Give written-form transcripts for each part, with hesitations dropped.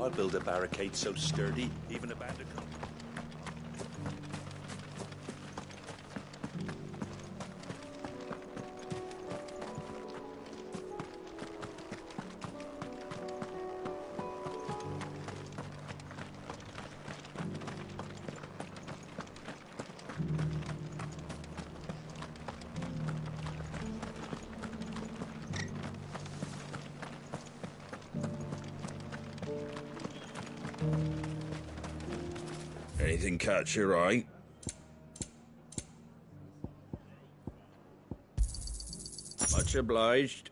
I'll build a barricade so sturdy, even a bandit can... Anything catch your eye? Much obliged.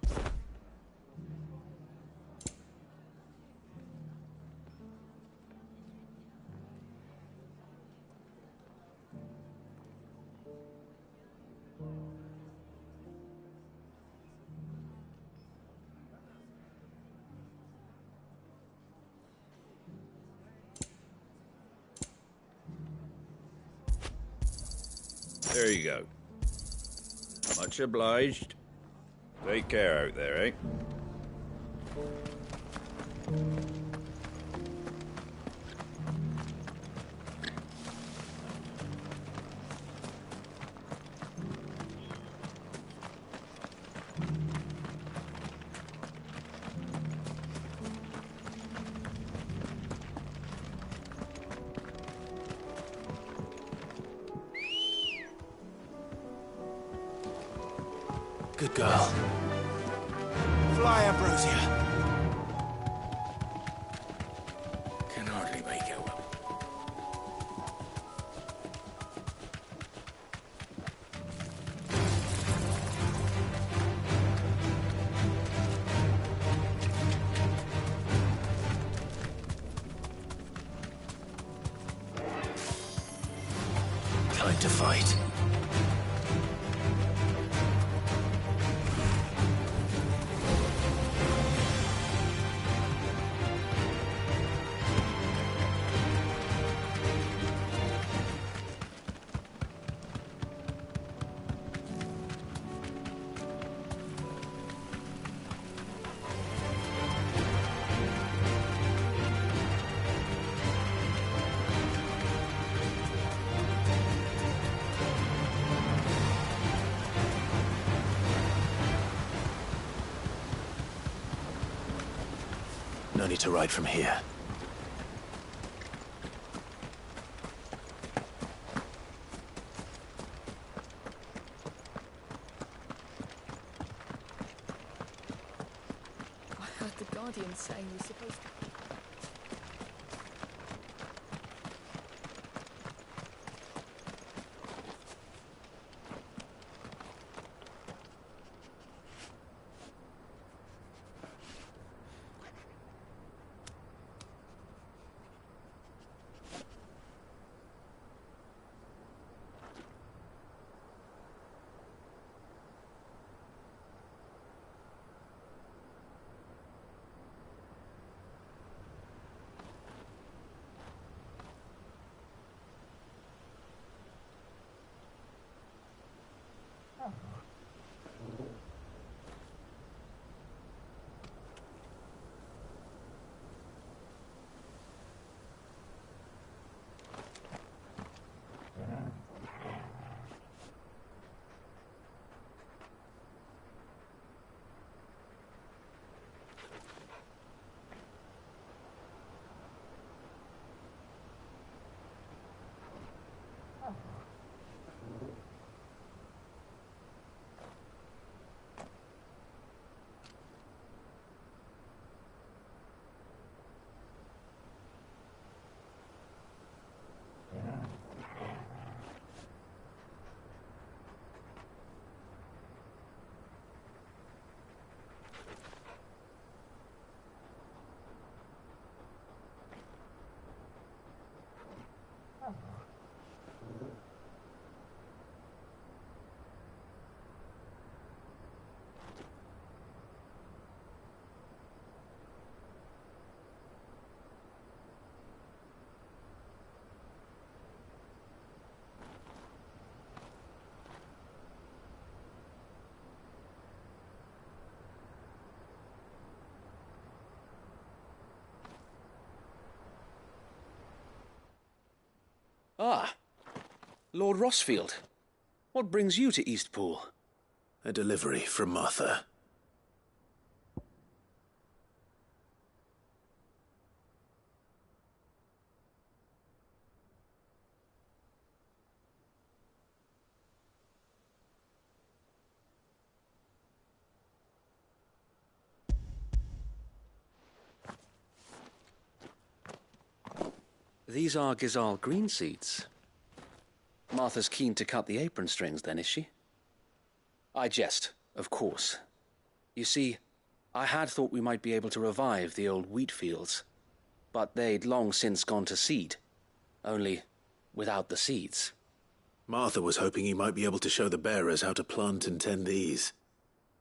There you go. Much obliged. Take care out there, eh? Good girl. Fly, Ambrosia. Can hardly make out. Time to fight. No need to ride from here. I heard the Guardian saying we're supposed to... Lord Rossfield, what brings you to Eastpool? A delivery from Martha. These are Gizal green seeds. Martha's keen to cut the apron strings, then, is she? I jest, of course. You see, I had thought we might be able to revive the old wheat fields, but they'd long since gone to seed, only without the seeds. Martha was hoping you might be able to show the bearers how to plant and tend these,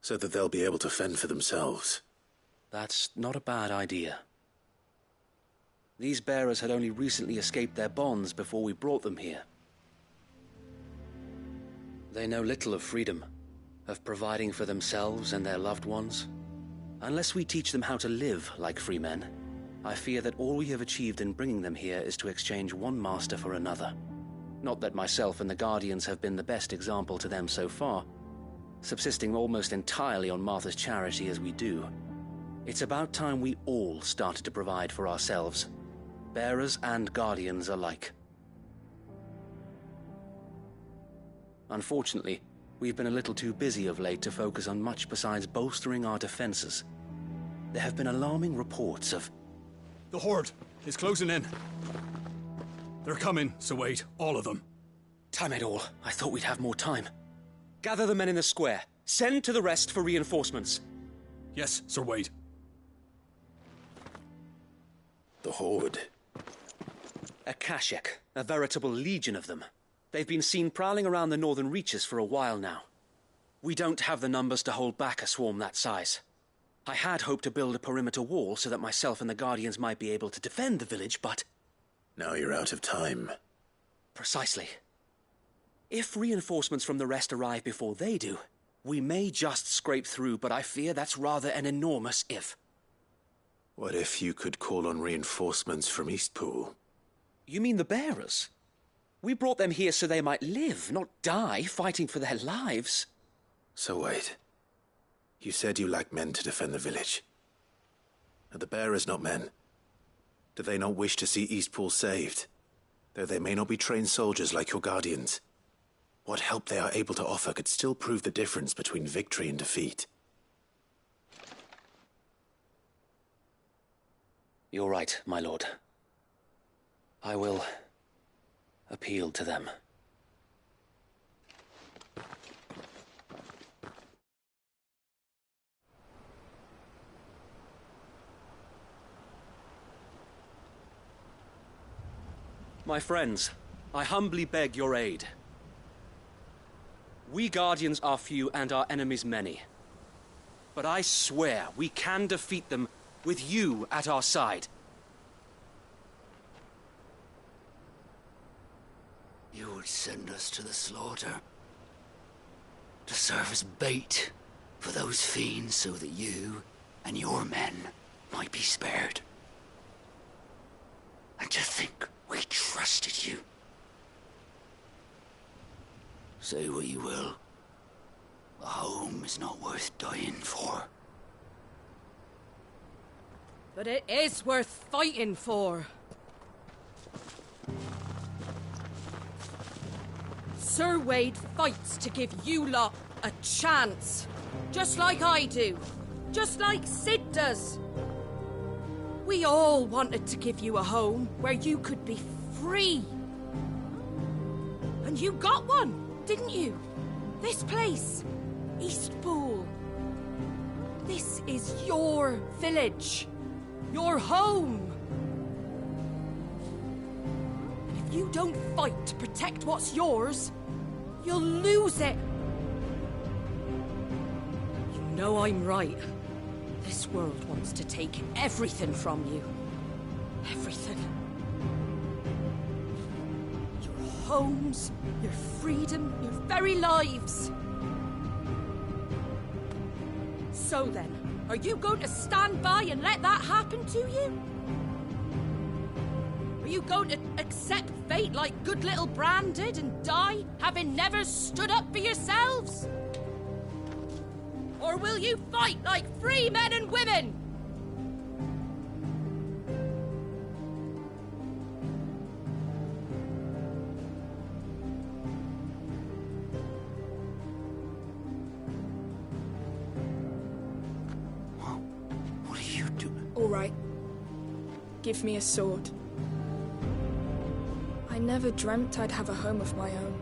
so that they'll be able to fend for themselves. That's not a bad idea. These bearers had only recently escaped their bonds before we brought them here. They know little of freedom, of providing for themselves and their loved ones. Unless we teach them how to live like free men, I fear that all we have achieved in bringing them here is to exchange one master for another. Not that myself and the Guardians have been the best example to them so far, subsisting almost entirely on Martha's charity as we do. It's about time we all started to provide for ourselves, bearers and Guardians alike. Unfortunately, we've been a little too busy of late to focus on much besides bolstering our defenses. There have been alarming reports of... The Horde is closing in. They're coming, so wait, all of them. Time it all. I thought we'd have more time. Gather the men in the square. Send to the rest for reinforcements. Yes, Sir Wade. The Horde. A Kashek, a veritable legion of them. They've been seen prowling around the northern reaches for a while now. We don't have the numbers to hold back a swarm that size. I had hoped to build a perimeter wall so that myself and the Guardians might be able to defend the village, but... Now you're out of time. Precisely. If reinforcements from the rest arrive before they do, we may just scrape through, but I fear that's rather an enormous if. What if you could call on reinforcements from Eastpool? You mean the bearers? We brought them here so they might live, not die, fighting for their lives. So wait. You said you lack men to defend the village. Are the bearers not men? Do they not wish to see Eastpool saved? Though they may not be trained soldiers like your Guardians. What help they are able to offer could still prove the difference between victory and defeat. You're right, my lord. I will appeal to them. My friends, I humbly beg your aid. We Guardians are few and our enemies many. But I swear we can defeat them with you at our side. You would send us to the slaughter, to serve as bait for those fiends so that you and your men might be spared. And to think we trusted you. Say what you will, a home is not worth dying for. But it is worth fighting for. Sir Wade fights to give you lot a chance. Just like I do. Just like Sid does. We all wanted to give you a home where you could be free. And you got one, didn't you? This place, Eastpool. This is your village. Your home. And if you don't fight to protect what's yours, you'll lose it. You know I'm right. This world wants to take everything from you. Everything. Your homes, your freedom, your very lives. So then, are you going to stand by and let that happen to you? Are you going to accept fate like good little Bran did and die, having never stood up for yourselves? Or will you fight like free men and women? What are you doing? All right. Give me a sword. I never dreamt I'd have a home of my own.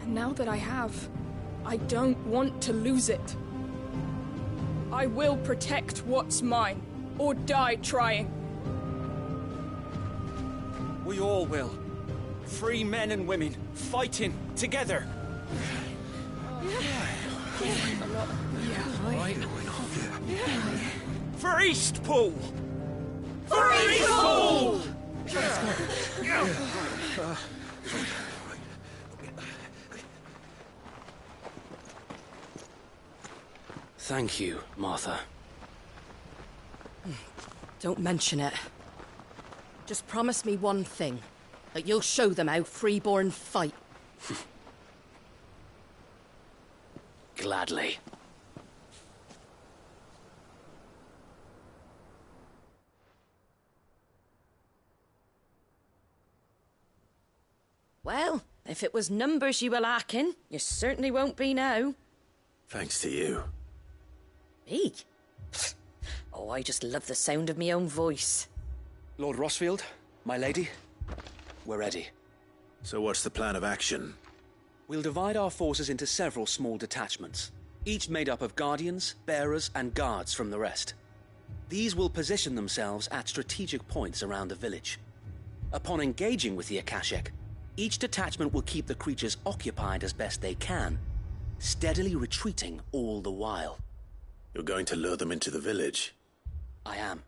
And now that I have, I don't want to lose it. I will protect what's mine, or die trying. We all will. Free men and women, fighting together. For Eastpool! For Eastpool! Thank you, Martha. Don't mention it. Just promise me one thing. That you'll show them how freeborn fight. Gladly. Well, if it was numbers you were lacking, you certainly won't be now. Thanks to you. Me? Oh, I just love the sound of my own voice. Lord Rossfield, my lady, we're ready. So what's the plan of action? We'll divide our forces into several small detachments, each made up of guardians, bearers, and guards from the rest. These will position themselves at strategic points around the village. Upon engaging with the Akashic, each detachment will keep the creatures occupied as best they can, steadily retreating all the while. You're going to lure them into the village? I am.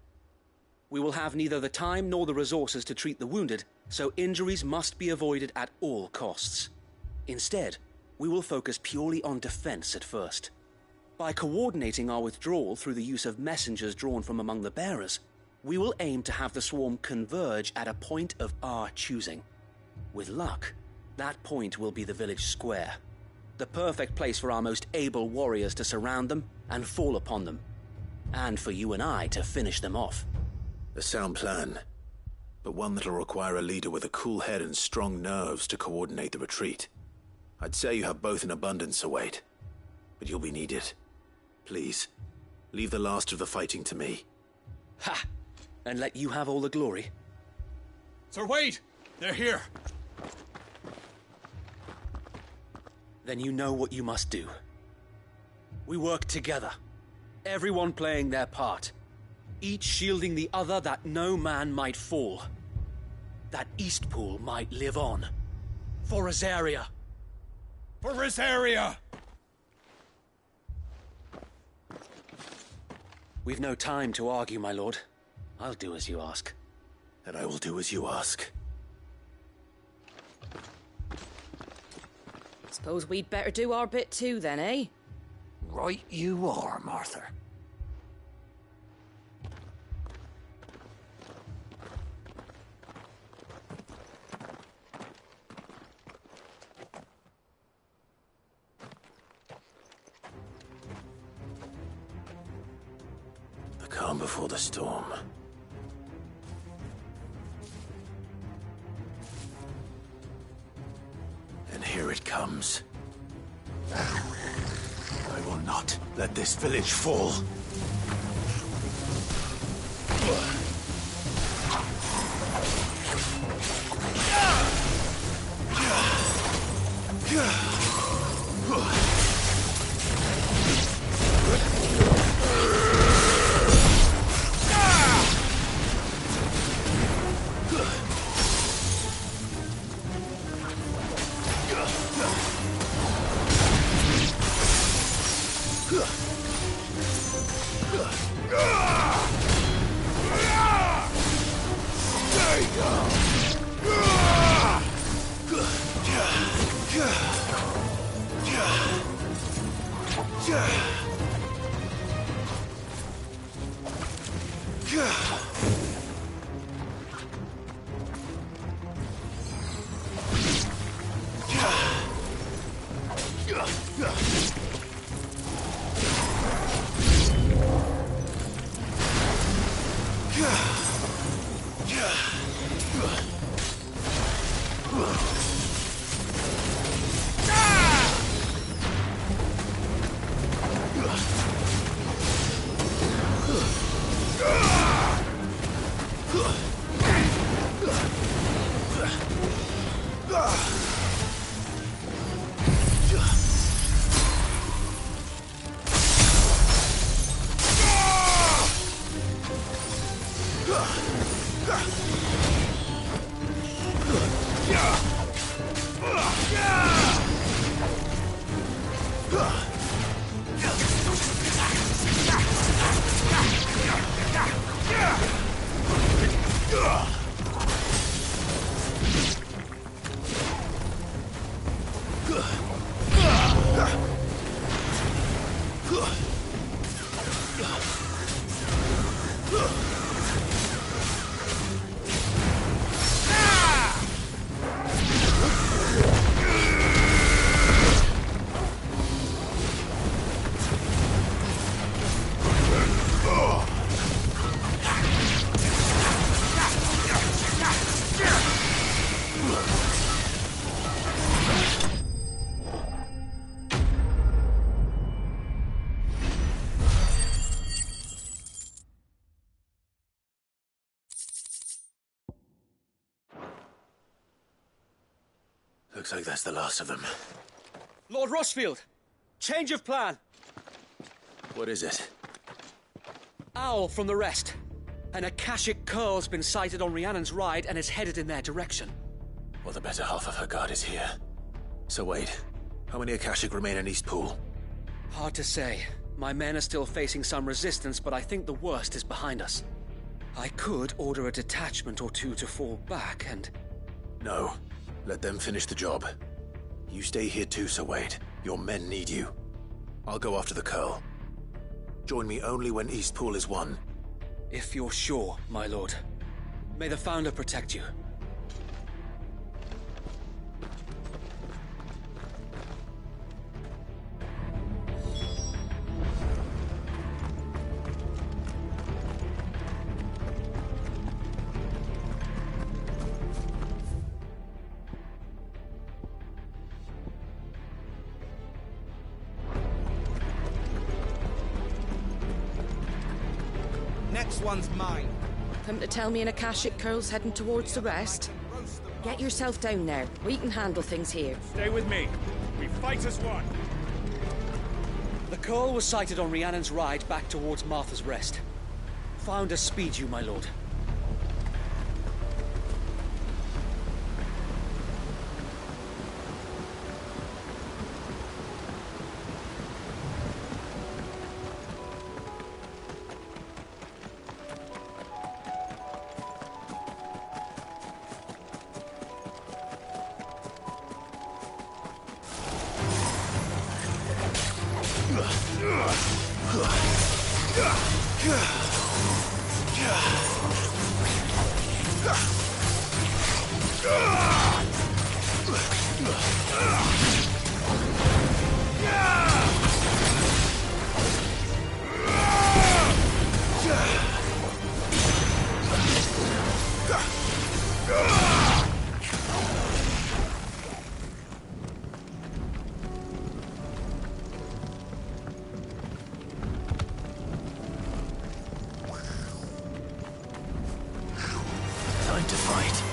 We will have neither the time nor the resources to treat the wounded, so injuries must be avoided at all costs. Instead, we will focus purely on defense at first. By coordinating our withdrawal through the use of messengers drawn from among the bearers, we will aim to have the swarm converge at a point of our choosing. With luck, that point will be the village square, the perfect place for our most able warriors to surround them and fall upon them, and for you and I to finish them off. A sound plan, but one that'll require a leader with a cool head and strong nerves to coordinate the retreat. I'd say you have both in abundance, Wade, but you'll be needed. Please, leave the last of the fighting to me. Ha! And let you have all the glory. Sir Wade! They're here! Then you know what you must do. We work together, everyone playing their part, each shielding the other that no man might fall, that Eastpool might live on. For Rosaria! For Rosaria! We've no time to argue, my lord. I'll do as you ask. And I will do as you ask. Suppose we'd better do our bit too then, eh? Right you are, Martha. The calm before the storm. And here it comes. I will not let this village fall. Looks like that's the last of them. Lord Rossfield! Change of plan! What is it? Owl from the rest. An Akashic Curl's been sighted on Rhiannon's Ride and is headed in their direction. Well, the better half of her guard is here. So wait, how many Akashic remain in East Pool? Hard to say. My men are still facing some resistance, but I think the worst is behind us. I could order a detachment or two to fall back and... No. Let them finish the job. You stay here too, Sir Wade. Your men need you. I'll go after the Curl. Join me only when East Pool is won. If you're sure, my lord. May the Founder protect you. Next one's mine. Come to tell me an Akashic Curl's heading towards the rest? Get yourself down there. We can handle things here. Stay with me. We fight as one. The Curl was sighted on Rhiannon's Ride back towards Martha's Rest. Founder speed you, my lord. Time to fight.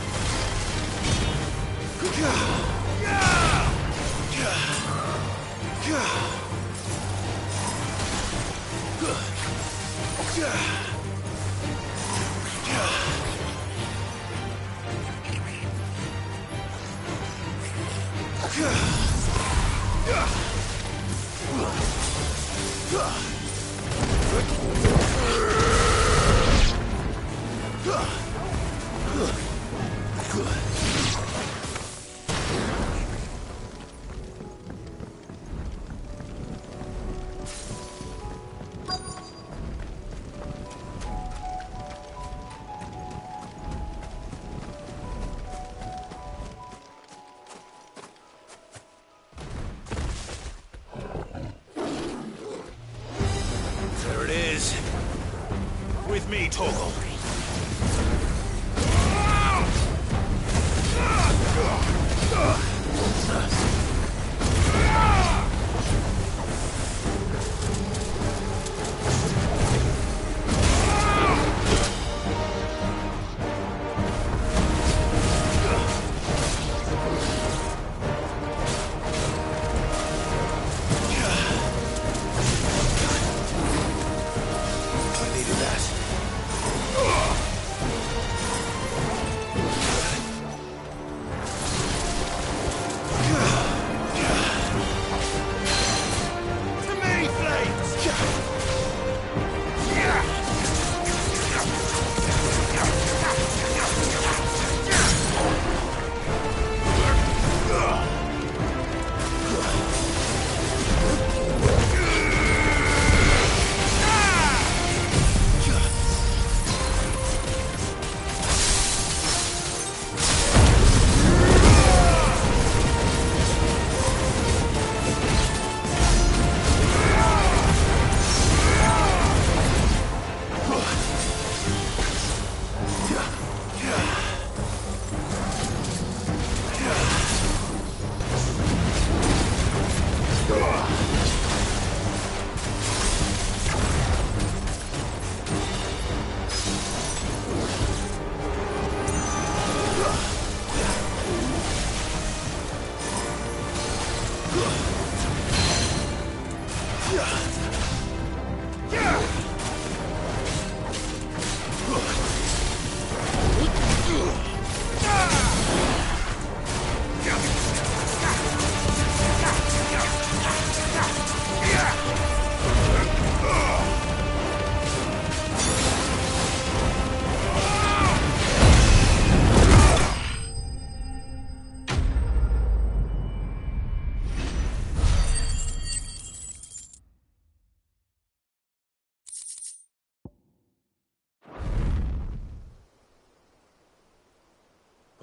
with me, Torgal.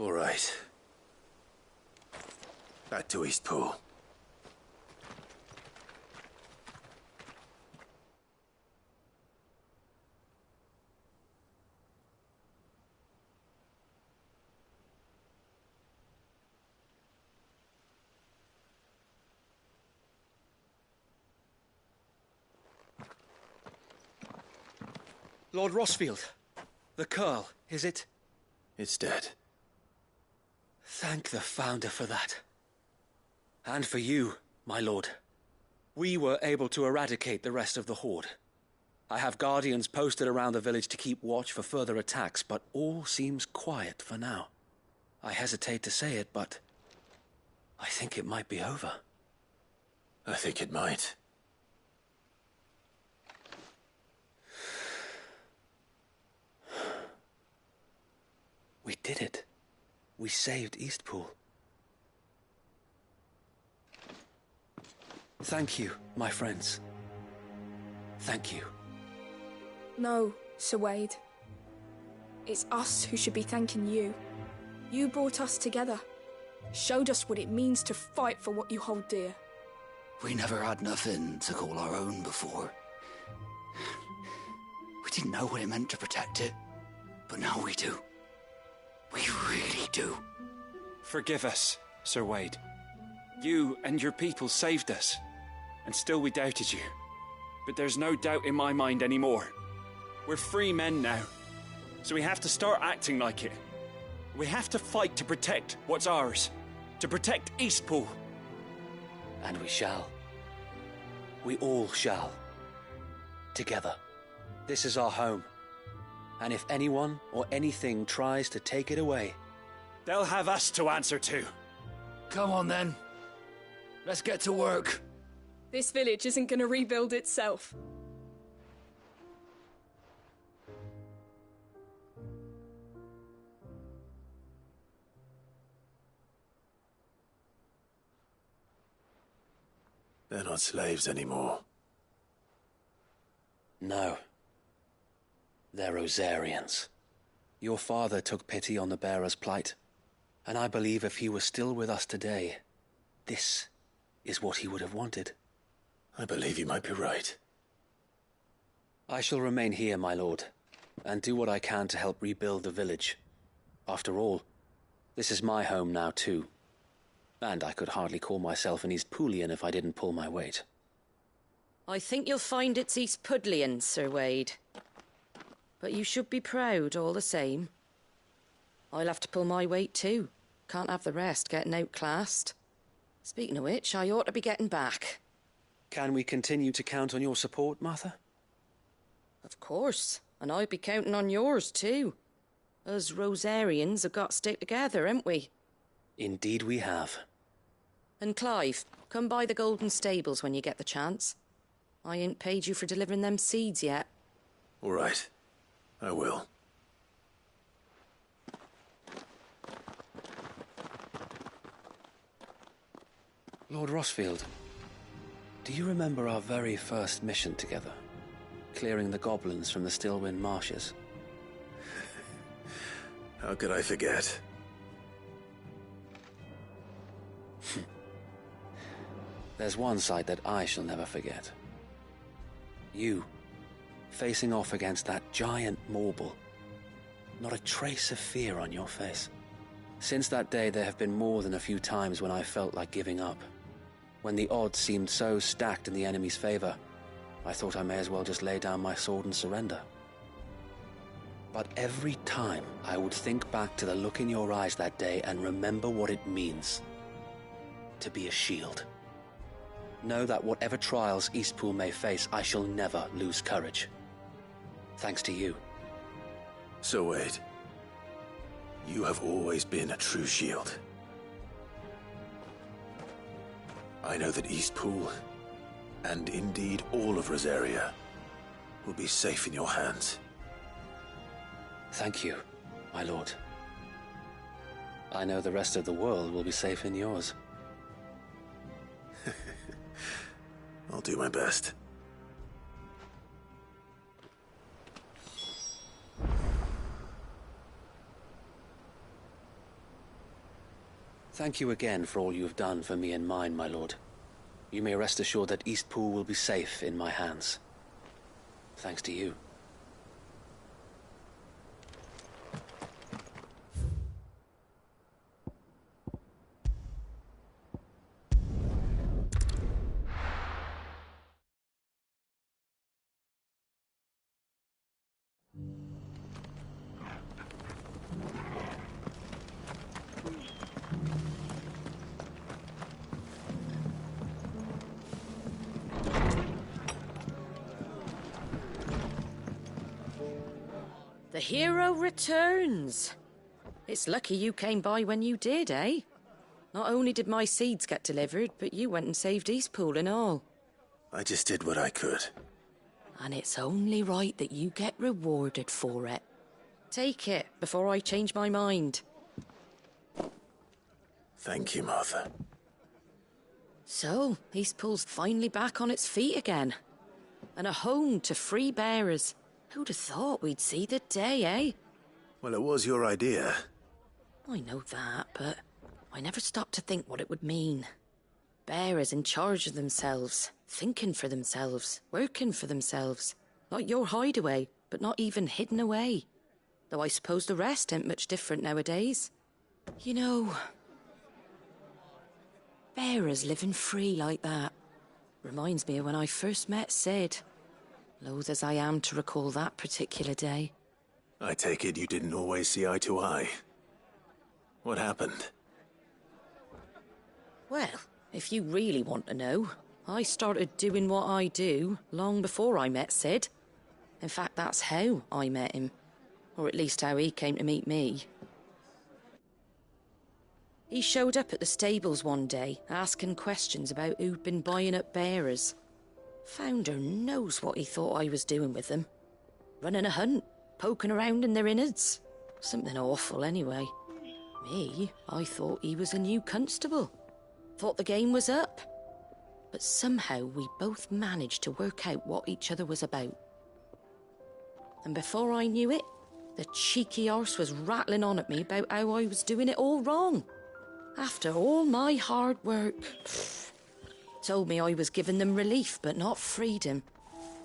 All right. Back to Eastpool. Lord Rossfield, the Curl, is it? It's dead. Thank the Founder for that. And for you, my lord. We were able to eradicate the rest of the Horde. I have guardians posted around the village to keep watch for further attacks, but all seems quiet for now. I hesitate to say it, but I think it might be over. I think it might. We did it. We saved Eastpool. Thank you, my friends. Thank you. No, Sir Wade. It's us who should be thanking you. You brought us together. Showed us what it means to fight for what you hold dear. We never had nothing to call our own before. We didn't know what it meant to protect it, but now we do. We really do. Forgive us, Sir Wade. You and your people saved us, and still we doubted you. But there's no doubt in my mind anymore. We're free men now, so we have to start acting like it. We have to fight to protect what's ours, to protect Eastpool. And we shall. We all shall. Together. This is our home. And if anyone or anything tries to take it away, they'll have us to answer to. Come on then. Let's get to work. This village isn't gonna rebuild itself. They're not slaves anymore. no. They're Rosarians. Your father took pity on the bearer's plight, and I believe if he were still with us today, this is what he would have wanted. I believe you might be right. I shall remain here, my lord. and do what I can to help rebuild the village. After all, this is my home now too. And I could hardly call myself an East Poolian if I didn't pull my weight. I think you'll find it's East Pudlian, Sir Wade. But you should be proud all the same. I'll have to pull my weight too. Can't have the rest getting outclassed. Speaking of which, I ought to be getting back. Can we continue to count on your support, Martha? Of course, and I'd be counting on yours too. Us Rosarians have got to stick together, haven't we? Indeed we have. And Clive, come by the Golden Stables when you get the chance. I ain't paid you for delivering them seeds yet. All right. I will. Lord Rossfield, do you remember our very first mission together? Clearing the goblins from the Stillwind marshes? How could I forget? There's one sight that I shall never forget. You, facing off against that giant Morble. Not a trace of fear on your face. Since that day, there have been more than a few times when I felt like giving up. When the odds seemed so stacked in the enemy's favor, I thought I may as well just lay down my sword and surrender. But every time, I would think back to the look in your eyes that day and remember what it means to be a shield. Know that whatever trials Eastpool may face, I shall never lose courage. Thanks to you. So Wade, you have always been a true shield. I know that Eastpool, and indeed all of Rosaria, will be safe in your hands. Thank you, my lord. I know the rest of the world will be safe in yours. I'll do my best. Thank you again for all you have done for me and mine, my lord. You may rest assured that Eastpool will be safe in my hands. Thanks to you. The hero returns. It's lucky you came by when you did, eh? Not only did my seeds get delivered, but you went and saved Eastpool and all. I just did what I could. And it's only right that you get rewarded for it. Take it before I change my mind. Thank you, Martha. So, Eastpool's finally back on its feet again. And a home to free bearers. Who'd have thought we'd see the day, eh? Well, it was your idea. I know that, but I never stopped to think what it would mean. Bearers in charge of themselves, thinking for themselves, working for themselves. Like your hideaway, but not even hidden away. Though I suppose the rest ain't much different nowadays. You know, bearers living free like that reminds me of when I first met Sid. Loath as I am to recall that particular day. I take it you didn't always see eye to eye. What happened? Well, if you really want to know, I started doing what I do long before I met Sid. In fact, that's how I met him. Or at least how he came to meet me. He showed up at the stables one day, asking questions about who'd been buying up bearers. Founder knows what he thought I was doing with them. Running a hunt, poking around in their innards. Something awful, anyway. Me, I thought he was a new constable. Thought the game was up. But somehow we both managed to work out what each other was about. And before I knew it, the cheeky arse was rattling on at me about how I was doing it all wrong. After all my hard work. Told me I was giving them relief, but not freedom.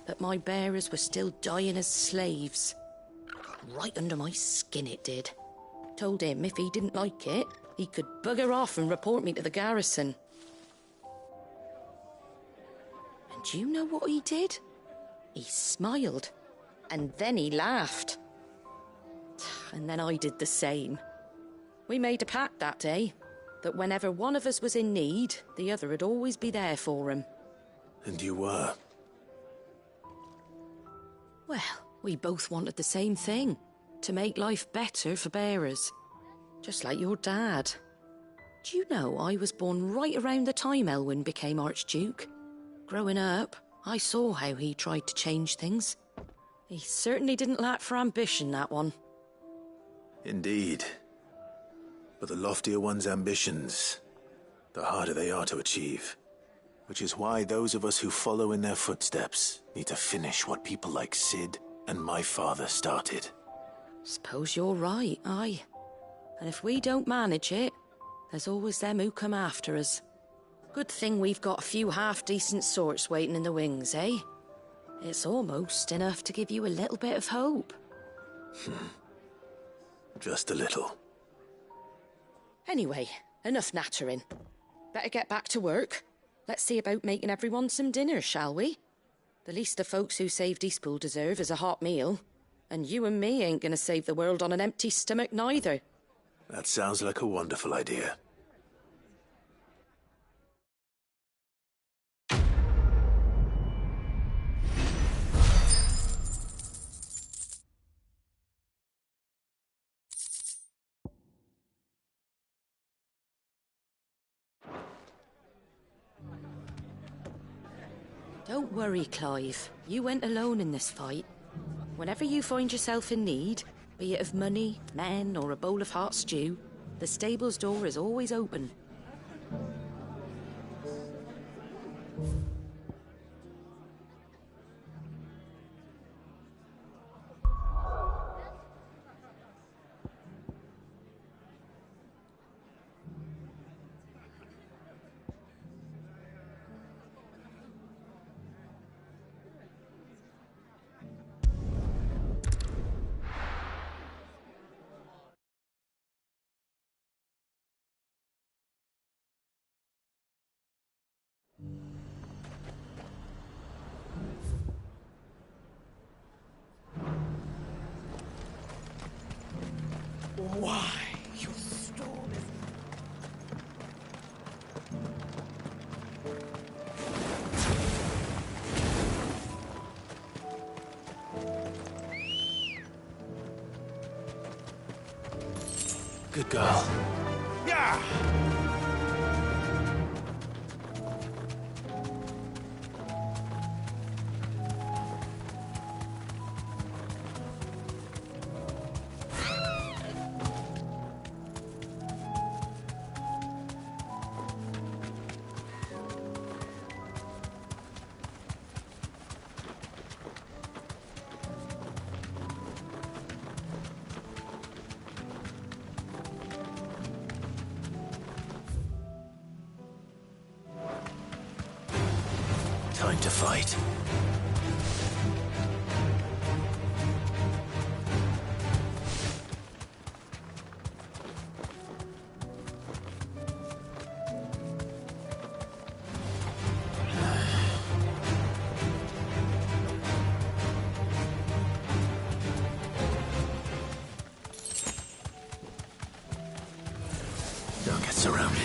That my bearers were still dying as slaves. right under my skin it did. Told him if he didn't like it, he could bugger off and report me to the garrison. And do you know what he did? He smiled, and then he laughed. And then I did the same. We made a pact that day, that whenever one of us was in need, the other would always be there for him. And you were? Well, we both wanted the same thing. To make life better for bearers. Just like your dad. Do you know I was born right around the time Elwyn became Archduke? Growing up, I saw how he tried to change things. He certainly didn't lack for ambition, that one. Indeed. But the loftier one's ambitions, the harder they are to achieve. Which is why those of us who follow in their footsteps need to finish what people like Sid and my father started. Suppose you're right, aye. And if we don't manage it, there's always them who come after us. Good thing we've got a few half-decent sorts waiting in the wings, eh? It's almost enough to give you a little bit of hope. Just a little. Anyway, enough nattering. Better get back to work. Let's see about making everyone some dinner, shall we? The least the folks who saved Eastpool deserve is a hot meal. And you and me ain't gonna save the world on an empty stomach neither. That sounds like a wonderful idea. Don't worry, Clive. You went alone in this fight. Whenever you find yourself in need, be it of money, men, or a bowl of hot stew, the stable's door is always open. Why, your storm is... Good girl. Yeah! Time to fight. Don't get surrounded.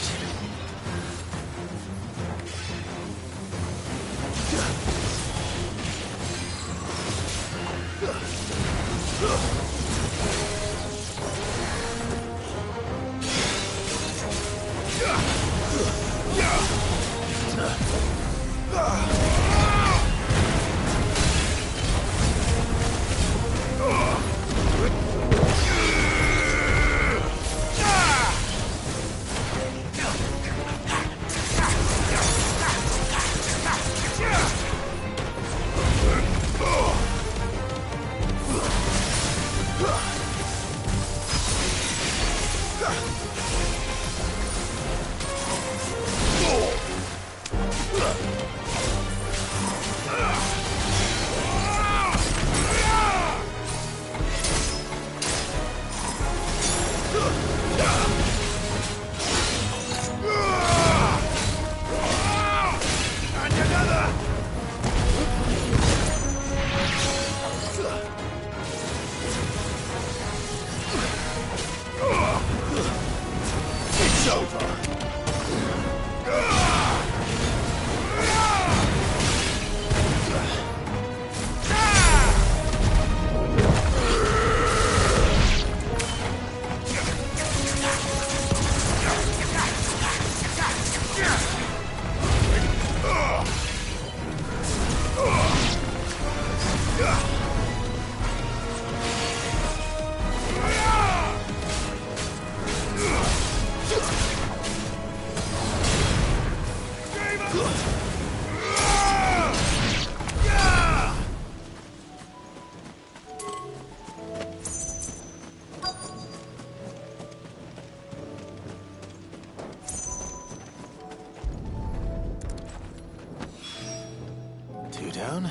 down.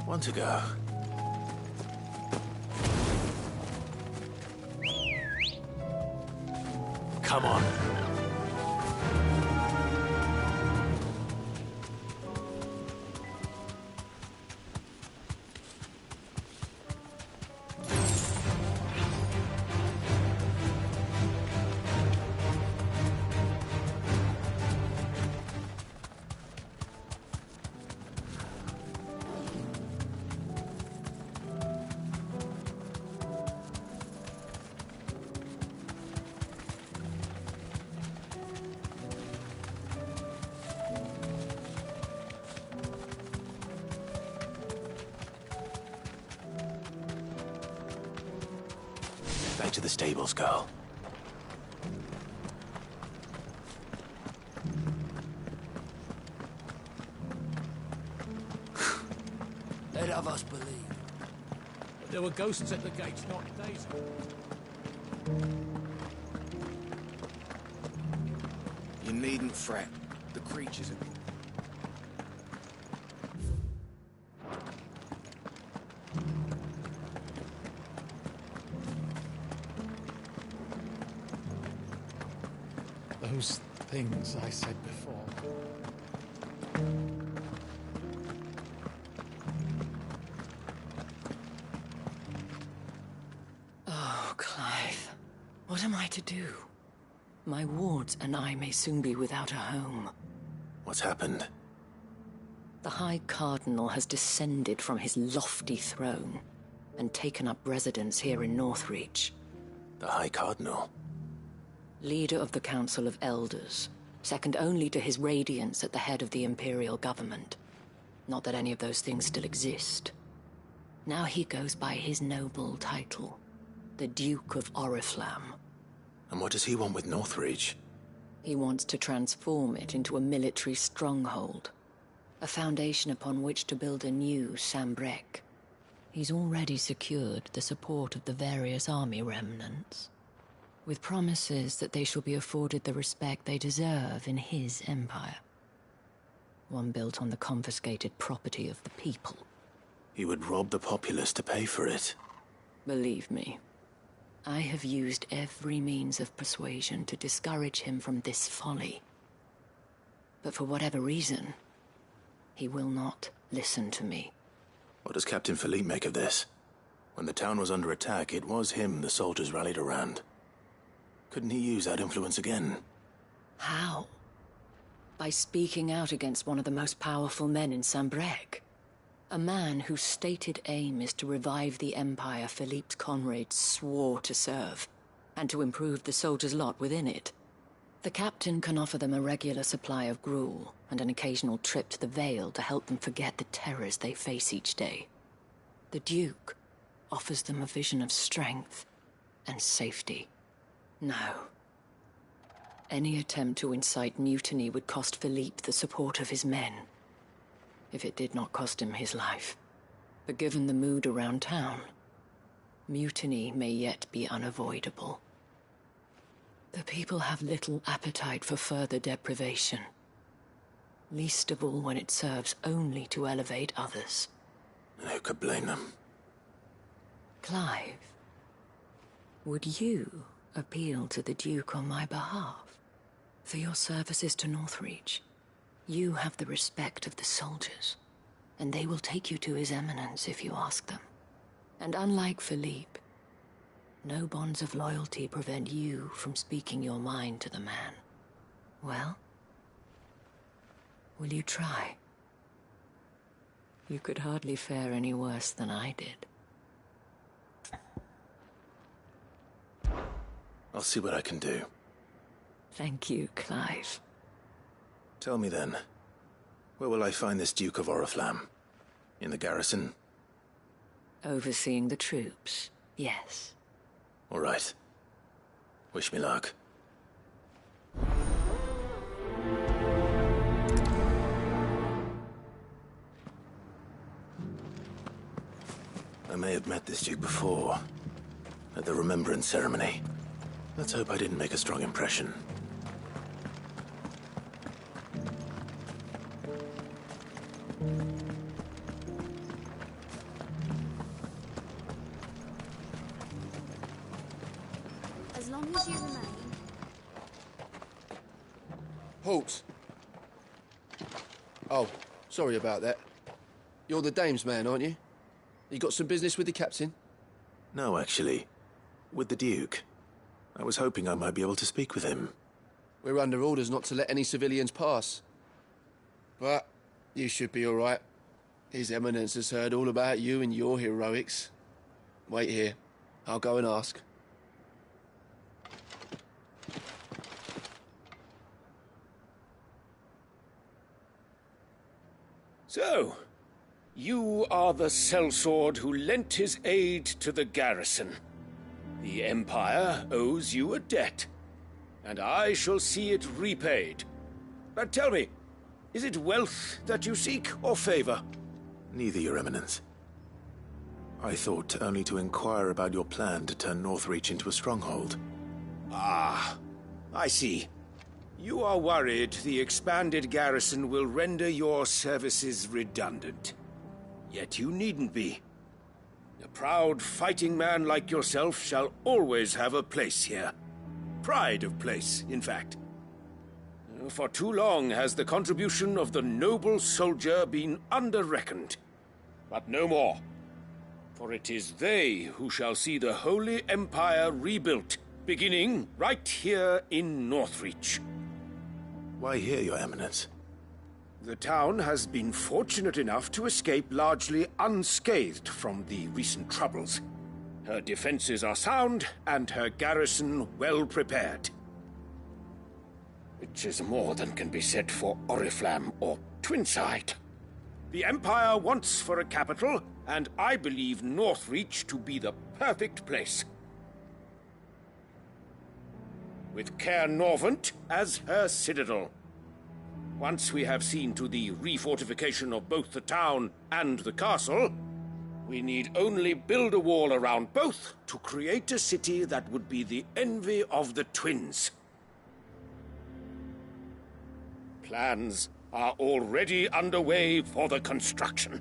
One to go. Come on. Back to the stables, girl. They'd have us believe. There were ghosts at the gates, not days. You needn't fret. The creatures are... Those things I said before. Oh, Clive. What am I to do? My wards and I may soon be without a home. What's happened? The High Cardinal has descended from his lofty throne and taken up residence here in Northreach. The High Cardinal? Leader of the Council of Elders, second only to his Radiance at the head of the Imperial government. Not that any of those things still exist. Now he goes by his noble title, the Duke of Oriflamme. And what does he want with Northreach? He wants to transform it into a military stronghold, a foundation upon which to build a new Sambrec. He's already secured the support of the various army remnants, with promises that they shall be afforded the respect they deserve in his empire. One built on the confiscated property of the people. He would rob the populace to pay for it. Believe me, I have used every means of persuasion to discourage him from this folly. But for whatever reason, he will not listen to me. What does Captain Philippe make of this? When the town was under attack, it was him the soldiers rallied around. Couldn't he use that influence again? How? By speaking out against one of the most powerful men in Sambrec. A man whose stated aim is to revive the empire Philippe's comrades swore to serve, and to improve the soldiers' lot within it. The captain can offer them a regular supply of gruel, and an occasional trip to the Vale to help them forget the terrors they face each day. The Duke offers them a vision of strength and safety. No. Any attempt to incite mutiny would cost Philippe the support of his men, if it did not cost him his life. But given the mood around town, mutiny may yet be unavoidable. The people have little appetite for further deprivation, least of all when it serves only to elevate others. And who could blame them? Clive, would you appeal to the Duke on my behalf? For your services to Northreach, you have the respect of the soldiers, and they will take you to His Eminence if you ask them. And unlike Philippe, no bonds of loyalty prevent you from speaking your mind to the man. Well, will you try? You could hardly fare any worse than I did. I'll see what I can do. Thank you, Clive. Tell me then, where will I find this Duke of Oriflamme? In the garrison? Overseeing the troops, yes. All right. Wish me luck. I may have met this Duke before, at the Remembrance Ceremony. Let's hope I didn't make a strong impression. Halt! Oh, sorry about that. You're the dame's man, aren't you? You got some business with the captain? No, actually. With the Duke. I was hoping I might be able to speak with him. We're under orders not to let any civilians pass. But you should be all right. His Eminence has heard all about you and your heroics. Wait here. I'll go and ask. So, you are the sellsword who lent his aid to the garrison. The Empire owes you a debt, and I shall see it repaid. But tell me, is it wealth that you seek, or favor? Neither, Your Eminence. I thought only to inquire about your plan to turn Northreach into a stronghold. Ah, I see. You are worried the expanded garrison will render your services redundant. Yet you needn't be. A proud fighting man like yourself shall always have a place here. Pride of place, in fact. For too long has the contribution of the noble soldier been under-reckoned. But no more. For it is they who shall see the Holy Empire rebuilt, beginning right here in Northreach. Why here, Your Eminence? The town has been fortunate enough to escape largely unscathed from the recent troubles. Her defenses are sound, and her garrison well prepared. Which is more than can be said for Oriflamme or Twinside. The Empire wants for a capital, and I believe Northreach to be the perfect place. With Caer Norvent as her citadel. Once we have seen to the refortification of both the town and the castle, we need only build a wall around both to create a city that would be the envy of the twins. Plans are already underway for the construction.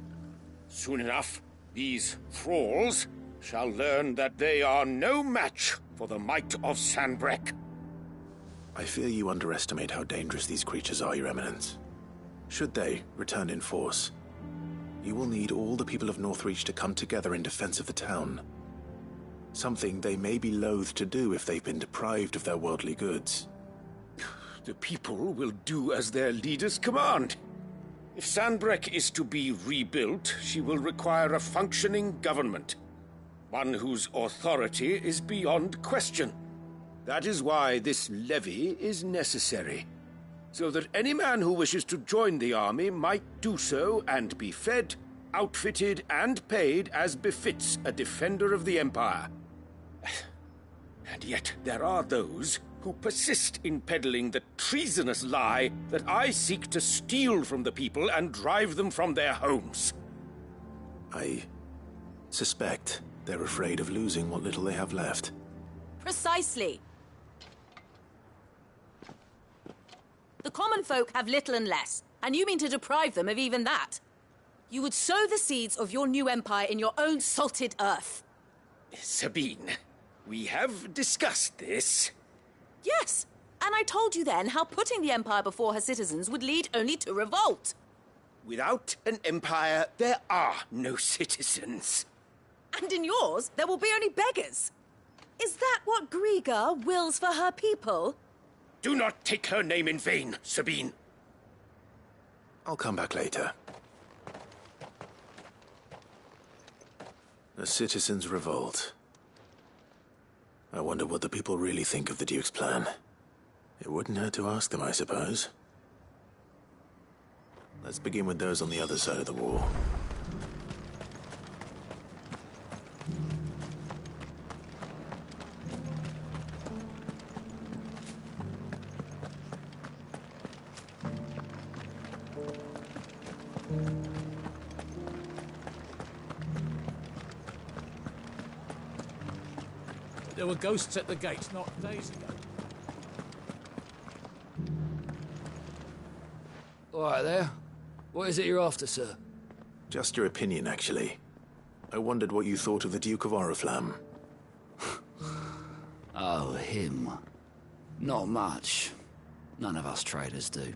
Soon enough, these thralls shall learn that they are no match for the might of Sanbreque. I fear you underestimate how dangerous these creatures are, Your Eminence. Should they return in force, you will need all the people of Northreach to come together in defense of the town. Something they may be loath to do if they've been deprived of their worldly goods. The people will do as their leaders command. If Sanbreque is to be rebuilt, she will require a functioning government. One whose authority is beyond question. That is why this levy is necessary. So that any man who wishes to join the army might do so and be fed, outfitted, and paid as befits a defender of the Empire. And yet there are those who persist in peddling the treasonous lie that I seek to steal from the people and drive them from their homes. I suspect they're afraid of losing what little they have left. Precisely. The common folk have little and less, and you mean to deprive them of even that. You would sow the seeds of your new empire in your own salted earth. Sabine, we have discussed this. Yes, and I told you then how putting the empire before her citizens would lead only to revolt. Without an empire, there are no citizens. And in yours, there will be only beggars. Is that what Griga wills for her people? Do not take her name in vain, Sabine. I'll come back later. A citizens' revolt. I wonder what the people really think of the Duke's plan. It wouldn't hurt to ask them, I suppose. Let's begin with those on the other side of the wall. There were ghosts at the gate not days ago. All right there. What is it you're after, sir? Just your opinion, actually. I wondered what you thought of the Duke of Oriflamme. Oh, him. Not much. None of us traders do.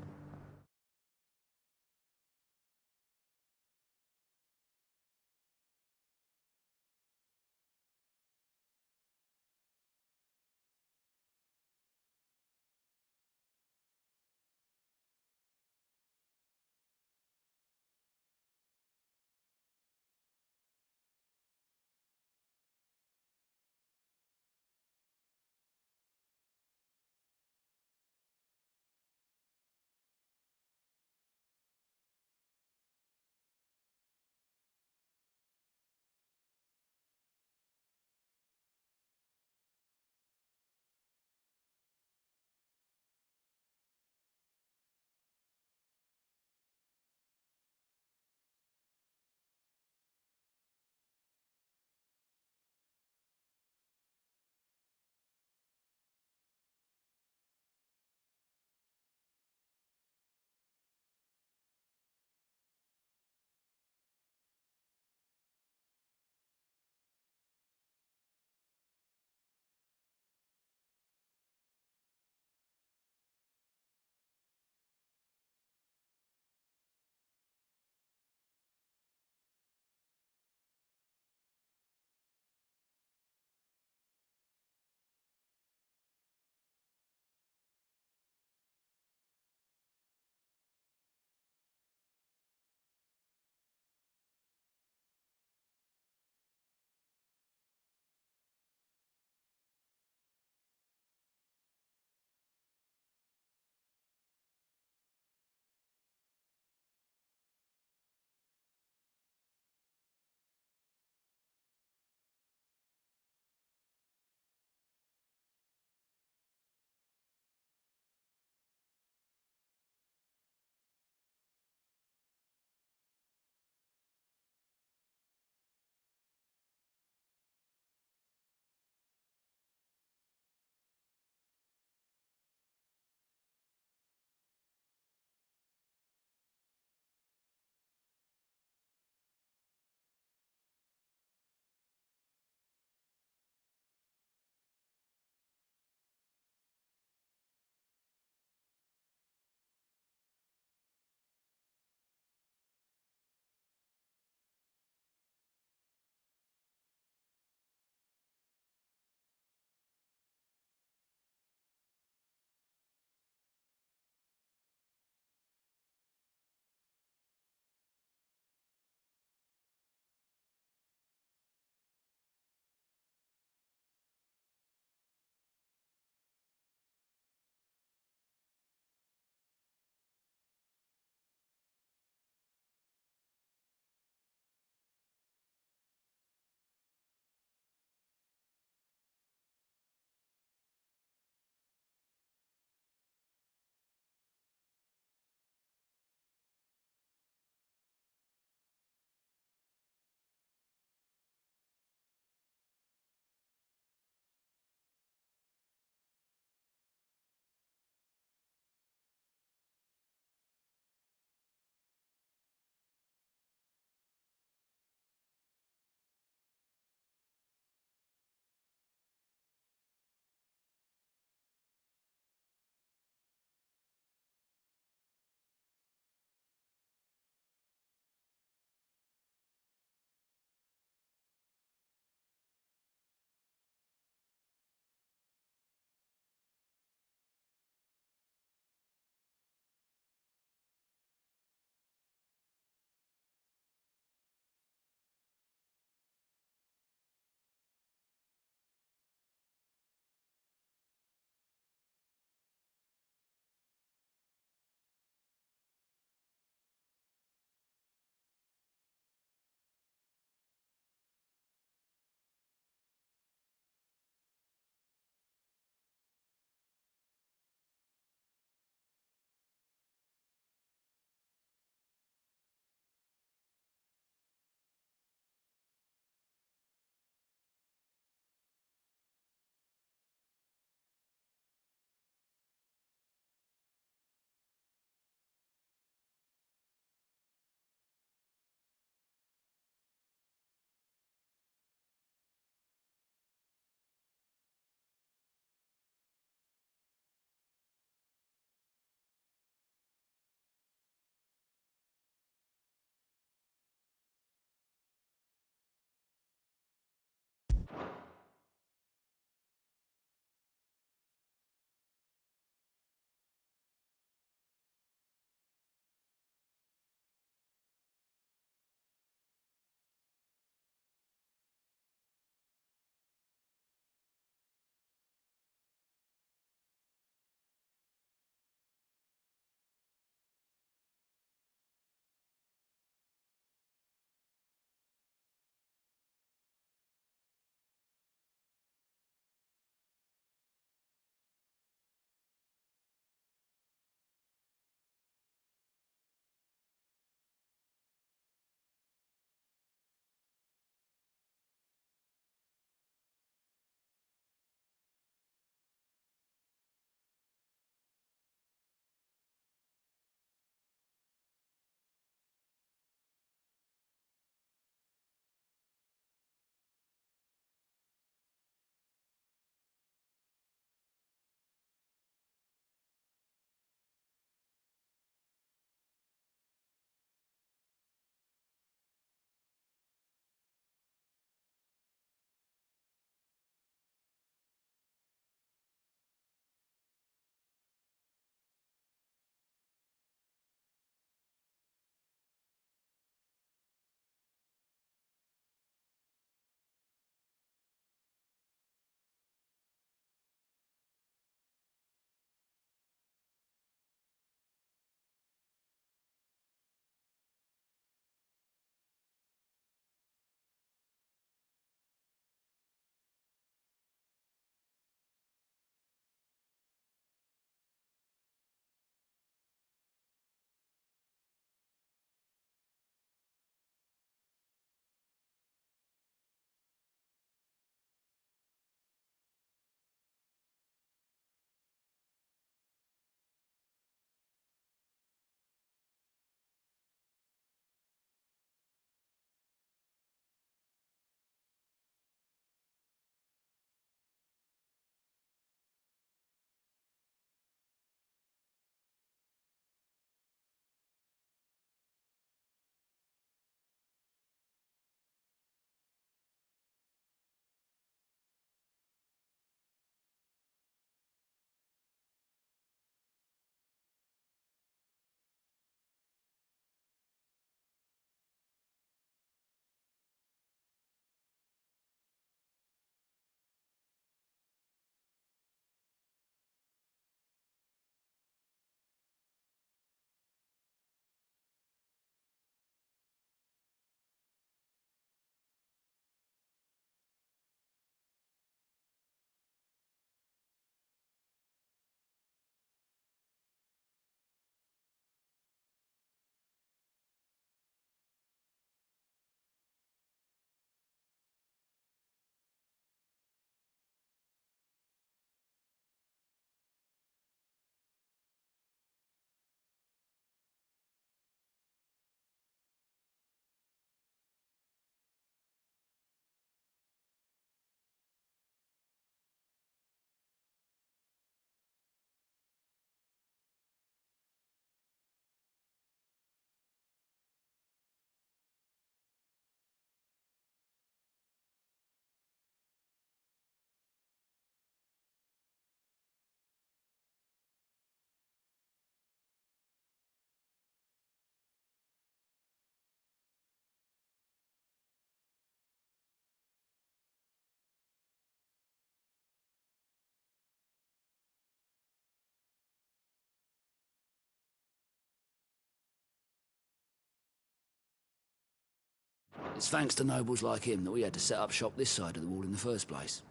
It's thanks to nobles like him that we had to set up shop this side of the wall in the first place.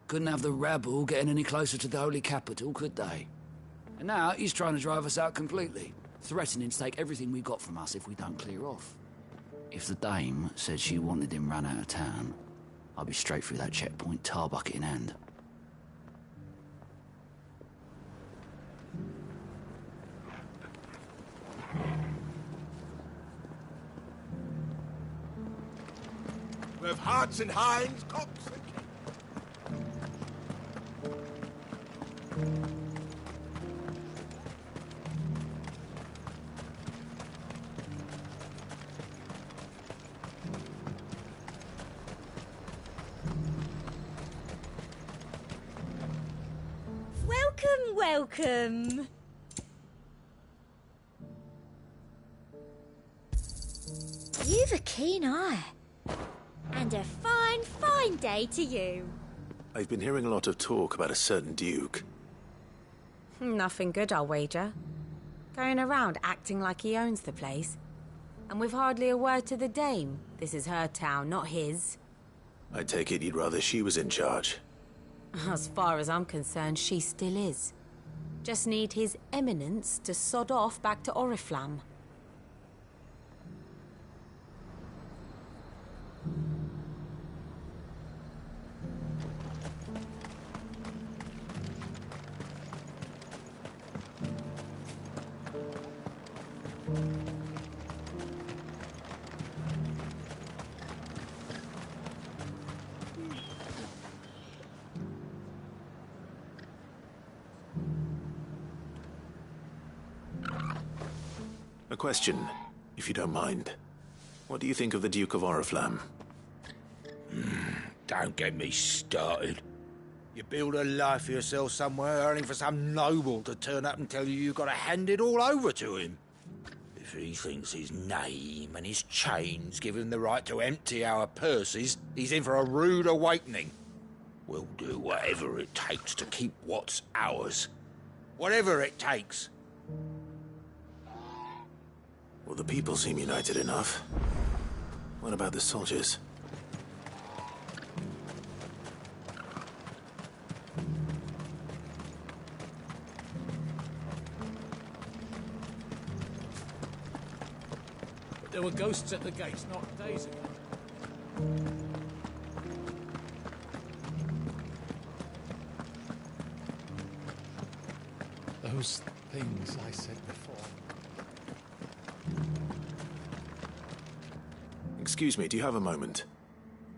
Couldn't have the rabble getting any closer to the holy capital, could they? And now he's trying to drive us out completely, threatening to take everything we got from us if we don't clear off. If the dame said she wanted him run out of town, I'd be straight through that checkpoint, tar bucket in hand. With hearts and hinds, cocks and Welcome. You've a keen eye. And a fine, fine day to you. I've been hearing a lot of talk about a certain duke. Nothing good, I'll wager. Going around acting like he owns the place. And with hardly a word to the dame. This is her town, not his. I take it you'd rather she was in charge. As far as I'm concerned, she still is. Just need his eminence to sod off back to Oriflamme. A question, if you don't mind. What do you think of the Duke of Oriflamme? Don't get me started. You build a life for yourself somewhere, earning for some noble to turn up and tell you you've got to hand it all over to him. If he thinks his name and his chains give him the right to empty our purses, he's in for a rude awakening. We'll do whatever it takes to keep what's ours. Whatever it takes. Well, the people seem united enough. What about the soldiers? But there were ghosts at the gates not days ago. Those things I said before. Excuse me, do you have a moment?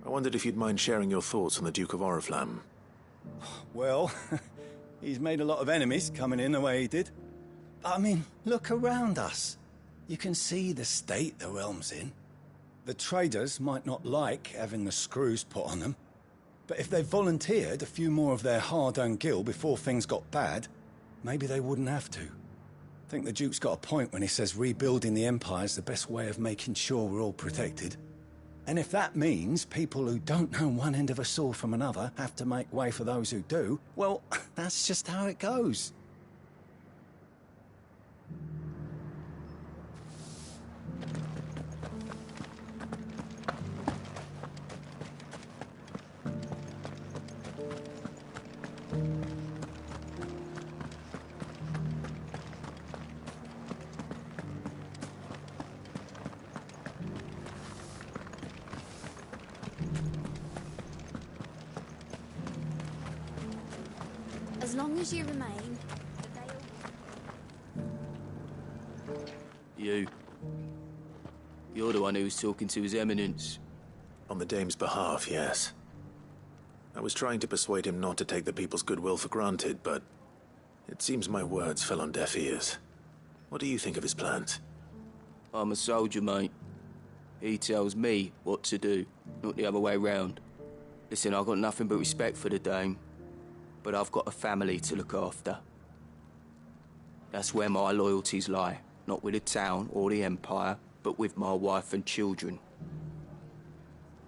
I wondered if you'd mind sharing your thoughts on the Duke of Oriflamme. Well, he's made a lot of enemies coming in the way he did. But I mean, look around us. You can see the state the realm's in. The traders might not like having the screws put on them, but if they volunteered a few more of their hard-earned gil before things got bad, maybe they wouldn't have to. I think the Duke's got a point when he says rebuilding the Empire's the best way of making sure we're all protected. And if that means people who don't know one end of a sword from another have to make way for those who do, well, that's just how it goes. As long as you remain, You're the one who was talking to His Eminence. On the dame's behalf, yes. I was trying to persuade him not to take the people's goodwill for granted, but it seems my words fell on deaf ears. What do you think of his plans? I'm a soldier, mate. He tells me what to do, not the other way round. Listen, I've got nothing but respect for the dame, but I've got a family to look after. That's where my loyalties lie, not with the town or the Empire, but with my wife and children.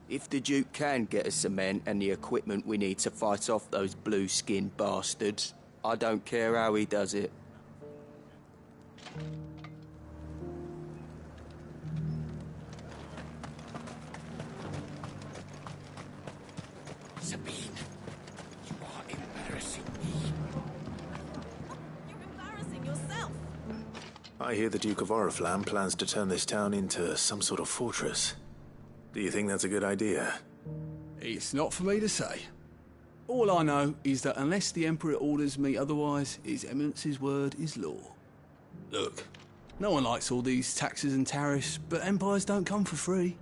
If the Duke can get us the men and the equipment we need to fight off those blue-skinned bastards, I don't care how he does it. Sabine, you are embarrassing me. You're embarrassing yourself. I hear the Duke of Oriflamme plans to turn this town into some sort of fortress. Do you think that's a good idea? It's not for me to say. All I know is that unless the Emperor orders me otherwise, His Eminence's word is law. Look, no one likes all these taxes and tariffs, but empires don't come for free.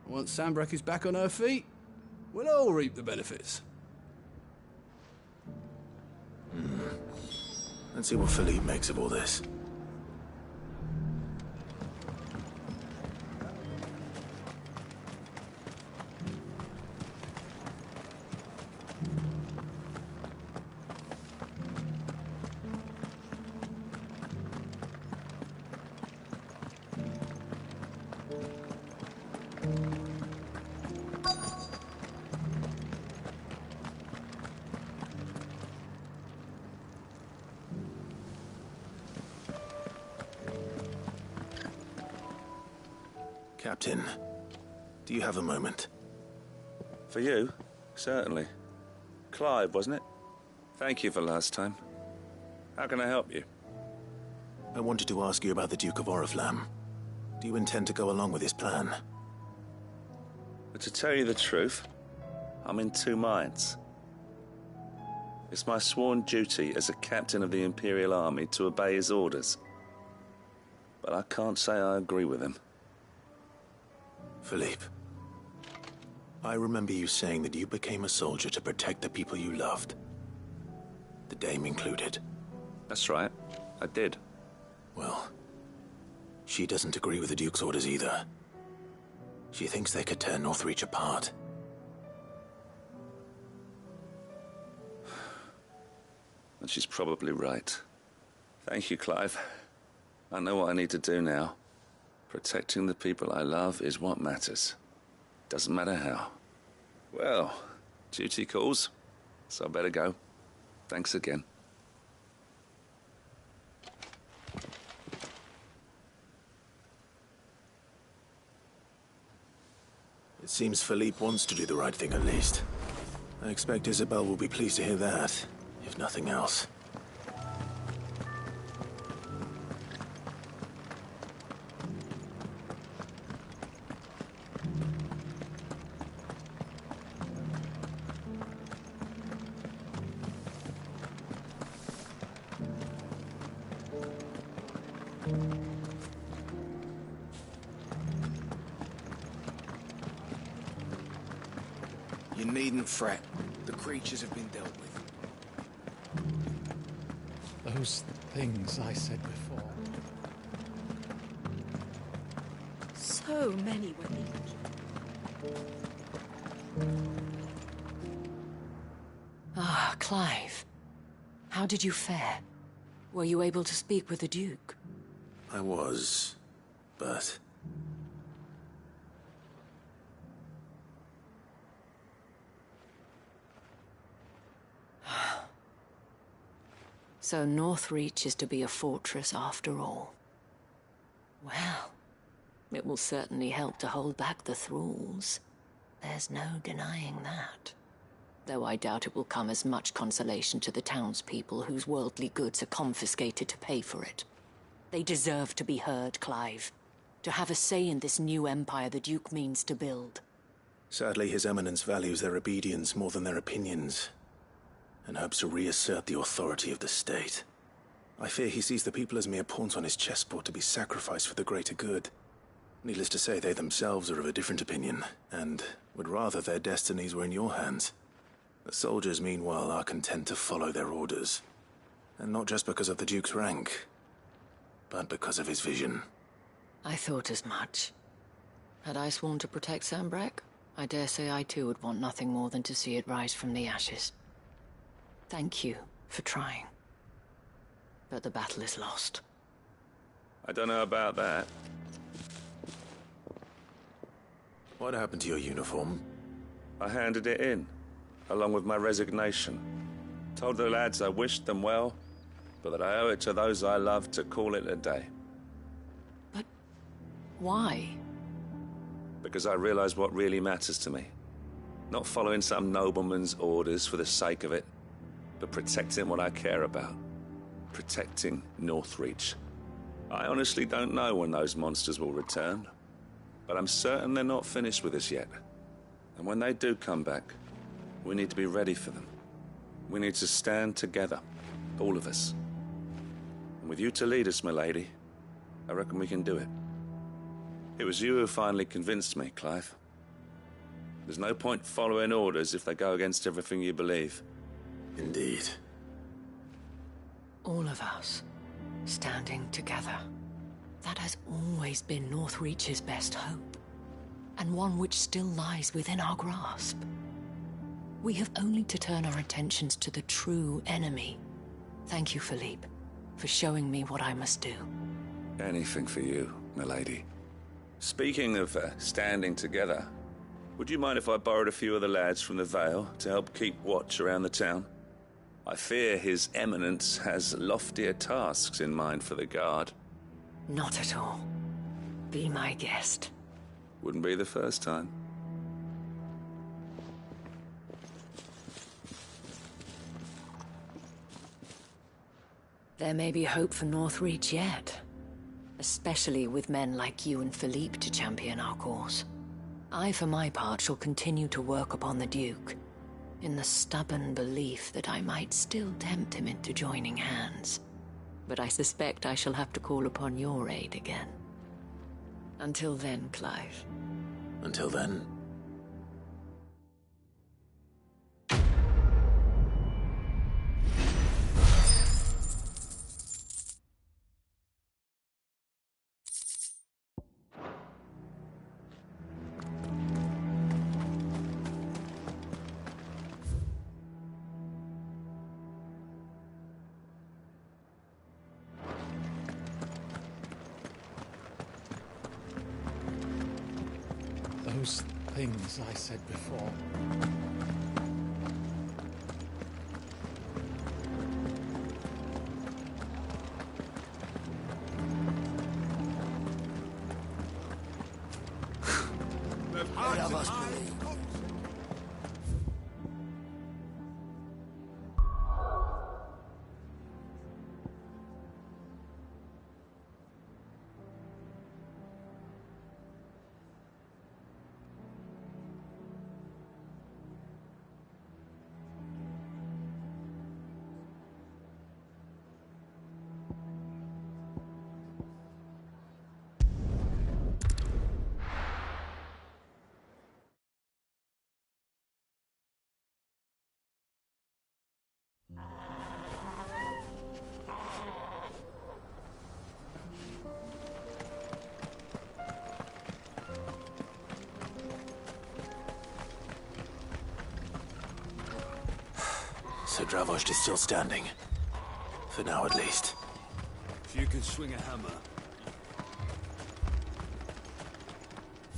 Once Sanbreque is back on her feet, we'll all reap the benefits. Let's see what Philippe makes of all this. Captain, do you have a moment? For you? Certainly. Clive, wasn't it? Thank you for last time. How can I help you? I wanted to ask you about the Duke of Oriflamme. Do you intend to go along with his plan? But to tell you the truth, I'm in two minds. It's my sworn duty as a captain of the Imperial Army to obey his orders. But I can't say I agree with him. Philippe, I remember you saying that you became a soldier to protect the people you loved. The Dame included. That's right, I did. Well, she doesn't agree with the Duke's orders either. She thinks they could tear Northreach apart. And she's probably right. Thank you, Clive. I know what I need to do now. Protecting the people I love is what matters. Doesn't matter how. Well, duty calls, so I better go. Thanks again. It seems Philippe wants to do the right thing at least. I expect Isabel will be pleased to hear that, if nothing else. You needn't fret. The creatures have been dealt with. Those things I said before. So many women. Ah, Clive. How did you fare? Were you able to speak with the Duke? I was, but... So Northreach is to be a fortress after all. Well, it will certainly help to hold back the thralls. There's no denying that. Though I doubt it will come as much consolation to the townspeople whose worldly goods are confiscated to pay for it. They deserve to be heard, Clive. To have a say in this new empire the Duke means to build. Sadly, His Eminence values their obedience more than their opinions, and hopes to reassert the authority of the state. I fear he sees the people as mere pawns on his chessboard to be sacrificed for the greater good. Needless to say, they themselves are of a different opinion, and would rather their destinies were in your hands. The soldiers, meanwhile, are content to follow their orders. And not just because of the Duke's rank, but because of his vision. I thought as much. Had I sworn to protect Sanbreque, I dare say I too would want nothing more than to see it rise from the ashes. Thank you for trying. But the battle is lost. I don't know about that. What happened to your uniform? I handed it in, along with my resignation. Told the lads I wished them well, but that I owe it to those I love to call it a day. But why? Because I realize what really matters to me. Not following some nobleman's orders for the sake of it, but protecting what I care about. Protecting Northreach. I honestly don't know when those monsters will return, but I'm certain they're not finished with us yet. And when they do come back, we need to be ready for them. We need to stand together, all of us. And with you to lead us, milady, I reckon we can do it. It was you who finally convinced me, Clive. There's no point following orders if they go against everything you believe. Indeed. All of us, standing together. That has always been Northreach's best hope, and one which still lies within our grasp. We have only to turn our attentions to the true enemy. Thank you, Philippe, for showing me what I must do. Anything for you, milady. Speaking of standing together, would you mind if I borrowed a few of the lads from the Vale to help keep watch around the town? I fear His Eminence has loftier tasks in mind for the guard. Not at all. Be my guest. Wouldn't be the first time. There may be hope for Northreach yet. Especially with men like you and Philippe to champion our cause. I, for my part, shall continue to work upon the Duke, in the stubborn belief that I might still tempt him into joining hands. But I suspect I shall have to call upon your aid again. Until then, Clive. Until then. Those things I said before. Let of us believe. So Dravost is still standing. For now, at least. If you can swing a hammer.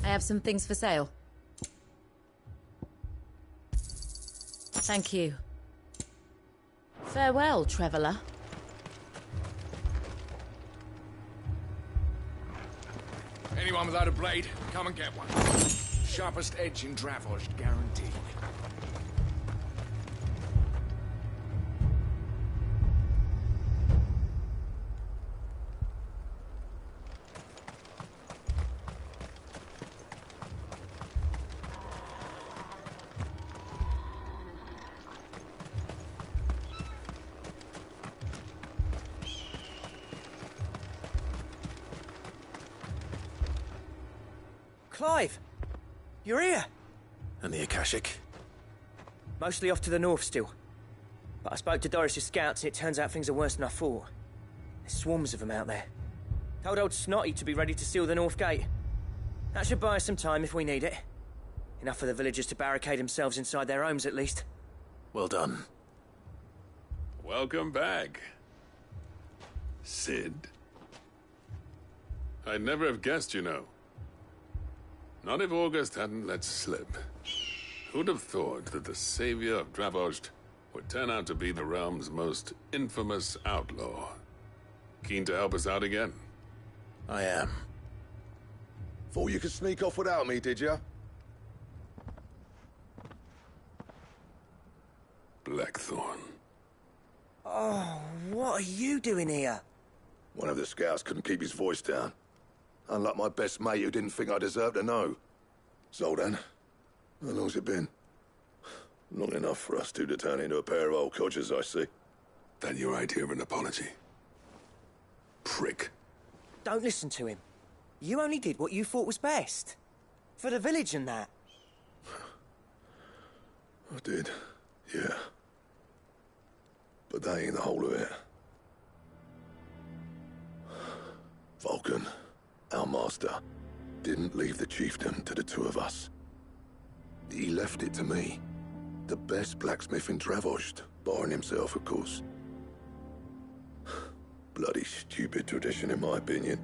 I have some things for sale. Thank you. Farewell, traveller. Anyone without a blade, come and get one. Sharpest edge in Dravost, guaranteed. Clive! You're here! And the Akashic? Mostly off to the north still. But I spoke to Doris's scouts and it turns out things are worse than I thought. There's swarms of them out there. Told old Snotty to be ready to seal the north gate. That should buy us some time if we need it. Enough for the villagers to barricade themselves inside their homes at least. Well done. Welcome back, Sid. I'd never have guessed, you know. Not if August hadn't let slip. Who'd have thought that the savior of Dravost would turn out to be the realm's most infamous outlaw? Keen to help us out again? I am. Thought you could sneak off without me, did you? Blackthorn. Oh, what are you doing here? One of the scouts couldn't keep his voice down. Unlike my best mate who didn't think I deserved to know. Zoldan, how long's it been? Long enough for us two to turn into a pair of old codgers, I see. That your idea of an apology? Prick. Don't listen to him. You only did what you thought was best. For the village and that. I did, yeah. But that ain't the whole of it. Vulcan, our master, didn't leave the chiefdom to the two of us. He left it to me. The best blacksmith in Dravost, barring himself, of course. Bloody stupid tradition, in my opinion.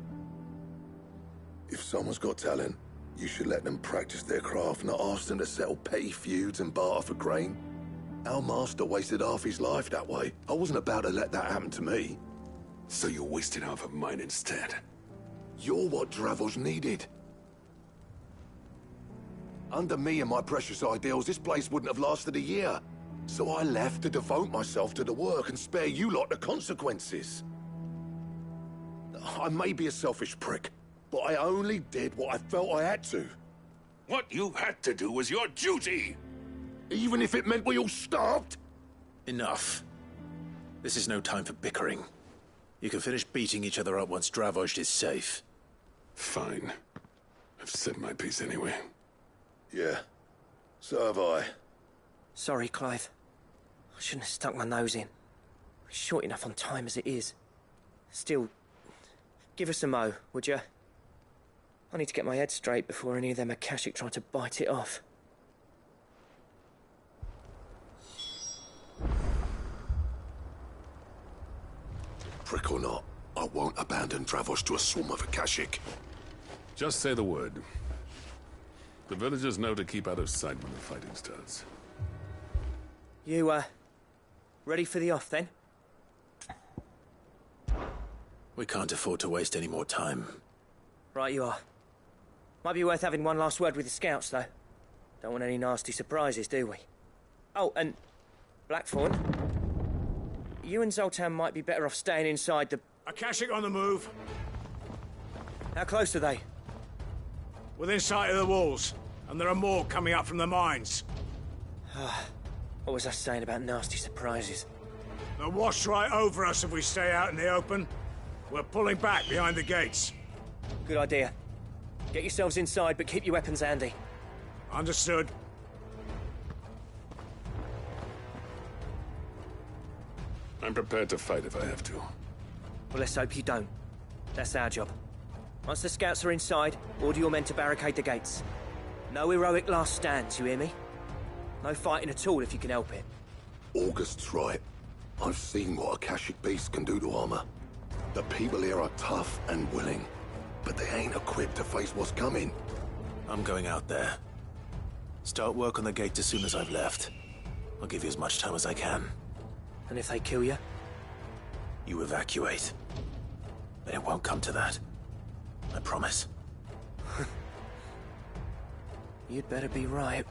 If someone's got talent, you should let them practice their craft, not ask them to settle petty feuds and barter for grain. Our master wasted half his life that way. I wasn't about to let that happen to me. So you wasted half of mine instead? You're what Dravost needed. Under me and my precious ideals, this place wouldn't have lasted a year. So I left to devote myself to the work and spare you lot the consequences. I may be a selfish prick, but I only did what I felt I had to. What you had to do was your duty! Even if it meant we all starved? Enough. This is no time for bickering. You can finish beating each other up once Dravost is safe. Fine. I've said my piece anyway. Yeah. So have I. Sorry, Clive. I shouldn't have stuck my nose in. We're short enough on time as it is. Still, give us a mo, would you? I need to get my head straight before any of them Akashic try to bite it off. Prick or not, I won't abandon Dravost to a swarm of Akashic. Just say the word. The villagers know to keep out of sight when the fighting starts. You, ready for the off, then? We can't afford to waste any more time. Right you are. Might be worth having one last word with the scouts, though. Don't want any nasty surprises, do we? Oh, and Blackthorn, you and Zoltan might be better off staying inside the... Akashic on the move. How close are they? Within sight of the walls, and there are more coming up from the mines. What was I saying about nasty surprises? They'll wash right over us if we stay out in the open. We're pulling back behind the gates. Good idea. Get yourselves inside, but keep your weapons handy. Understood. I'm prepared to fight if I have to. Well, let's hope you don't. That's our job. Once the scouts are inside, order your men to barricade the gates. No heroic last stands, you hear me? No fighting at all if you can help it. August's right. I've seen what Akashic beasts can do to armor. The people here are tough and willing, but they ain't equipped to face what's coming. I'm going out there. Start work on the gate as soon as I've left. I'll give you as much time as I can. And if they kill you? You evacuate. But it won't come to that. I promise. You'd better be right.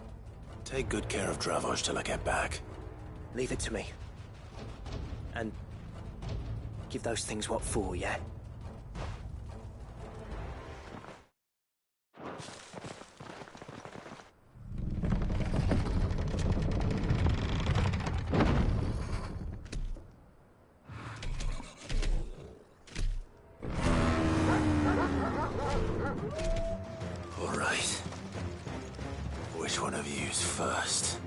Take good care of Dravost till I get back. Leave it to me. And give those things what for, yeah? All right. Which one of you's first?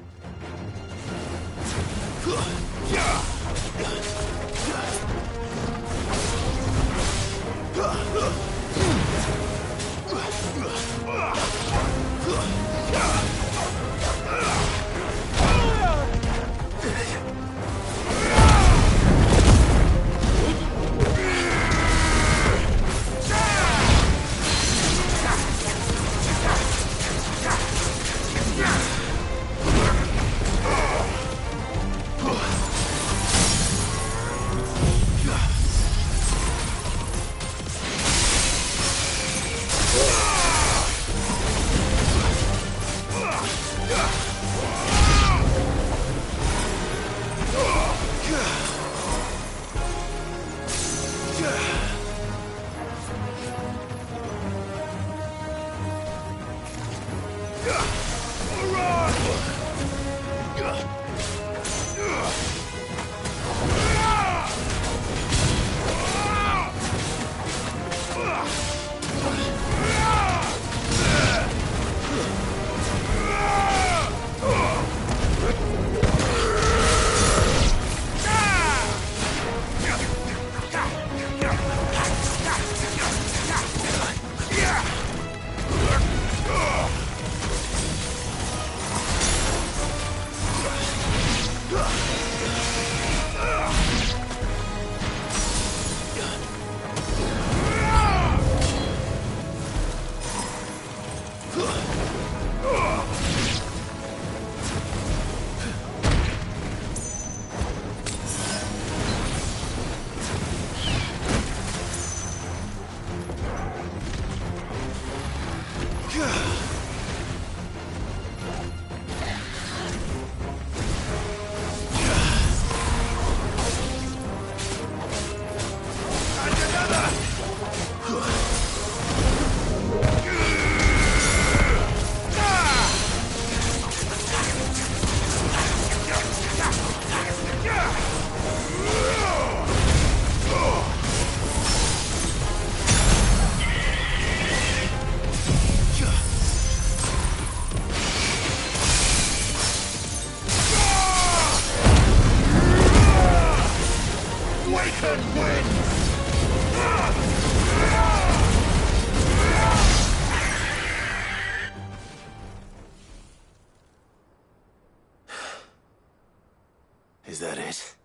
Is that it?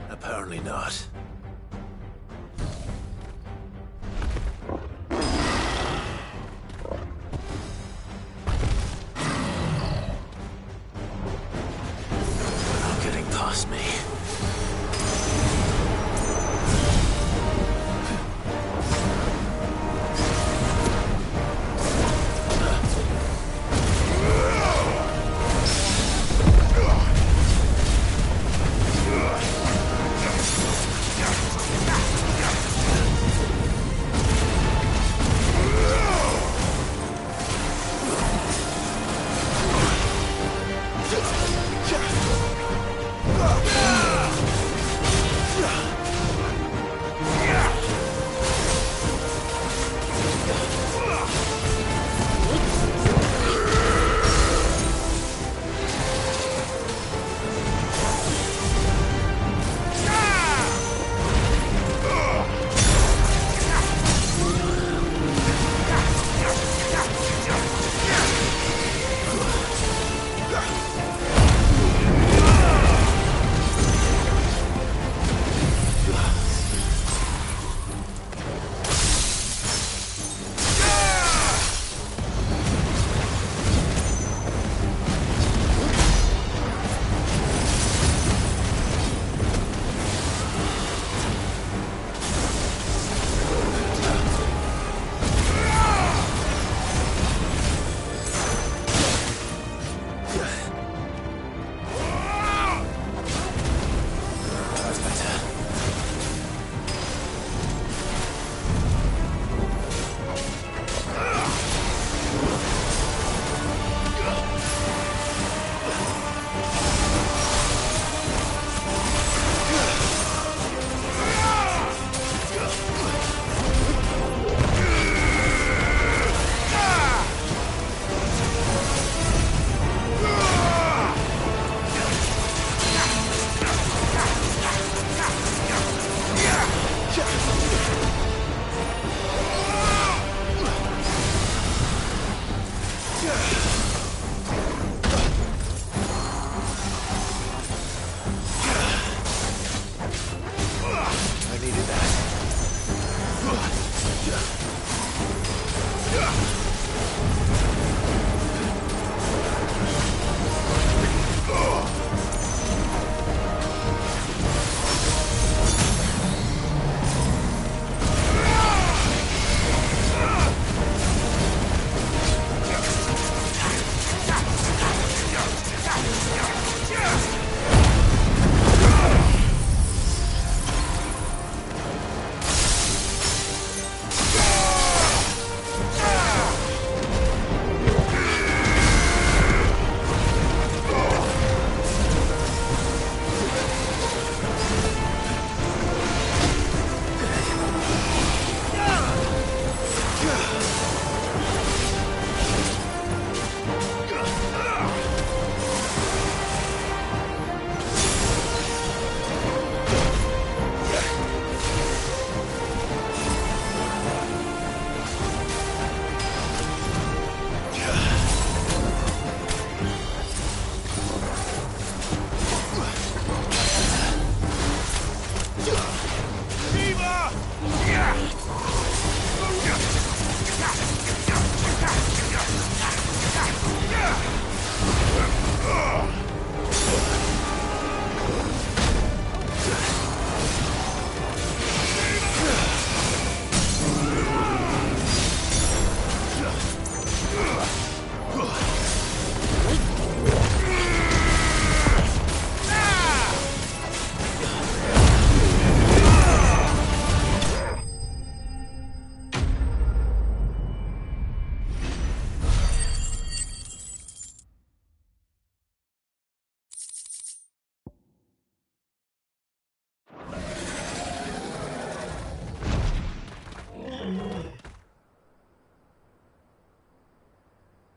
Apparently not. They're not getting past me.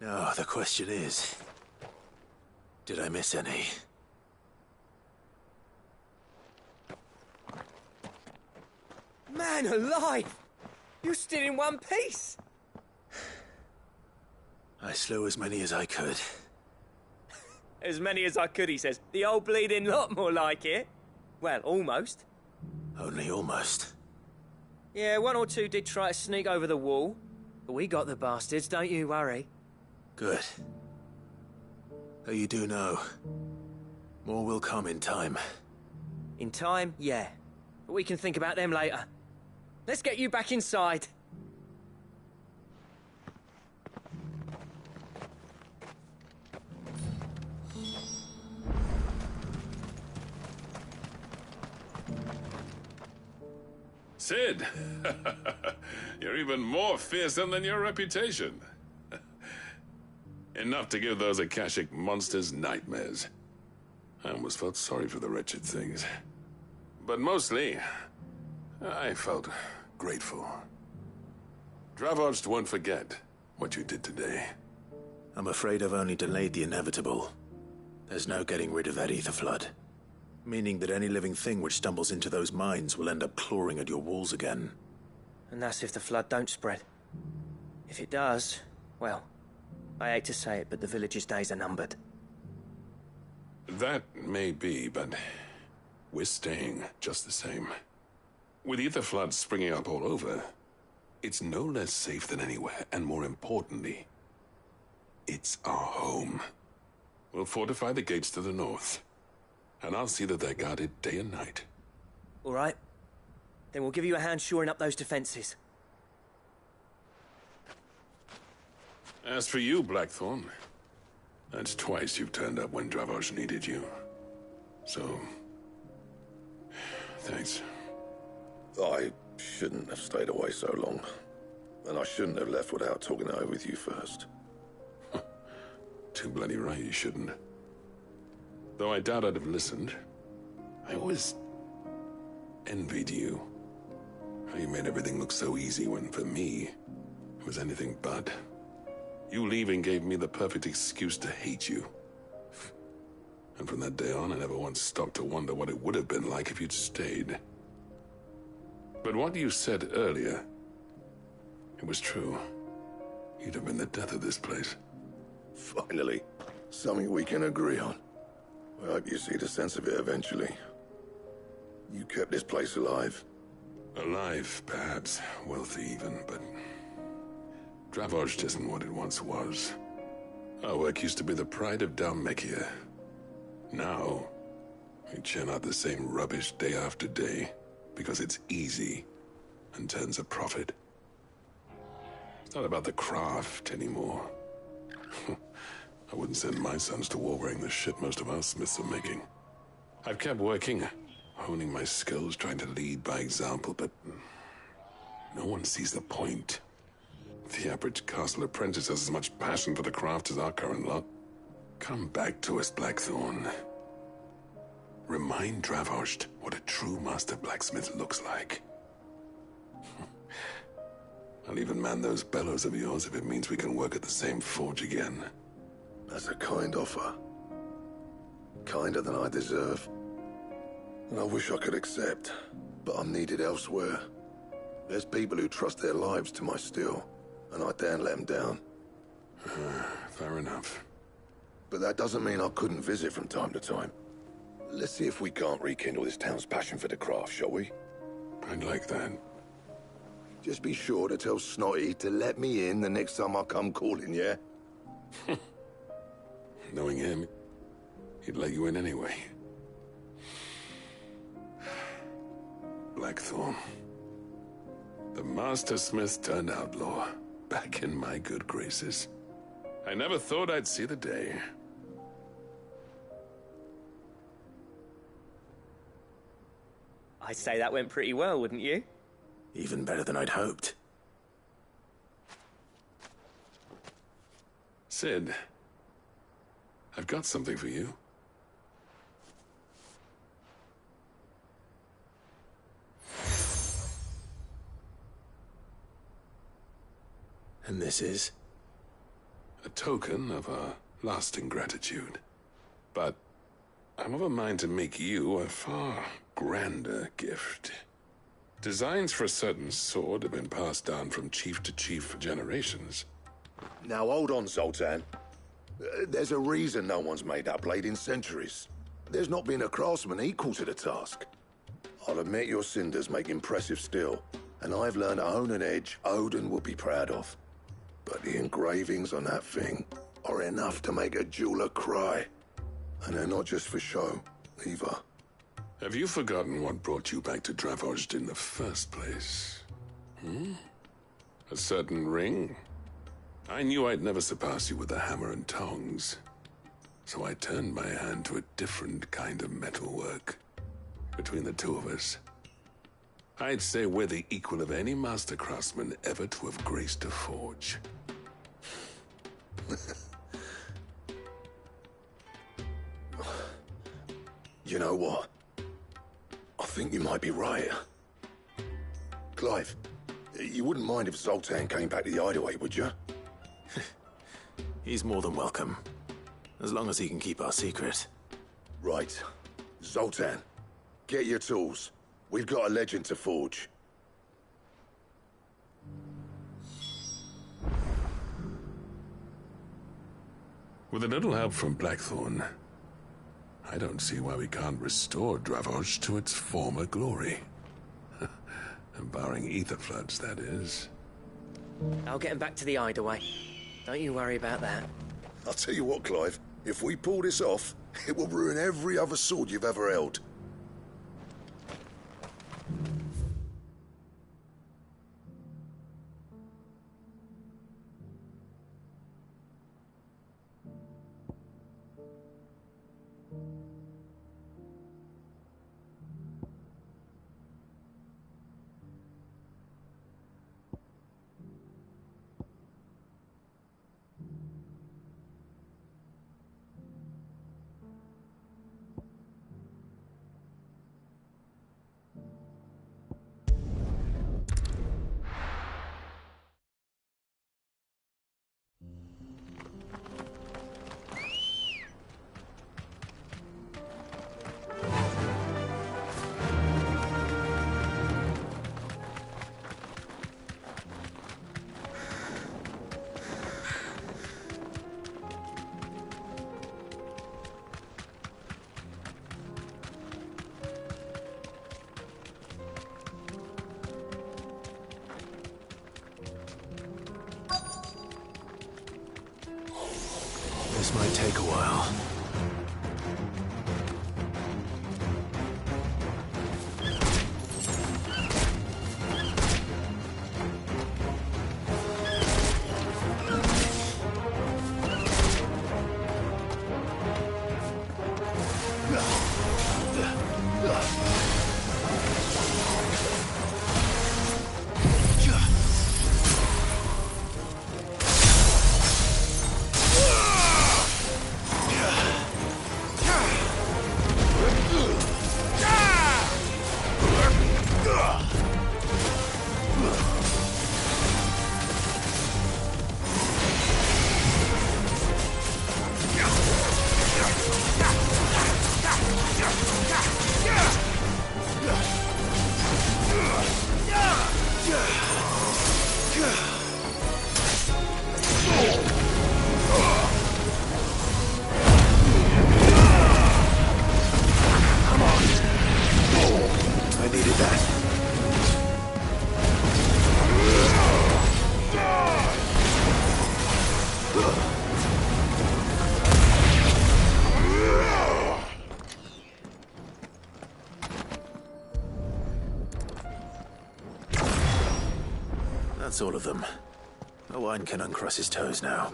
Now, the question is, did I miss any? Man alive! You're still in one piece! I slew as many as I could. As many as I could, he says. The old bleeding lot, more like it. Well, almost. Only almost. Yeah, one or two did try to sneak over the wall. But we got the bastards, don't you worry. Good. Though you do know, more will come in time. In time, yeah. But we can think about them later. Let's get you back inside. Sid! You're even more fearsome than your reputation. Enough to give those Akashic monsters nightmares. I almost felt sorry for the wretched things. But mostly, I felt grateful. Dravoged won't forget what you did today. I'm afraid I've only delayed the inevitable. There's no getting rid of that ether flood. Meaning that any living thing which stumbles into those mines will end up clawing at your walls again. And that's if the flood don't spread. If it does, well, I hate to say it, but the village's days are numbered. That may be, but we're staying just the same. With ether floods springing up all over, it's no less safe than anywhere, and more importantly, it's our home. We'll fortify the gates to the north, and I'll see that they're guarded day and night. All right. Then we'll give you a hand shoring up those defenses. As for you, Blackthorn, that's twice you've turned up when Dravos needed you. So, thanks. I shouldn't have stayed away so long. And I shouldn't have left without talking it over with you first. Too bloody right you shouldn't. Though I doubt I'd have listened. I always envied you. How you made everything look so easy when, for me, it was anything but. You leaving gave me the perfect excuse to hate you. And from that day on, I never once stopped to wonder what it would have been like if you'd stayed. But what you said earlier, it was true. You'd have been the death of this place. Finally, something we can agree on. I hope you see the sense of it eventually. You kept this place alive. Alive, perhaps. Wealthy even, but Dravoged isn't what it once was. Our work used to be the pride of Dalmekia. Now, we churn out the same rubbish day after day because it's easy and turns a profit. It's not about the craft anymore. I wouldn't send my sons to war wearing the shit most of our smiths are making. I've kept working, honing my skills, trying to lead by example, but no one sees the point. The average castle apprentice has as much passion for the craft as our current lot. Come back to us, Blackthorn. Remind Dravoged what a true master blacksmith looks like. I'll even man those bellows of yours if it means we can work at the same forge again. That's a kind offer. Kinder than I deserve. And I wish I could accept, but I'm needed elsewhere. There's people who trust their lives to my steel, and I daren't let them down. Fair enough. But that doesn't mean I couldn't visit from time to time. Let's see if we can't rekindle this town's passion for the craft, shall we? I'd like that. Just be sure to tell Snotty to let me in the next time I come calling, yeah? Knowing him, he'd let you in anyway. Blackthorn. The Master Smith turned outlaw, back in my good graces. I never thought I'd see the day. I'd say that went pretty well, wouldn't you? Even better than I'd hoped. Sid, I've got something for you. And this is? a token of our lasting gratitude. But I'm of a mind to make you a far grander gift. Designs for a certain sword have been passed down from chief to chief for generations. Now hold on, Zoltan. There's a reason no one's made that blade in centuries. There's not been a craftsman equal to the task. I'll admit your cinders make impressive steel, and I've learned to hone an edge Odin would be proud of. But the engravings on that thing are enough to make a jeweler cry. And they're not just for show, either. Have you forgotten what brought you back to Dravozd in the first place? A certain ring? I knew I'd never surpass you with the hammer and tongs. So I turned my hand to a different kind of metalwork. Between the two of us, I'd say we're the equal of any master craftsman ever to have graced a forge. You know what? I think you might be right. Clive, you wouldn't mind if Zoltan came back to the hideaway, would you? He's more than welcome. As long as he can keep our secret. Right. Zoltan, get your tools. We've got a legend to forge. With a little help from Blackthorn, I don't see why we can't restore Dravozd to its former glory. Barring ether floods, that is. I'll get him back to the hideaway. Don't you worry about that. I'll tell you what, Clive. If we pull this off, it will ruin every other sword you've ever held. This might take a while. That's all of them. Owain can uncross his toes now.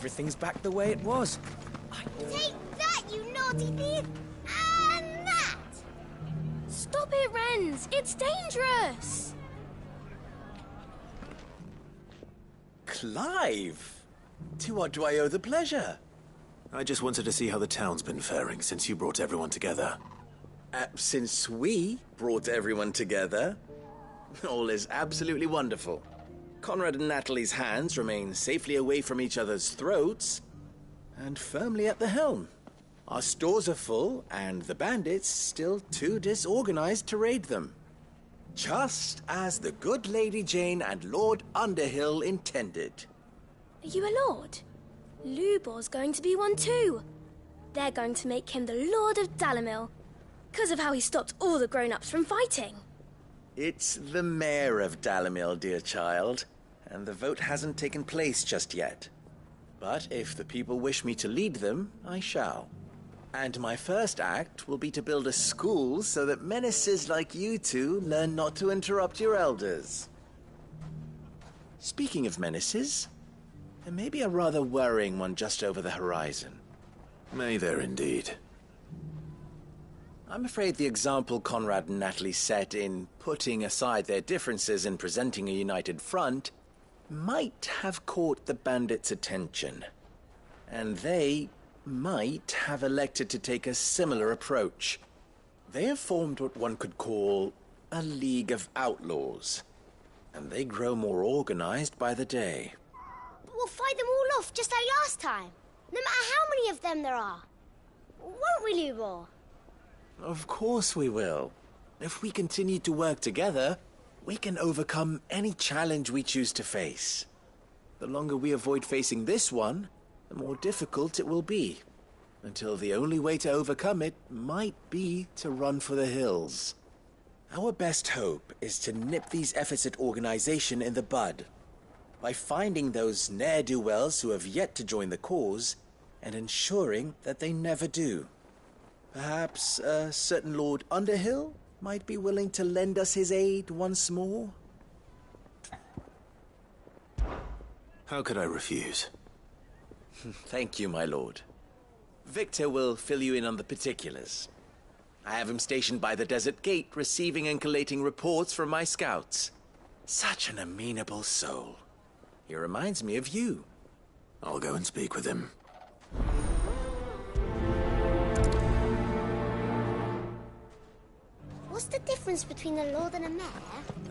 everything's back the way it was. Take that, you naughty thief! And that! Stop it, Wrens! It's dangerous! Clive! To what do I owe the pleasure? I just wanted to see how the town's been faring since you brought everyone together. Since we brought everyone together, all is absolutely wonderful. Conrad and Natalie's hands remain safely away from each other's throats and firmly at the helm. Our stores are full, and the bandits still too disorganized to raid them. Just as the good Lady Jane and Lord Underhill intended. Are you a lord? Lubor's going to be one too. They're going to make him the Lord of Dalimil, because of how he stopped all the grown-ups from fighting. It's the mayor of Dalimil, dear child, and the vote hasn't taken place just yet. But if the people wish me to lead them, I shall. And my first act will be to build a school so that menaces like you two learn not to interrupt your elders. Speaking of menaces, there may be a rather worrying one just over the horizon. May there indeed. I'm afraid the example Conrad and Natalie set in putting aside their differences and presenting a united front might have caught the bandits' attention. And they might have elected to take a similar approach. They have formed what one could call a League of Outlaws, and they grow more organized by the day. But we'll fight them all off just like last time, no matter how many of them there are. Won't we, Lubor? Of course we will. If we continue to work together, we can overcome any challenge we choose to face. The longer we avoid facing this one, the more difficult it will be, until the only way to overcome it might be to run for the hills. Our best hope is to nip these efforts at organization in the bud, by finding those ne'er-do-wells who have yet to join the cause, and ensuring that they never do. Perhaps a certain Lord Underhill might be willing to lend us his aid once more? How could I refuse? Thank you, my lord. Victor will fill you in on the particulars. I have him stationed by the desert gate, receiving and collating reports from my scouts. Such an amenable soul. He reminds me of you. I'll go and speak with him. What's the difference between a lord and a mayor?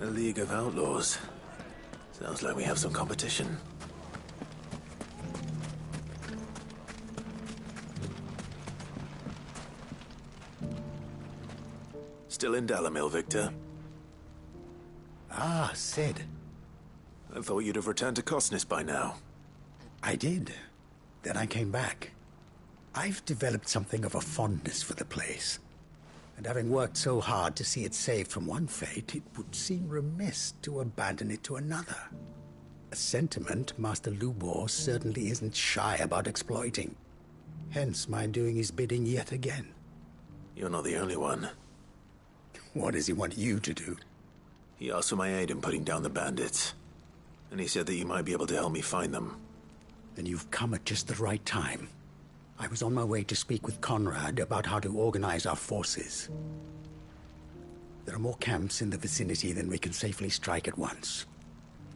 A League of Outlaws. Sounds like we have some competition. Still in Dalimil, Victor? Ah, Sid. I thought you'd have returned to Cosnis by now. I did. Then I came back. I've developed something of a fondness for the place. And having worked so hard to see it saved from one fate, it would seem remiss to abandon it to another. A sentiment Master Lubor certainly isn't shy about exploiting. Hence my doing his bidding yet again. You're not the only one. What does he want you to do? He asked for my aid in putting down the bandits. And he said that you might be able to help me find them. Then you've come at just the right time. I was on my way to speak with Conrad about how to organize our forces. There are more camps in the vicinity than we can safely strike at once.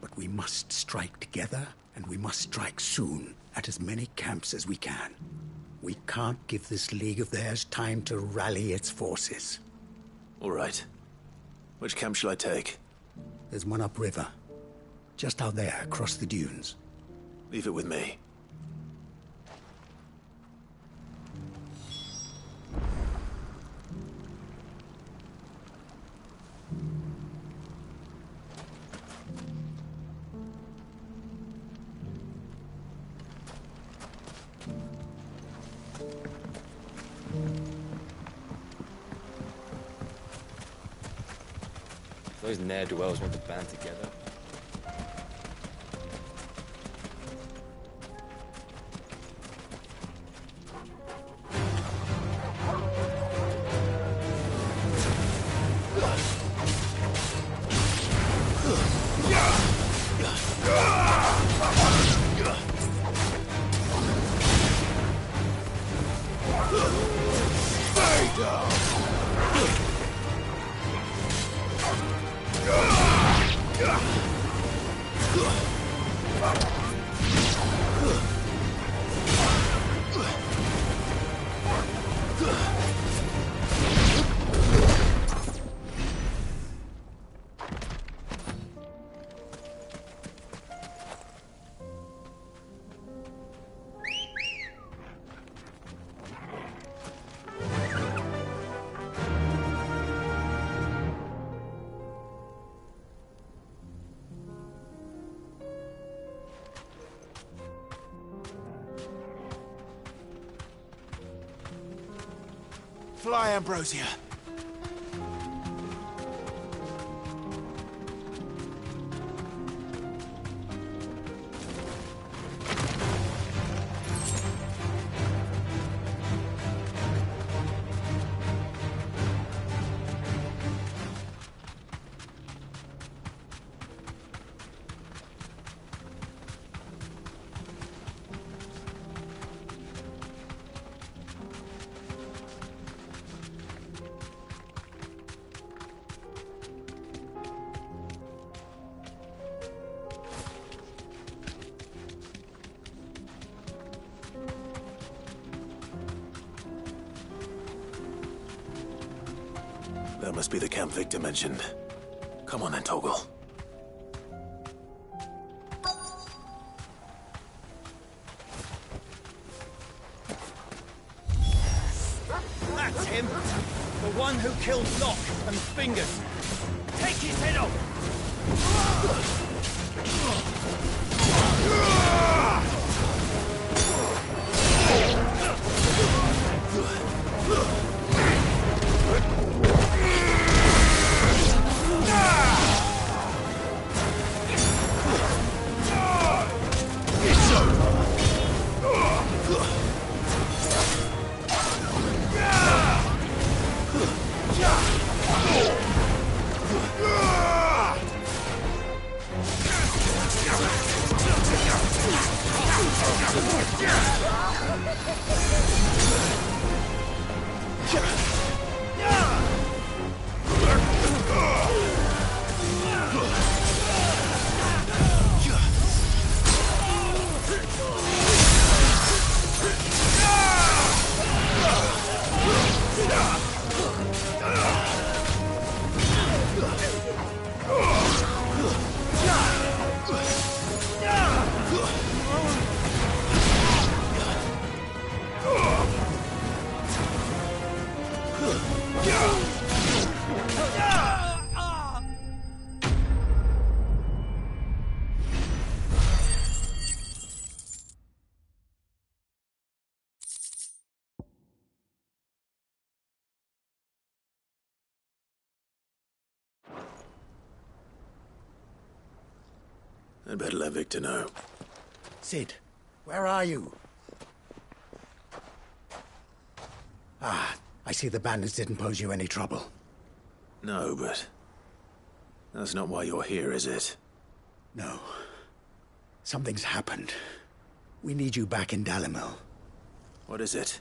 But we must strike together, and we must strike soon at as many camps as we can. We can't give this league of theirs time to rally its forces. All right. Which camp shall I take? There's one upriver. Just out there, across the dunes. Leave it with me. Those ne'er-do-wells want to band together. Fly, Ambrosia. That must be the camp Victor mentioned. Come on then, Toggle. That's him! The one who killed Locke and Fingers. Take his head off! I'd better let Victor know. Sid, where are you? Ah, I see the bandits didn't pose you any trouble. No, but that's not why you're here, is it? No. Something's happened. We need you back in Dalimil. What is it?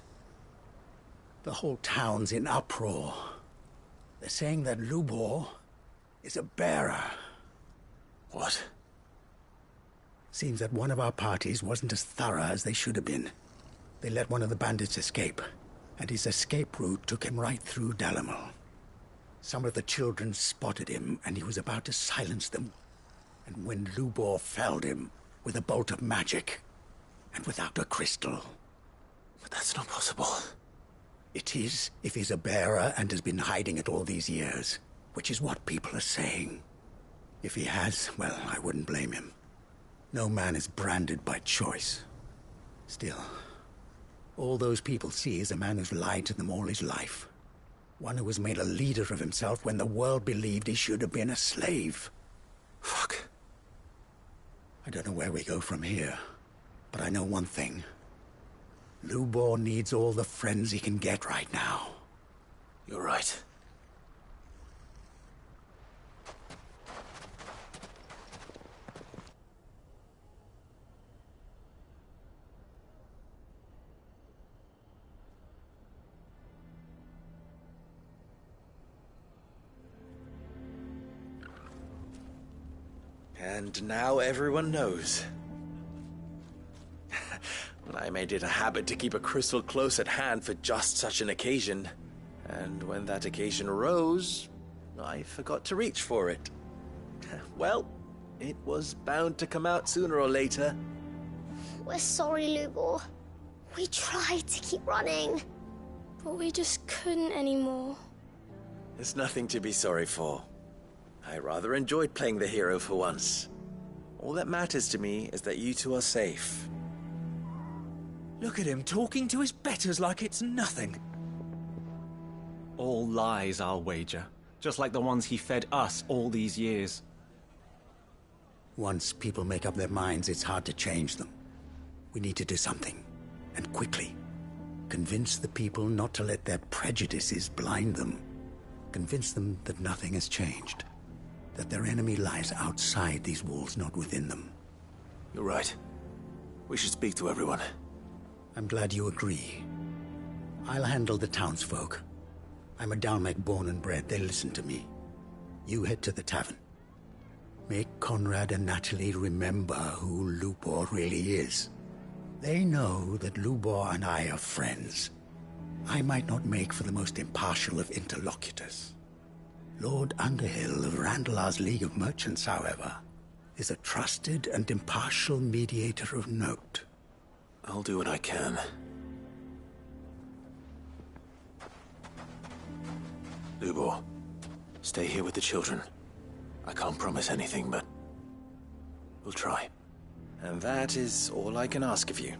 The whole town's in uproar. They're saying that Lubor is a bearer. What? Seems that one of our parties wasn't as thorough as they should have been. They let one of the bandits escape, and his escape route took him right through Dalimil. Some of the children spotted him, and he was about to silence them. And when Lubor felled him with a bolt of magic, and without a crystal. But that's not possible. It is, if he's a bearer and has been hiding it all these years, which is what people are saying. If he has, well, I wouldn't blame him. No man is branded by choice. Still, all those people see is a man who's lied to them all his life. One who has made a leader of himself when the world believed he should have been a slave. Fuck. I don't know where we go from here, but I know one thing. Lubor needs all the friends he can get right now. You're right. And now everyone knows. I made it a habit to keep a crystal close at hand for just such an occasion. And when that occasion arose, I forgot to reach for it. Well, it was bound to come out sooner or later. We're sorry, Lubor. We tried to keep running, but we just couldn't anymore. There's nothing to be sorry for. I rather enjoyed playing the hero for once. All that matters to me is that you two are safe. Look at him talking to his betters like it's nothing. All lies, I'll wager. Just like the ones he fed us all these years. Once people make up their minds, it's hard to change them. We need to do something, and quickly. Convince the people not to let their prejudices blind them. Convince them that nothing has changed. That their enemy lies outside these walls, not within them. You're right. We should speak to everyone. I'm glad you agree. I'll handle the townsfolk. I'm a Dalmec born and bred. They listen to me. You head to the tavern. Make Conrad and Natalie remember who Lubor really is. They know that Lubor and I are friends. I might not make for the most impartial of interlocutors. Lord Underhill of Randalar's League of Merchants, however, is a trusted and impartial mediator of note. I'll do what I can. Lubor, stay here with the children. I can't promise anything, but we'll try. And that is all I can ask of you.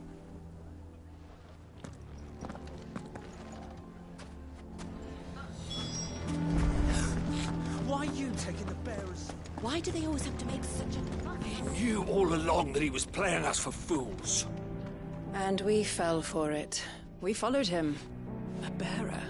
Why are you taking the bearers? Why do they always have to make such a fuss? He knew all along that he was playing us for fools. And we fell for it. We followed him. A bearer.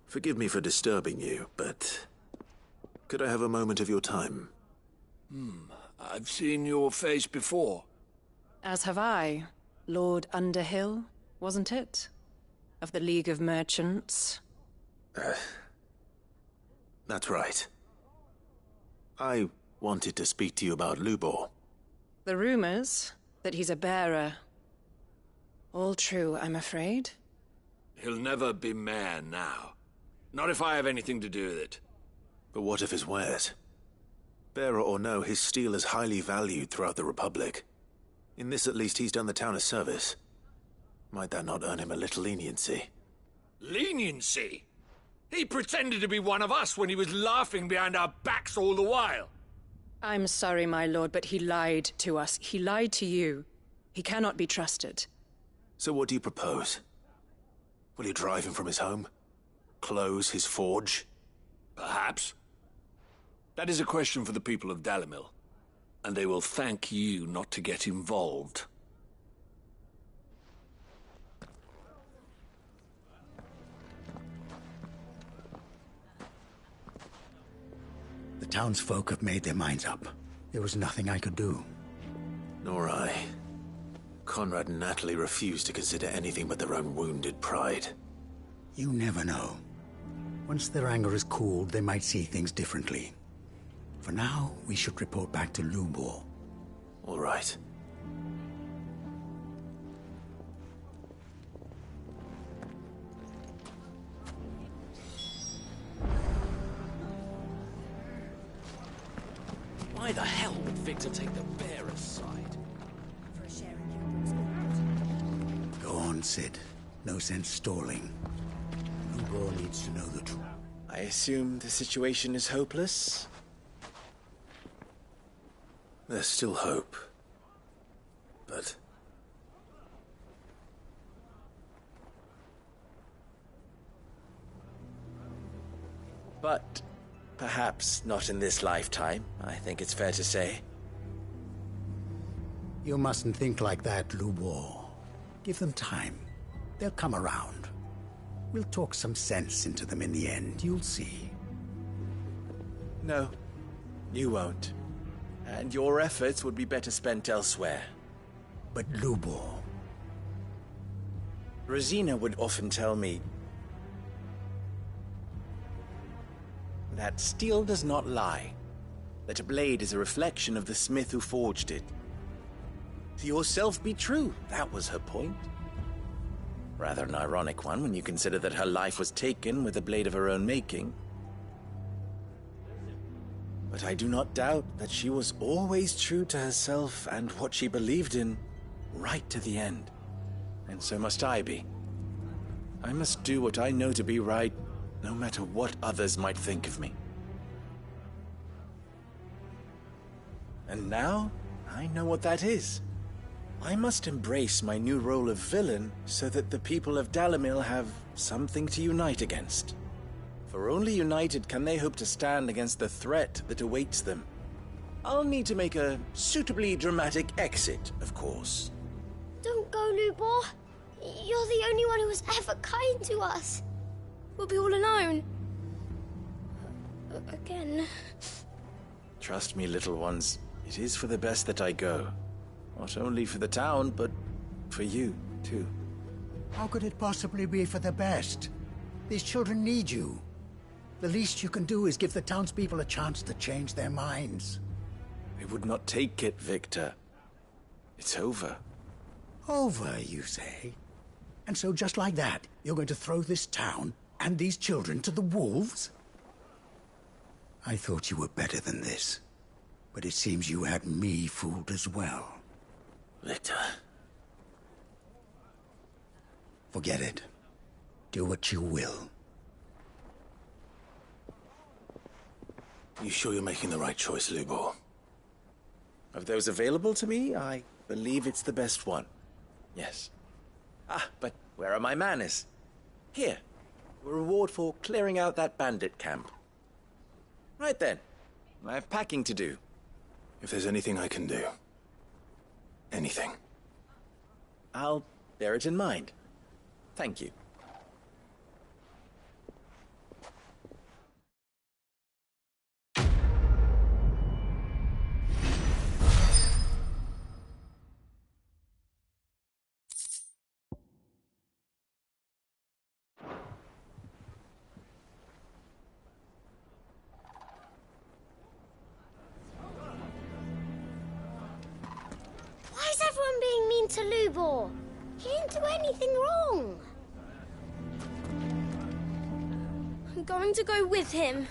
Forgive me for disturbing you, but could I have a moment of your time? I've seen your face before. As have I. Lord Underhill, wasn't it? Of the League of Merchants. That's right. I wanted to speak to you about Lubor. The rumors that he's a bearer. All true, I'm afraid. He'll never be mayor now. Not if I have anything to do with it. But what of his wares? Bearer or no, his steel is highly valued throughout the Republic. In this at least, he's done the town a service. Might that not earn him a little leniency? Leniency? He pretended to be one of us when he was laughing behind our backs all the while. I'm sorry, my lord, but he lied to us. He lied to you. He cannot be trusted. So what do you propose? Will you drive him from his home? Close his forge? Perhaps. That is a question for the people of Dalimil, and they will thank you not to get involved. The townsfolk have made their minds up. There was nothing I could do. Nor I. Conrad and Natalie refused to consider anything but their own wounded pride. You never know. Once their anger is cooled, they might see things differently. For now, we should report back to Lubor. All right. Why the hell would Victor take the bearer's side? Go on, Sid. No sense stalling. Lubor needs to know the truth. I assume the situation is hopeless? There's still hope. But... But Perhaps not in this lifetime, I think it's fair to say. You mustn't think like that, Lubor. Give them time. They'll come around. We'll talk some sense into them in the end, you'll see. No, you won't. And your efforts would be better spent elsewhere. But Lubor... Rosina would often tell me that steel does not lie, that a blade is a reflection of the smith who forged it. To yourself be true, that was her point. Rather an ironic one when you consider that her life was taken with a blade of her own making. But I do not doubt that she was always true to herself and what she believed in, right to the end. And so must I be. I must do what I know to be right, no matter what others might think of me. And now, I know what that is. I must embrace my new role of villain so that the people of Dalimil have something to unite against. For only united can they hope to stand against the threat that awaits them. I'll need to make a suitably dramatic exit, of course. Don't go, Lubor. You're the only one who was ever kind to us. We'll be all alone. Again. Trust me, little ones. It is for the best that I go. Not only for the town, but for you, too. How could it possibly be for the best? These children need you. The least you can do is give the townspeople a chance to change their minds. They would not take it, Victor. It's over. Over, you say? And so just like that, you're going to throw this town and these children to the wolves? I thought you were better than this. But it seems you had me fooled as well. Victor. Forget it. Do what you will. You sure you're making the right choice, Lubor? Of those available to me, I believe it's the best one. Yes. Ah, but where are my manners? Here. A reward for clearing out that bandit camp. Right then. I have packing to do. If there's anything I can do. Anything. I'll bear it in mind. Thank you. Why is everyone being mean to Lubor? He didn't do anything wrong. I'm going to go with him.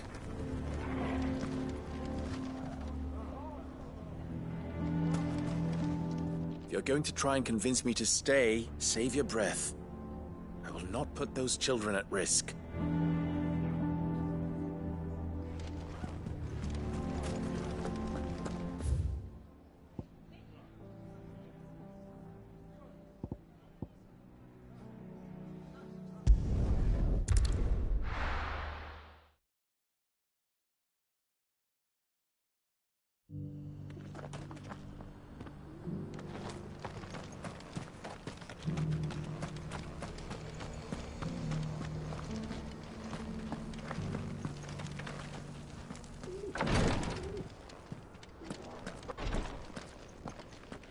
If you're going to try and convince me to stay, save your breath. I will not put those children at risk.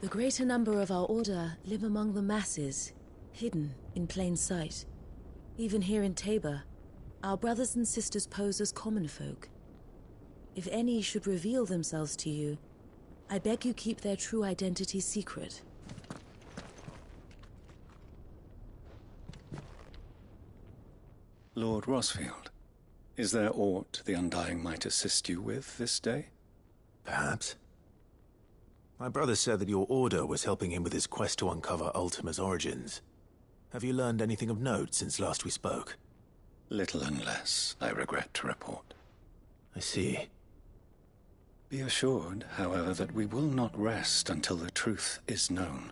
The greater number of our order live among the masses, hidden in plain sight. Even here in Tabor, our brothers and sisters pose as common folk. If any should reveal themselves to you, I beg you keep their true identity secret. Lord Rosfield, is there aught the Undying might assist you with this day? Perhaps. My brother said that your order was helping him with his quest to uncover Ultima's origins. Have you learned anything of note since last we spoke? Little unless, I regret to report. I see. Be assured, however, that we will not rest until the truth is known.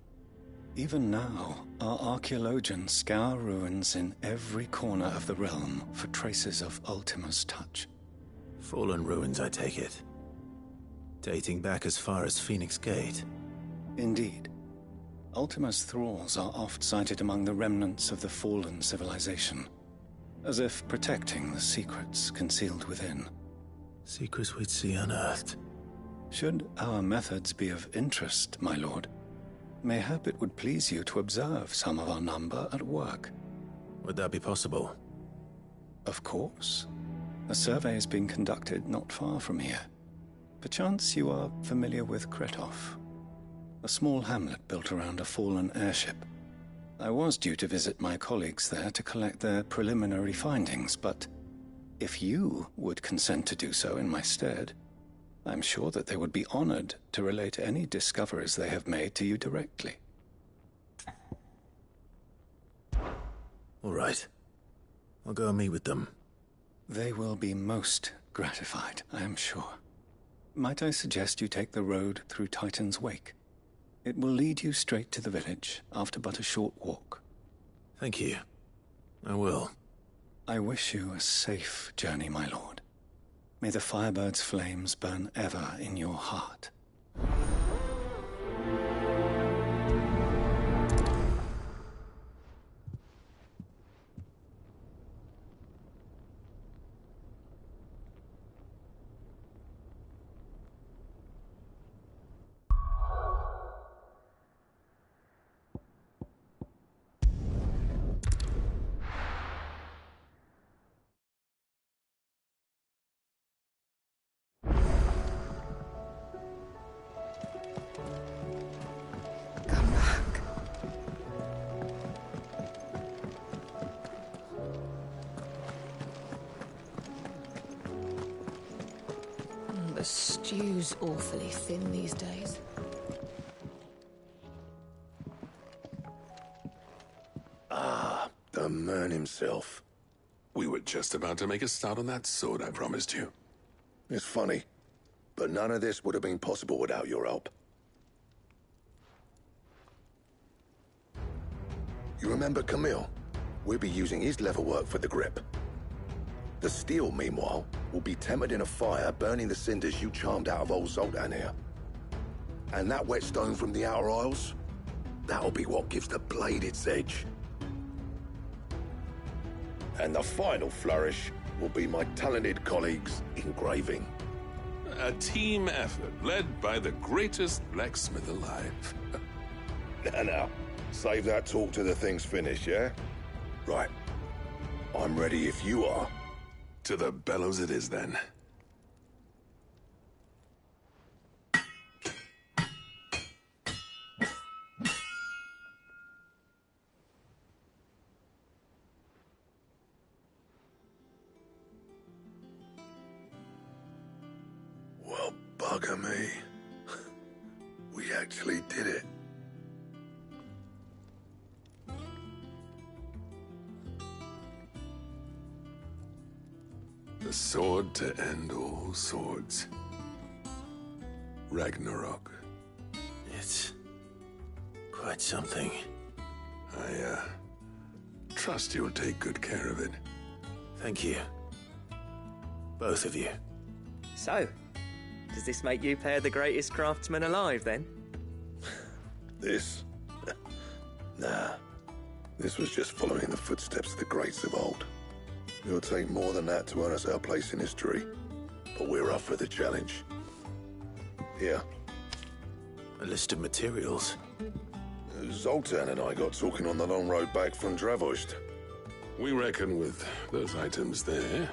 Even now, our archaeologians scour ruins in every corner of the realm for traces of Ultima's touch. Fallen ruins, I take it. Dating back as far as Phoenix Gate. Indeed. Ultima's thralls are oft sighted among the remnants of the fallen civilization, as if protecting the secrets concealed within. Secrets we'd see unearthed. Should our methods be of interest, my lord, mayhap it would please you to observe some of our number at work. Would that be possible? Of course. A survey is being conducted not far from here. Perchance you are familiar with Kretov, a small hamlet built around a fallen airship. I was due to visit my colleagues there to collect their preliminary findings, but if you would consent to do so in my stead, I'm sure that they would be honored to relate any discoveries they have made to you directly. All right. I'll go and meet with them. They will be most gratified, I am sure. Might I suggest you take the road through Titan's Wake? It will lead you straight to the village after but a short walk. Thank you. I will. I wish you a safe journey, my lord. May the Firebird's flames burn ever in your heart. The stew's awfully thin these days. Ah, the man himself. We were just about to make a start on that sword I promised you. It's funny, but none of this would have been possible without your help. You remember Camille? We'll be using his leatherwork for the grip. The steel, meanwhile, will be tempered in a fire, burning the cinders you charmed out of old Zoltan here. And that whetstone from the Outer Isles, that'll be what gives the blade its edge. And the final flourish will be my talented colleagues' engraving. A team effort led by the greatest blacksmith alive. Now, save that talk till the thing's finished, yeah? Right. I'm ready if you are. To the bellows it is, then. Well, bugger me. We actually did it. The sword to end all swords. Ragnarok. It's quite something. I, trust you'll take good care of it. Thank you. Both of you. So, does this make you pair the greatest craftsman alive, then? This? Nah. This was just following the footsteps of the greats of old. It'll take more than that to earn us our place in history, but we're up for the challenge. Here. A list of materials. Zoltan and I got talking on the long road back from Dravost. We reckon with those items there,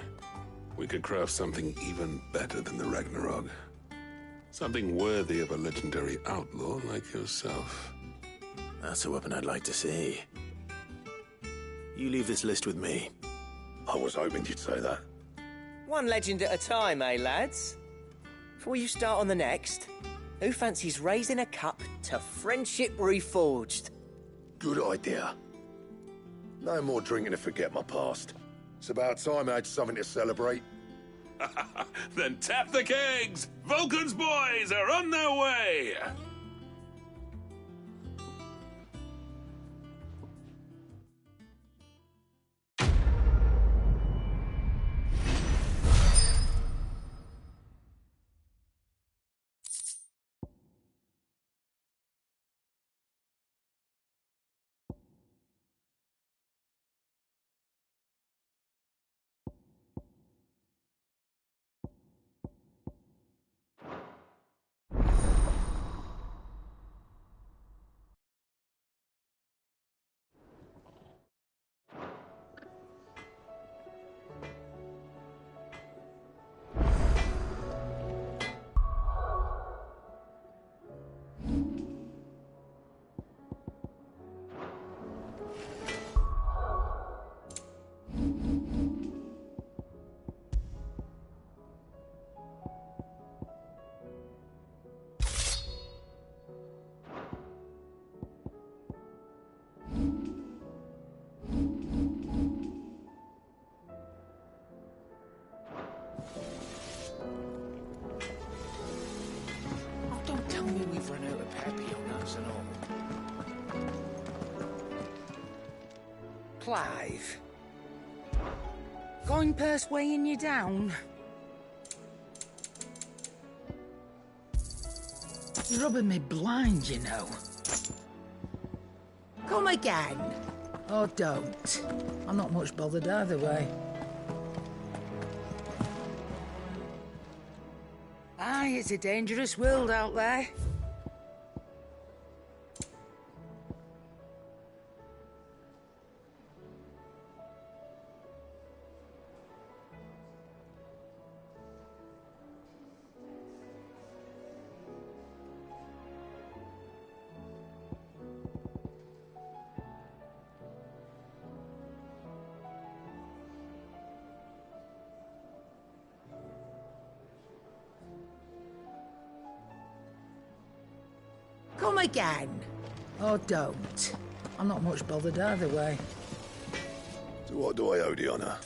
we could craft something even better than the Ragnarok. Something worthy of a legendary outlaw like yourself. That's a weapon I'd like to see. You leave this list with me. I was hoping you'd say that. One legend at a time, eh, lads? Before you start on the next, who fancies raising a cup to friendship reforged? Good idea. No more drinking to forget my past. It's about time I had something to celebrate. Then tap the kegs! Vulcan's boys are on their way! we've run out of papillon nuts and all. Clive. Going purse weighing you down? You're rubbing me blind, you know. Come again. Or don't. I'm not much bothered either way. Aye, it's a dangerous world out there. Come again. Or don't. I'm not much bothered either way. So what do I owe the honour?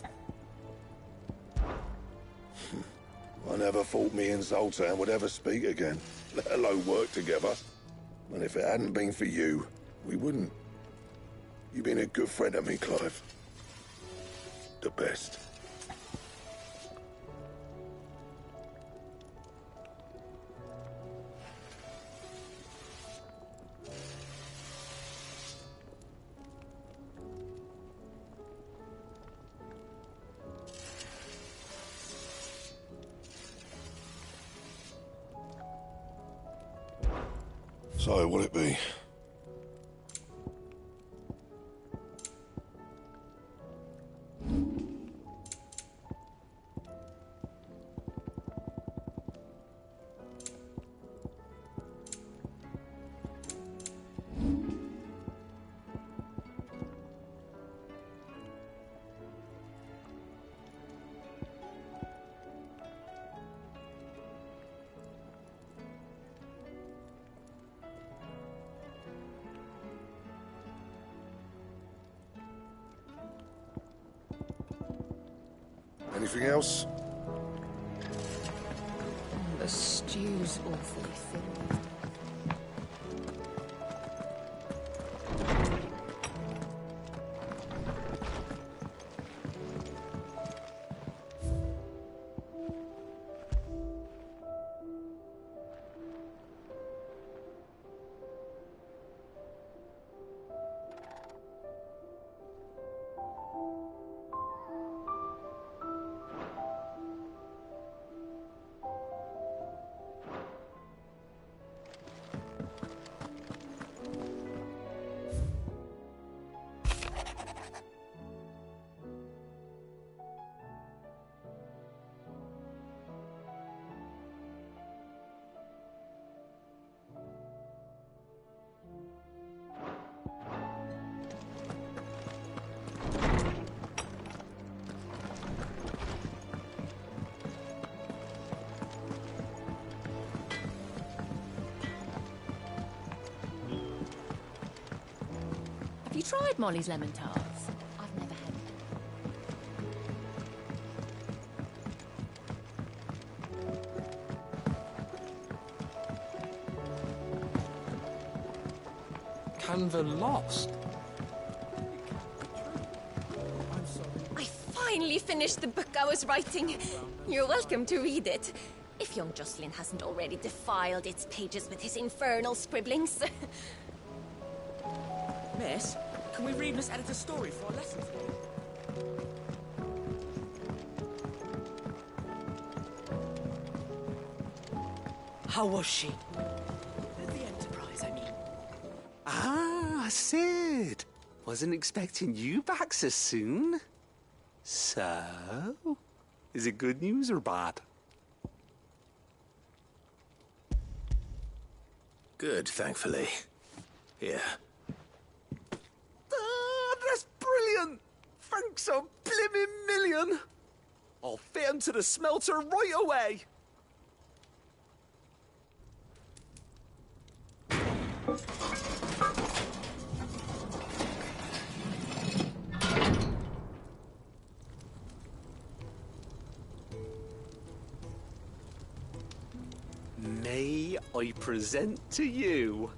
I never thought me and Zoltan would ever speak again, let alone work together. And if it hadn't been for you, we wouldn't. You've been a good friend to me, Clive. The best. So, will it be? Anything else? The stew's awfully thin. Have you tried Molly's lemon tarts? I've never had them. Canva lost. I finally finished the book I was writing. You're welcome to read it. If young Jocelyn hasn't already defiled its pages with his infernal scribblings. Miss, can we read Miss Editor's story for our lesson today? How was she? The Enterprise, I mean. Ah, Sid. Wasn't expecting you back so soon. So, is it good news or bad? Good, thankfully. Here. Ah, that's brilliant! Thanks a blimmin' million! I'll fit 'em to the smelter right away! May I present to you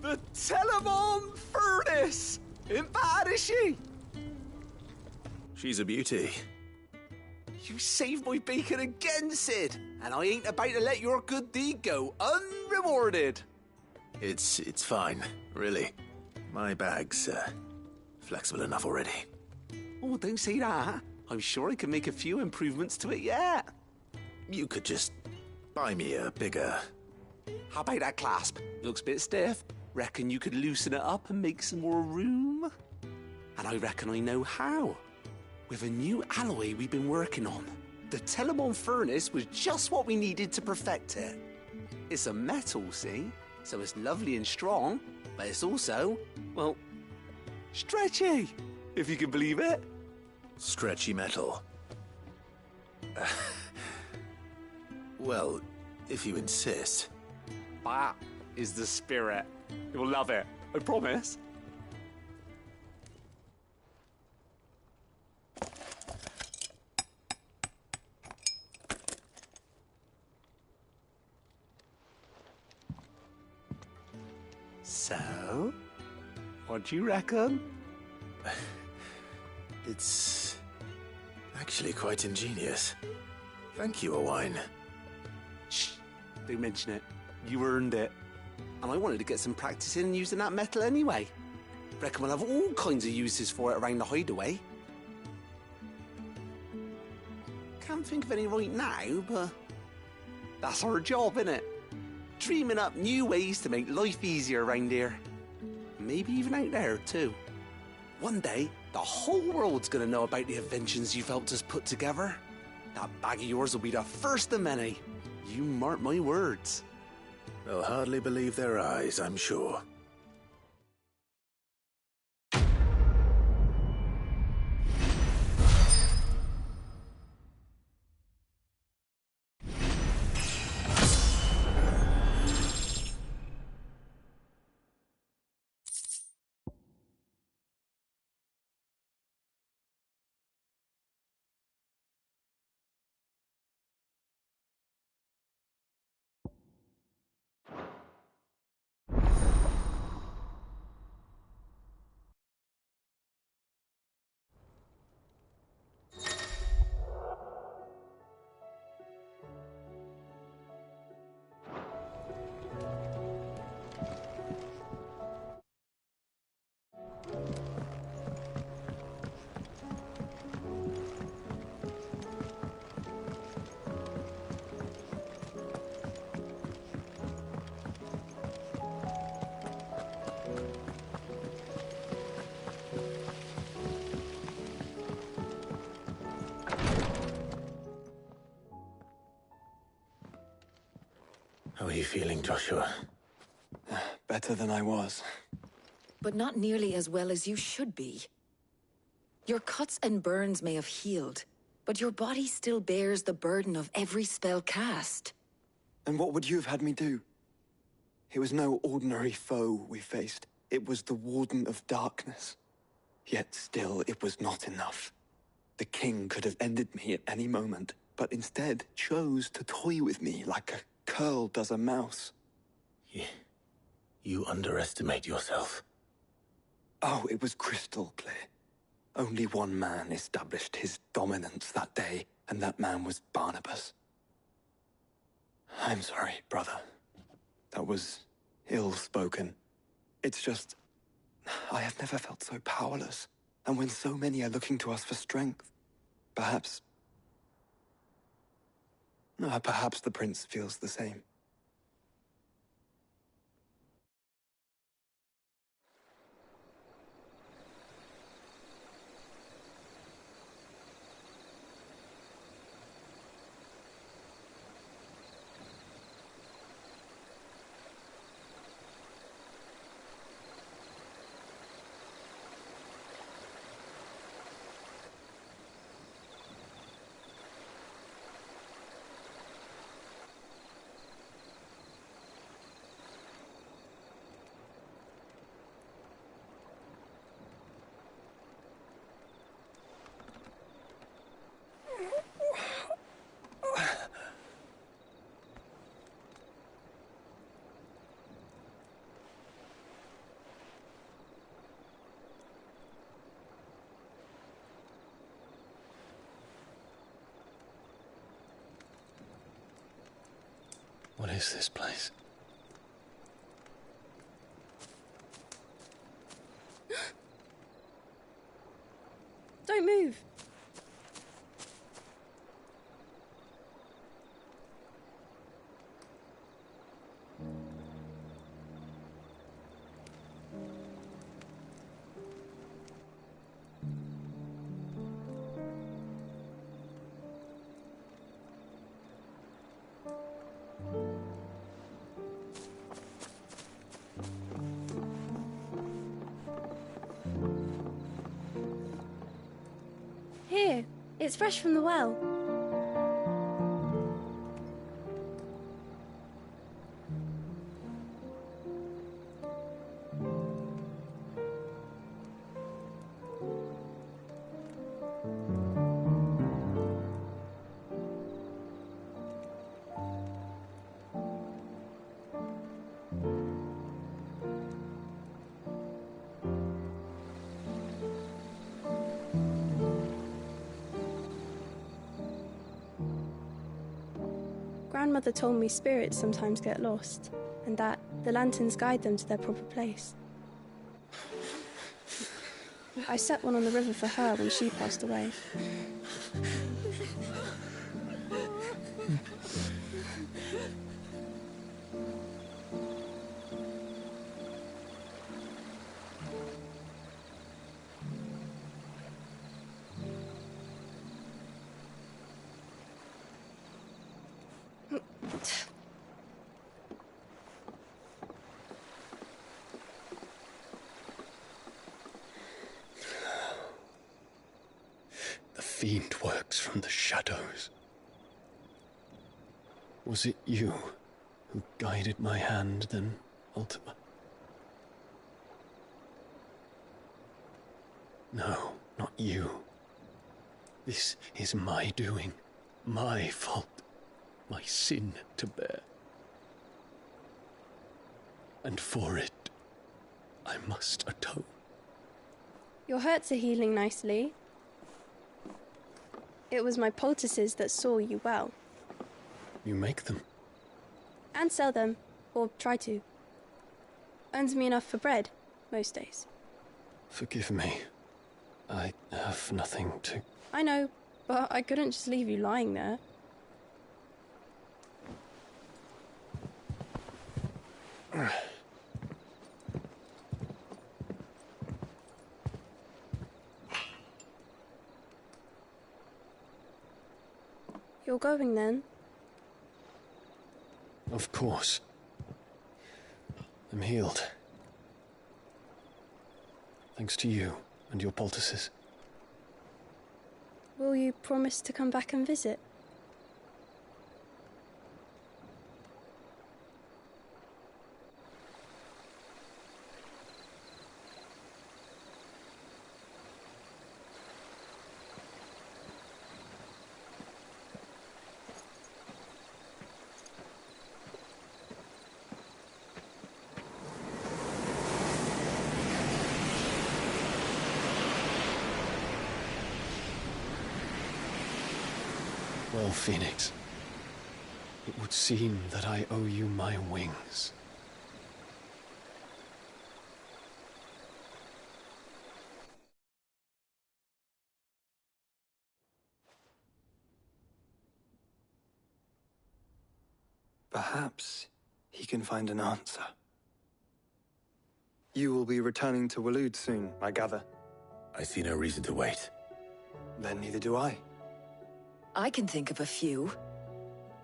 the Telemon Furnace? Ain't bad, is she? She's a beauty. You saved my bacon again, Sid, and I ain't about to let your good deed go unrewarded. It's fine, really. My bag's flexible enough already. Oh, don't say that. I'm sure I can make a few improvements to it yet. You could just buy me a bigger... How about that clasp? Looks a bit stiff. Reckon you could loosen it up and make some more room? And I reckon I know how. With a new alloy we've been working on. The Telemon Furnace was just what we needed to perfect it. It's a metal, see? So it's lovely and strong, but it's also, well, stretchy, if you can believe it. Stretchy metal. Well, if you insist. That is the spirit. You'll love it, I promise. So, what do you reckon? It's actually quite ingenious. Thank you, Owain. Shh, don't mention it. You earned it. And I wanted to get some practice in using that metal anyway. Reckon we'll have all kinds of uses for it around the hideaway. Can't think of any right now, but that's our job, innit? Dreaming up new ways to make life easier around here. Maybe even out there, too. One day, the whole world's gonna know about the inventions you've helped us put together. That bag of yours will be the first of many. You mark my words. They'll hardly believe their eyes, I'm sure. How are you feeling, Joshua? Better than I was. But not nearly as well as you should be. Your cuts and burns may have healed, but your body still bears the burden of every spell cast. And what would you have had me do? It was no ordinary foe we faced. It was the Warden of Darkness. Yet still, it was not enough. The king could have ended me at any moment, but instead chose to toy with me like a curl does a mouse. You underestimate yourself. Oh, it was crystal clear. Only one man established his dominance that day, and that man was Barnabas. I'm sorry, brother. That was ill-spoken. It's just, I have never felt so powerless. And when so many are looking to us for strength, perhaps the prince feels the same. What is this place? Don't move. Here, it's fresh from the well. Grandmother told me spirits sometimes get lost, and that the lanterns guide them to their proper place. I set one on the river for her when she passed away. The fiend works from the shadows. Was it you who guided my hand, then, Ultima? No, not you. This is my doing, my fault, my sin to bear. And for it, I must atone. Your hurts are healing nicely. It was my poultices that saw you well. You make them? And sell them, or try to. Earns me enough for bread, most days. Forgive me. I have nothing to... I know, but I couldn't just leave you lying there. You're going then? Of course. I'm healed. Thanks to you and your poultices. Will you promise to come back and visit? Well, Phoenix, it would seem that I owe you my wings. Perhaps he can find an answer. You will be returning to Waloed soon, I gather. I see no reason to wait. Then neither do I. I can think of a few,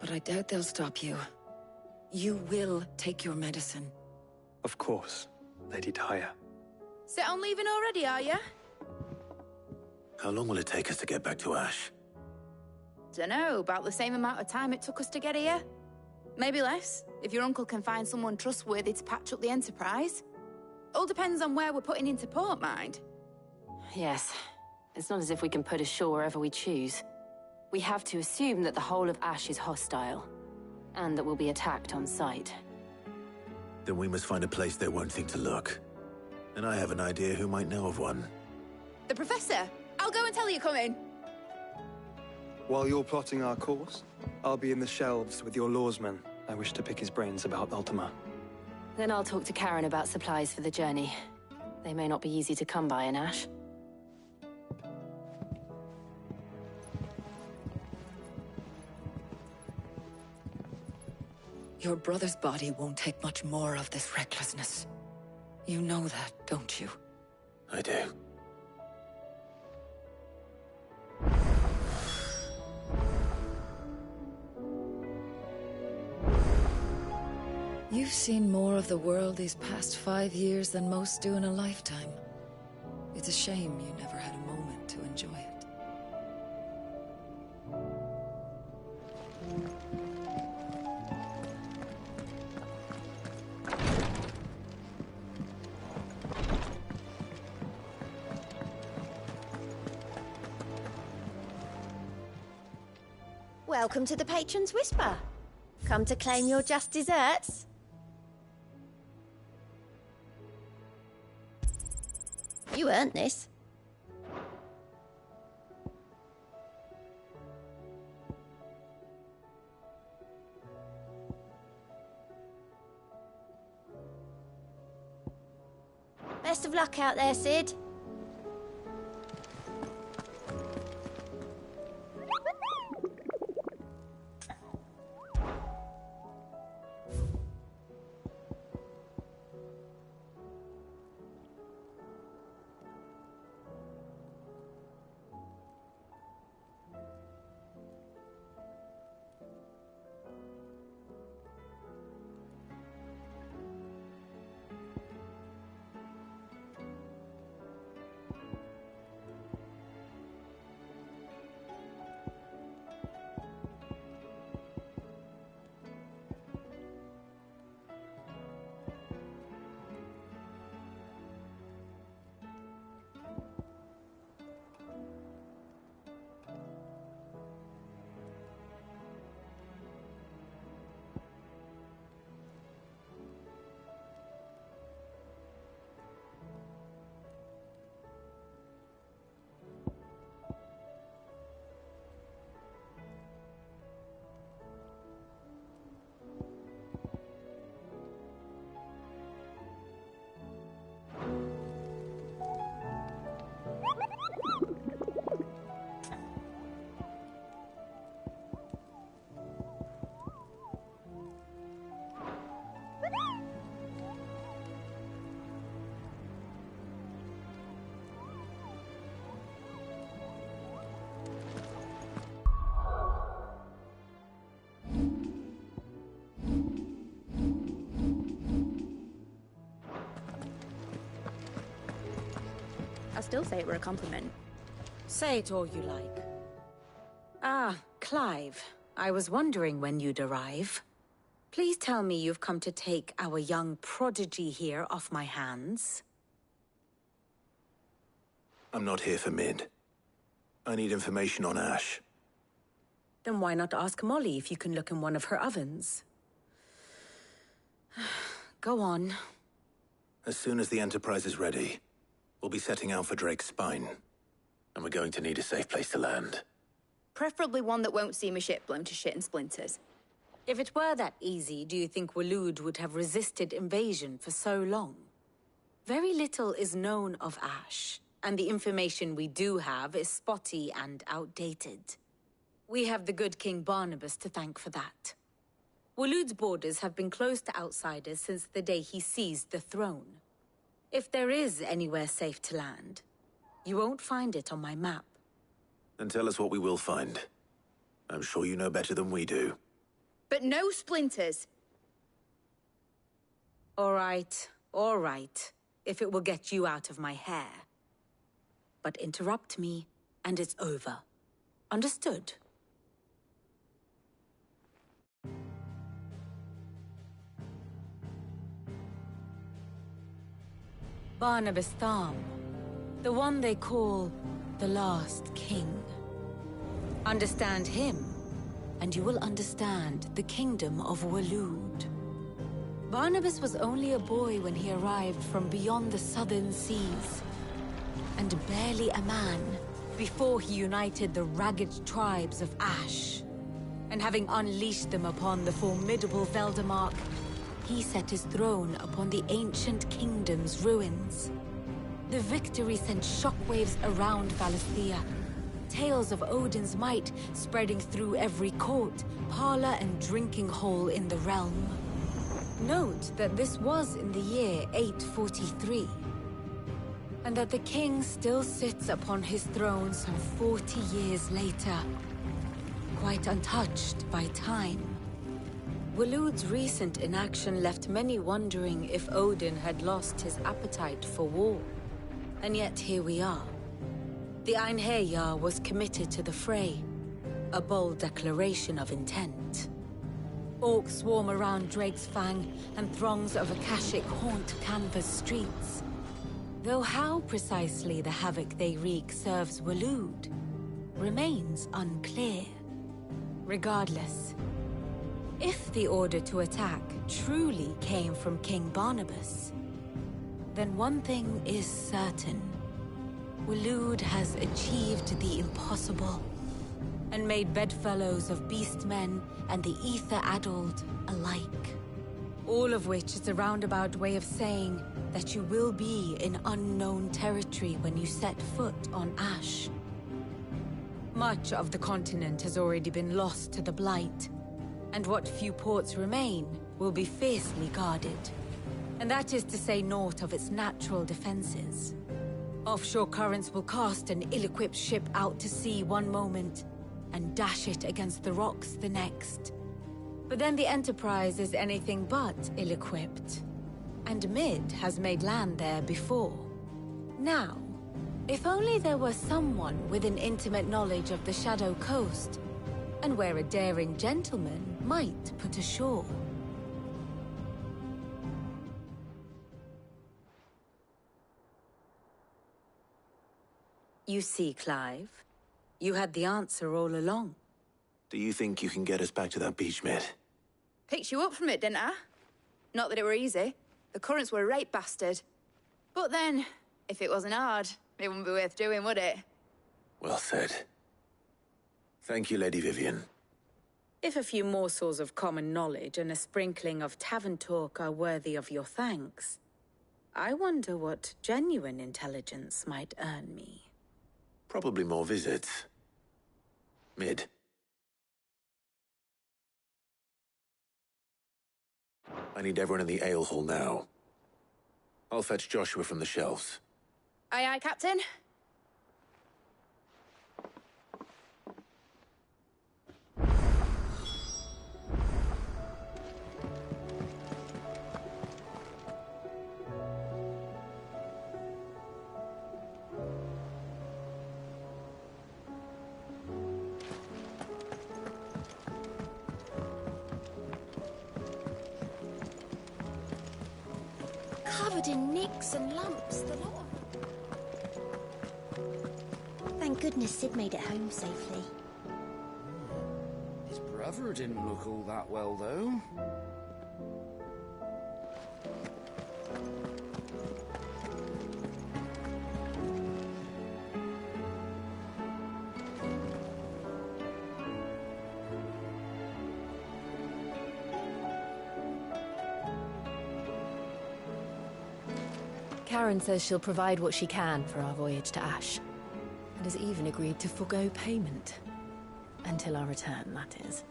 but I doubt they'll stop you. You will take your medicine. Of course, Lady Daya. Set on leaving already, are you? How long will it take us to get back to Ash? Dunno, about the same amount of time it took us to get here. Maybe less, if your uncle can find someone trustworthy to patch up the Enterprise. All depends on where we're putting into port, mind. Yes. It's not as if we can put ashore wherever we choose. We have to assume that the whole of Ash is hostile, and that we'll be attacked on sight. Then we must find a place they won't think to look. And I have an idea who might know of one. The Professor! I'll go and tell you come in. While you're plotting our course, I'll be in the shelves with your lawsmen, I wish to pick his brains about Ultima. Then I'll talk to Karen about supplies for the journey. They may not be easy to come by in Ash. Your brother's body won't take much more of this recklessness. You know that, don't you? I do. You've seen more of the world these past 5 years than most do in a lifetime. It's a shame you never had a moment to enjoy it. Welcome to the Patron's Whisper. Come to claim your just desserts? You earned this. Best of luck out there, Sid. I'll still say it were a compliment. Say it all you like. Ah, Clive. I was wondering when you'd arrive. Please tell me you've come to take our young prodigy here off my hands. I'm not here for Mid. I need information on Ash. Then why not ask Molly if you can look in one of her ovens? Go on. As soon as the Enterprise is ready, we'll be setting out for Drake's Spine. And we're going to need a safe place to land. Preferably one that won't see my ship blown to shit and splinters. If it were that easy, do you think Waloed would have resisted invasion for so long? Very little is known of Ash, and the information we do have is spotty and outdated. We have the good King Barnabas to thank for that. Waloed's borders have been closed to outsiders since the day he seized the throne. If there is anywhere safe to land, you won't find it on my map. Then tell us what we will find. I'm sure you know better than we do. But no splinters! All right, if it will get you out of my hair. But interrupt me, and it's over. Understood? Barnabas Tham, the one they call the Last King. Understand him, and you will understand the kingdom of Waloed. Barnabas was only a boy when he arrived from beyond the southern seas, and barely a man before he united the ragged tribes of Ash. and having unleashed them upon the formidable Veldemark, he set his throne upon the ancient kingdom's ruins. The victory sent shockwaves around Valisthea, tales of Odin's might spreading through every court, parlor, and drinking hole in the realm. Note that this was in the year 843, and that the king still sits upon his throne some 40 years later, quite untouched by time. Waloed's recent inaction left many wondering if Odin had lost his appetite for war. And yet here we are. The Einherjar was committed to the fray, a bold declaration of intent. Orcs swarm around Drakesfang, and throngs of Akashic haunt Canva's streets. Though how precisely the havoc they wreak serves Waloed remains unclear. Regardless, if the order to attack truly came from King Barnabas, then one thing is certain. Waloed has achieved the impossible, and made bedfellows of beastmen and the ether-addled alike. All of which is a roundabout way of saying that you will be in unknown territory when you set foot on Ash. Much of the continent has already been lost to the Blight, and what few ports remain will be fiercely guarded. And that is to say naught of its natural defenses. Offshore currents will cast an ill-equipped ship out to sea one moment, and dash it against the rocks the next. But then the Enterprise is anything but ill-equipped. And Mid has made land there before. Now, if only there were someone with an intimate knowledge of the Shadow Coast, and where a daring gentleman might put ashore. You see, Clive, you had the answer all along. Do you think you can get us back to that beach, Mid? Picked you up from it, didn't I? Not that it were easy. The currents were a right bastard. But then, if it wasn't hard, it wouldn't be worth doing, would it? Well said. Thank you, Lady Vivian. If a few morsels of common knowledge and a sprinkling of tavern talk are worthy of your thanks, I wonder what genuine intelligence might earn me. Probably more visits. Mid. I need everyone in the ale hall now. I'll fetch Joshua from the shelves. Aye, aye, Captain. Covered in nicks and lumps, the lot of... Thank goodness Sid made it home safely. His brother didn't look all that well, though. Karen says she'll provide what she can for our voyage to Ash, and has even agreed to forgo payment. Until our return, that is.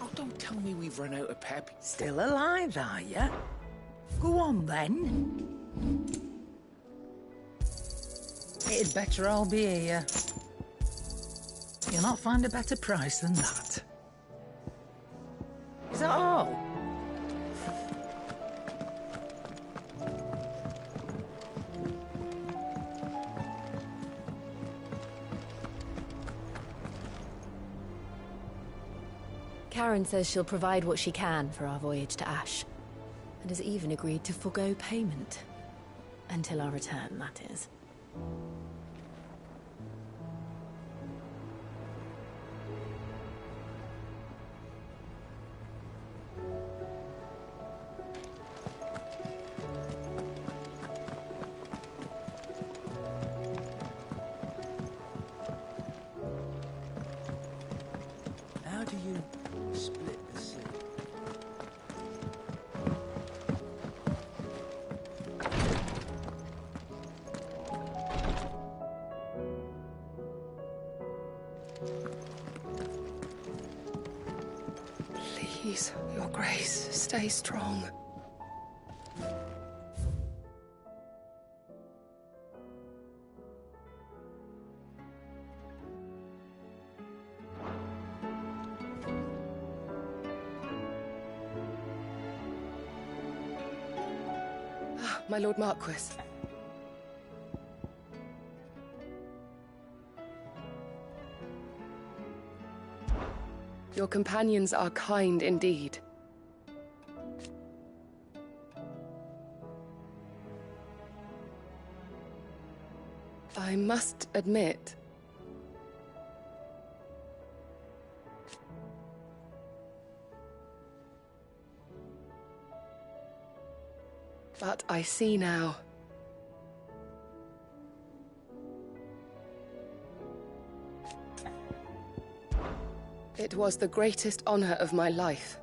Oh, don't tell me we've run out of pep. Still alive, are you? Go on, then. It'd better all be here. You'll not find a better price than that. Is that all? Karen says she'll provide what she can for our voyage to Ash, and has even agreed to forgo payment. Until our return, that is. Please, Your Grace, stay strong. Ah, my Lord Marquis. Your companions are kind indeed. I must admit, but I see now. It was the greatest honor of my life.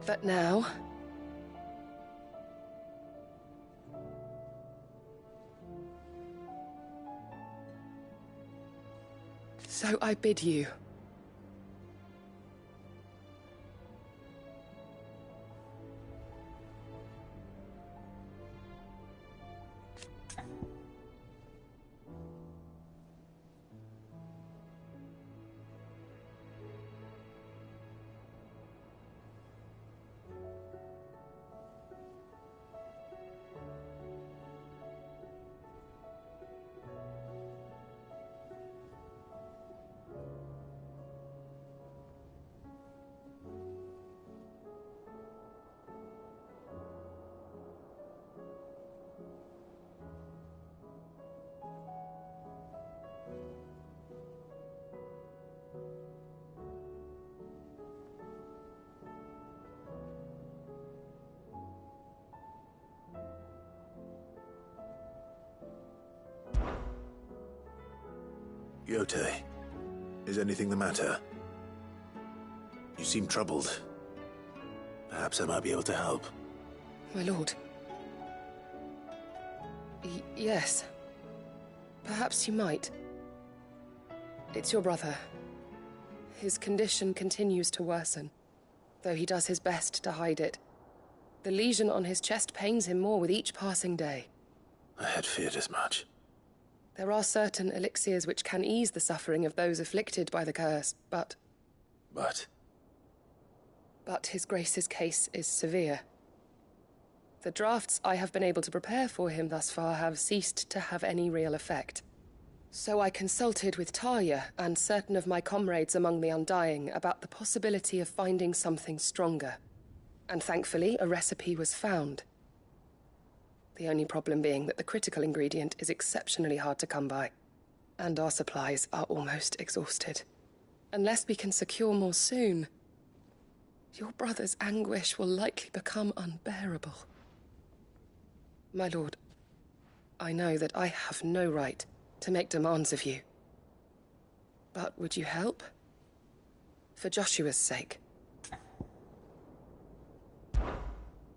But now, so I bid you. Yote, is anything the matter? You seem troubled. Perhaps I might be able to help. My lord. Yes. Perhaps you might. It's your brother. His condition continues to worsen, though he does his best to hide it. The lesion on his chest pains him more with each passing day. I had feared as much. There are certain elixirs which can ease the suffering of those afflicted by the curse, but... But His Grace's case is severe. The drafts I have been able to prepare for him thus far have ceased to have any real effect. So I consulted with Tarja and certain of my comrades among the Undying about the possibility of finding something stronger. And thankfully, a recipe was found. The only problem being that the critical ingredient is exceptionally hard to come by, and our supplies are almost exhausted. Unless we can secure more soon, your brother's anguish will likely become unbearable. My lord, I know that I have no right to make demands of you. But would you help? For Joshua's sake.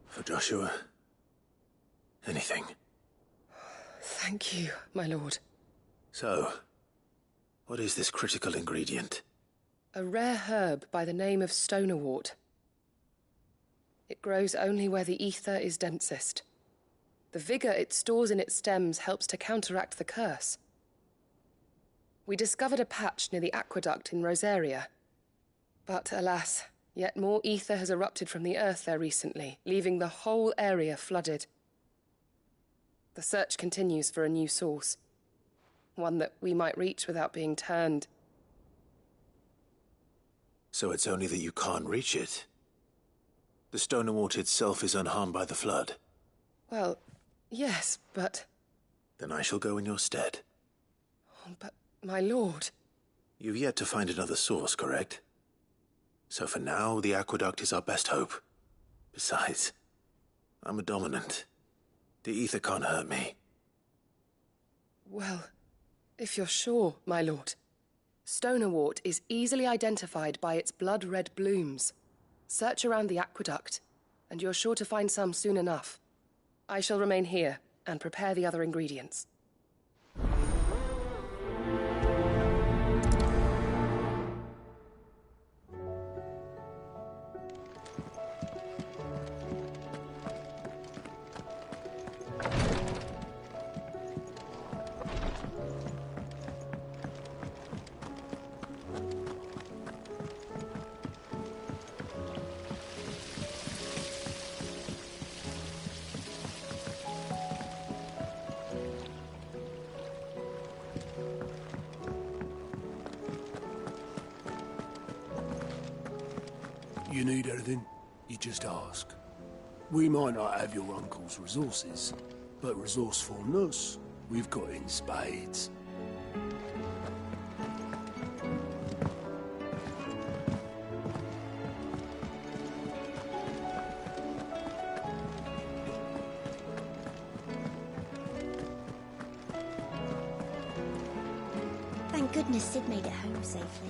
For Joshua, anything. Thank you, my lord. So, what is this critical ingredient? A rare herb by the name of stonerwort. It grows only where the ether is densest. The vigor it stores in its stems helps to counteract the curse. We discovered a patch near the aqueduct in Rosaria. But alas, yet more ether has erupted from the earth there recently, leaving the whole area flooded. The search continues for a new source. One that we might reach without being turned. So it's only that you can't reach it. The stonerwort itself is unharmed by the flood. Well, yes, but... Then I shall go in your stead. But, my lord... You've yet to find another source, correct? So for now, the aqueduct is our best hope. Besides, I'm a dominant. The ether can't hurt me. Well, if you're sure, my lord. Stonerwort is easily identified by its blood-red blooms. Search around the aqueduct, and you're sure to find some soon enough. I shall remain here and prepare the other ingredients. You need anything, you just ask. We might not have your uncle's resources, but resourcefulness, we've got in spades. Thank goodness Sid made it home safely.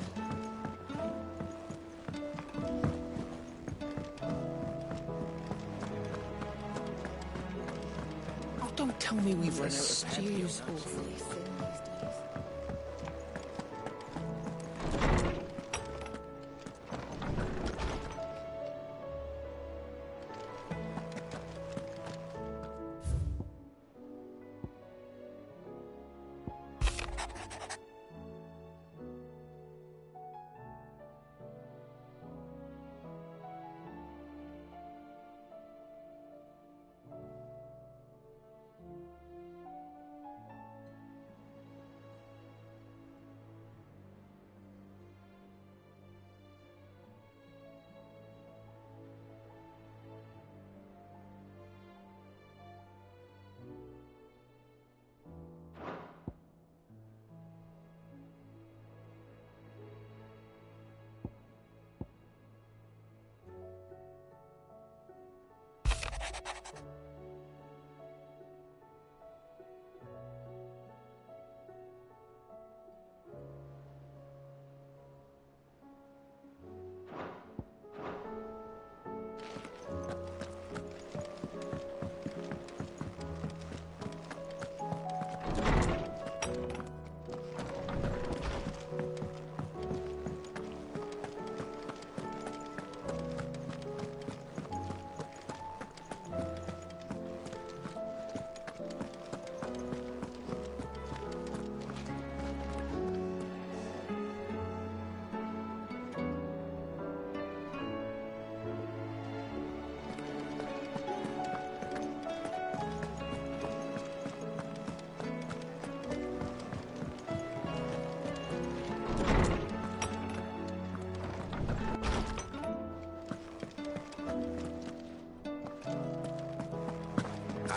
Don't tell me we've run out of Stew's awfully thin these days.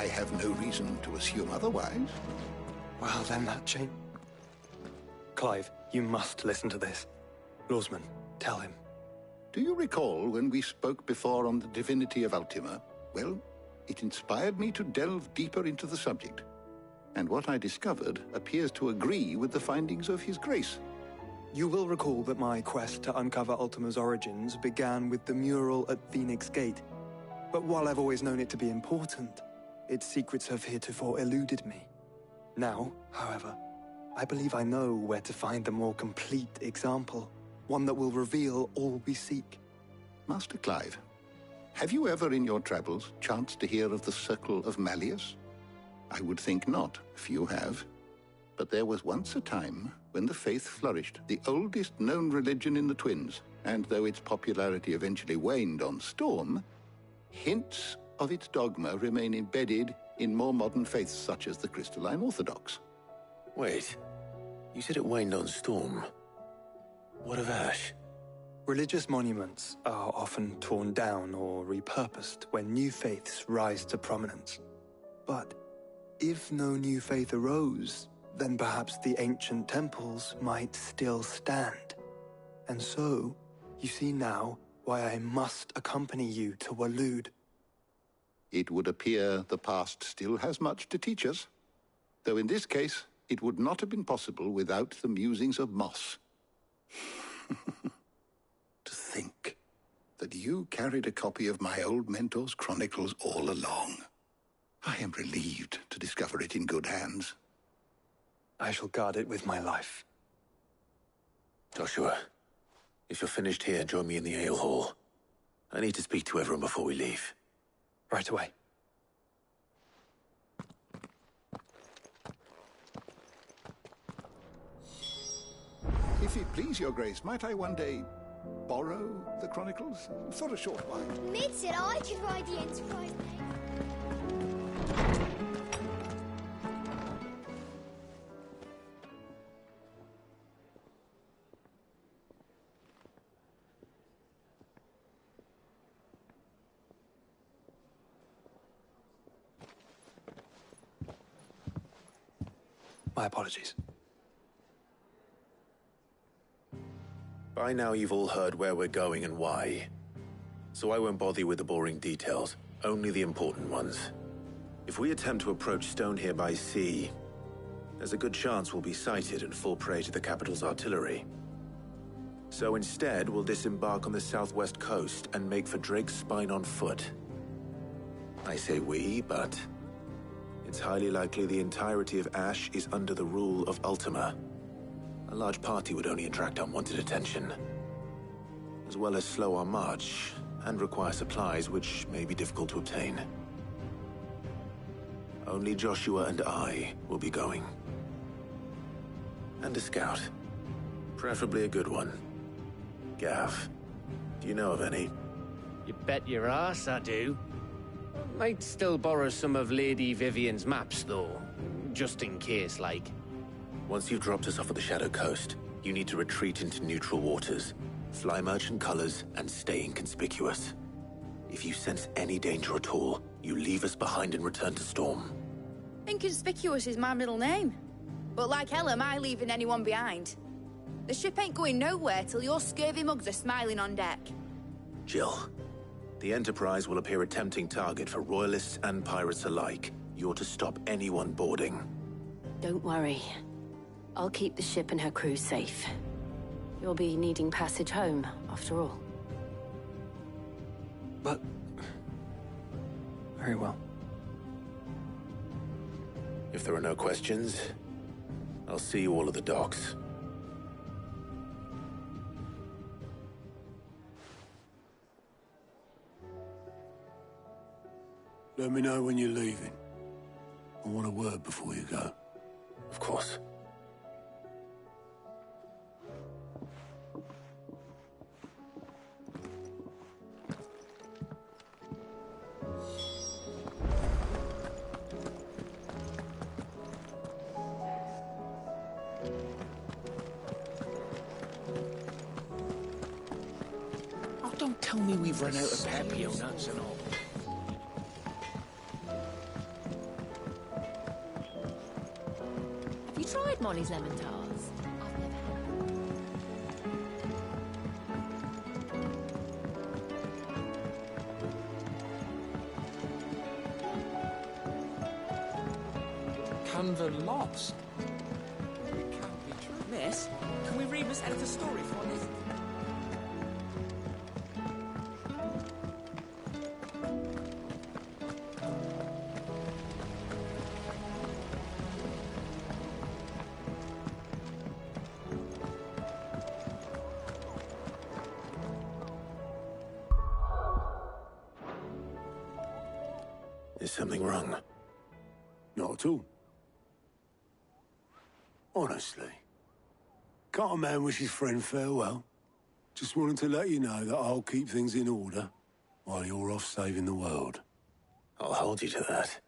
I have no reason to assume otherwise. Well, then that change... Clive, you must listen to this. Lawsman, tell him. Do you recall when we spoke before on the divinity of Ultima? Well, it inspired me to delve deeper into the subject. And what I discovered appears to agree with the findings of His Grace. You will recall that my quest to uncover Ultima's origins began with the mural at Phoenix Gate. But while I've always known it to be important, its secrets have heretofore eluded me. Now, however, I believe I know where to find the more complete example, one that will reveal all we seek. Master Clive, have you ever in your travels chanced to hear of the Circle of Malleus? I would think not, few have. But there was once a time when the faith flourished, the oldest known religion in the Twins, and though its popularity eventually waned on Storm, hints of its dogma remain embedded in more modern faiths such as the Crystalline Orthodox. Wait, you said it waned on Storm. What of Ash? Religious monuments are often torn down or repurposed when new faiths rise to prominence. But if no new faith arose, then perhaps the ancient temples might still stand. And so, you see now why I must accompany you to Waloed. It would appear the past still has much to teach us, though in this case, it would not have been possible without the musings of Moss. To think that you carried a copy of my old mentor's chronicles all along. I am relieved to discover it in good hands. I shall guard it with my life. Joshua, if you're finished here, join me in the ale hall. I need to speak to everyone before we leave. Right away. If it please your grace, might I one day borrow the chronicles? For a short while. Mid said I could ride the Enterprise, mate. My apologies. By now you've all heard where we're going and why. So I won't bother you with the boring details, only the important ones. If we attempt to approach Stone here by sea, there's a good chance we'll be sighted and fall prey to the capital's artillery. So instead, we'll disembark on the southwest coast and make for Drake's Spine on foot. I say we, but it's highly likely the entirety of Ash is under the rule of Ultima. A large party would only attract unwanted attention, as well as slow our march and require supplies which may be difficult to obtain. Only Joshua and I will be going. And a scout. Preferably a good one. Gav, do you know of any? You bet your ass I do. Might still borrow some of Lady Vivian's maps, though. Just in case, like. Once you've dropped us off at the Shadow Coast, you need to retreat into neutral waters, fly merchant colors, and stay inconspicuous. If you sense any danger at all, you leave us behind and return to Storm. Inconspicuous is my middle name. But like hell am I leaving anyone behind. The ship ain't going nowhere till your scurvy mugs are smiling on deck. Jill, the Enterprise will appear a tempting target for royalists and pirates alike. You're to stop anyone boarding. Don't worry. I'll keep the ship and her crew safe. You'll be needing passage home, after all. But... very well. If there are no questions, I'll see you all at the docks. Let me know when you're leaving. I want a word before you go. Of course. Oh, don't tell me we've run out of Papio nuts and all. like Molly's lemon tarts? Canva lost. It can't be true. Miss, can we read Miss Editor's story for us? Is something wrong? Not at all. Honestly. Can't a man wish his friend farewell? Just wanted to let you know that I'll keep things in order while you're off saving the world. I'll hold you to that.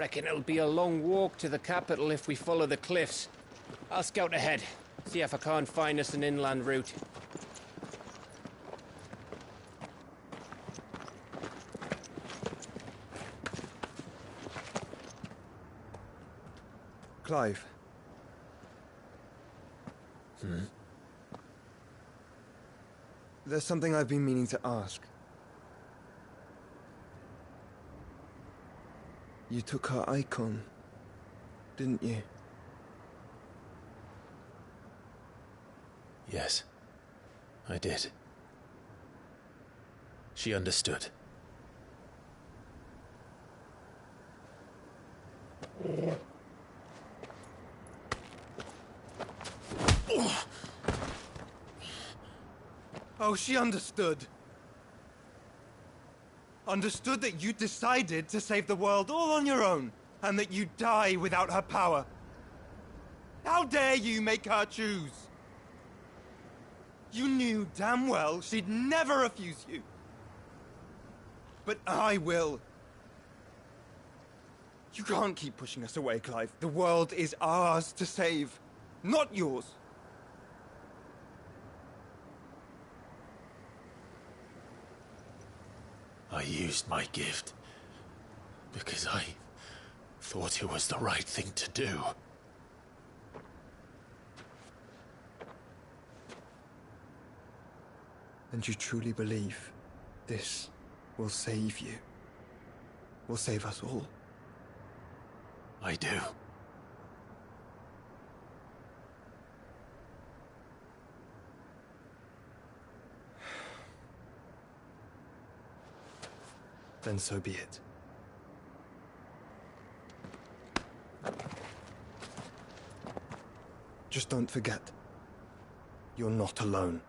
Reckon it'll be a long walk to the capital if we follow the cliffs. I'll scout ahead, see if I can't find us an inland route. Clive. There's something I've been meaning to ask. You took her icon, didn't you? Yes, I did. She understood. Oh, she understood. Understood that you decided to save the world all on your own, and that you'd die without her power. How dare you make her choose? You knew damn well she'd never refuse you. But I will. You can't keep pushing us away, Clive. The world is ours to save, not yours. I used my gift because I thought it was the right thing to do. And you truly believe this will save you? Will save us all? I do. Then so be it. Just don't forget, you're not alone.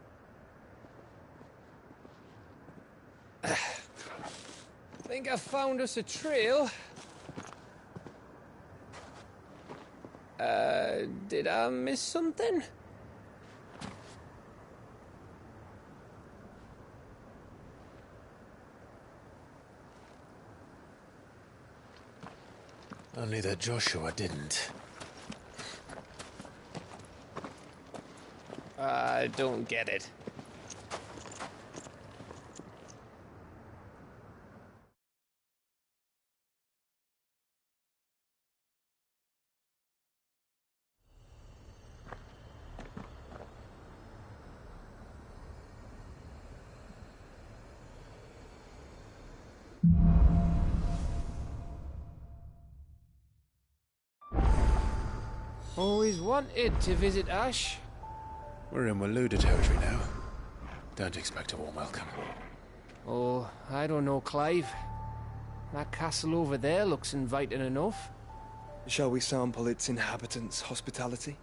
Think I found us a trail. Did I miss something? Only that Joshua didn't. I don't get it. Always wanted to visit Ash. We're in Waluda territory now. Don't expect a warm welcome. Oh, I don't know, Clive. That castle over there looks inviting enough. Shall we sample its inhabitants' hospitality?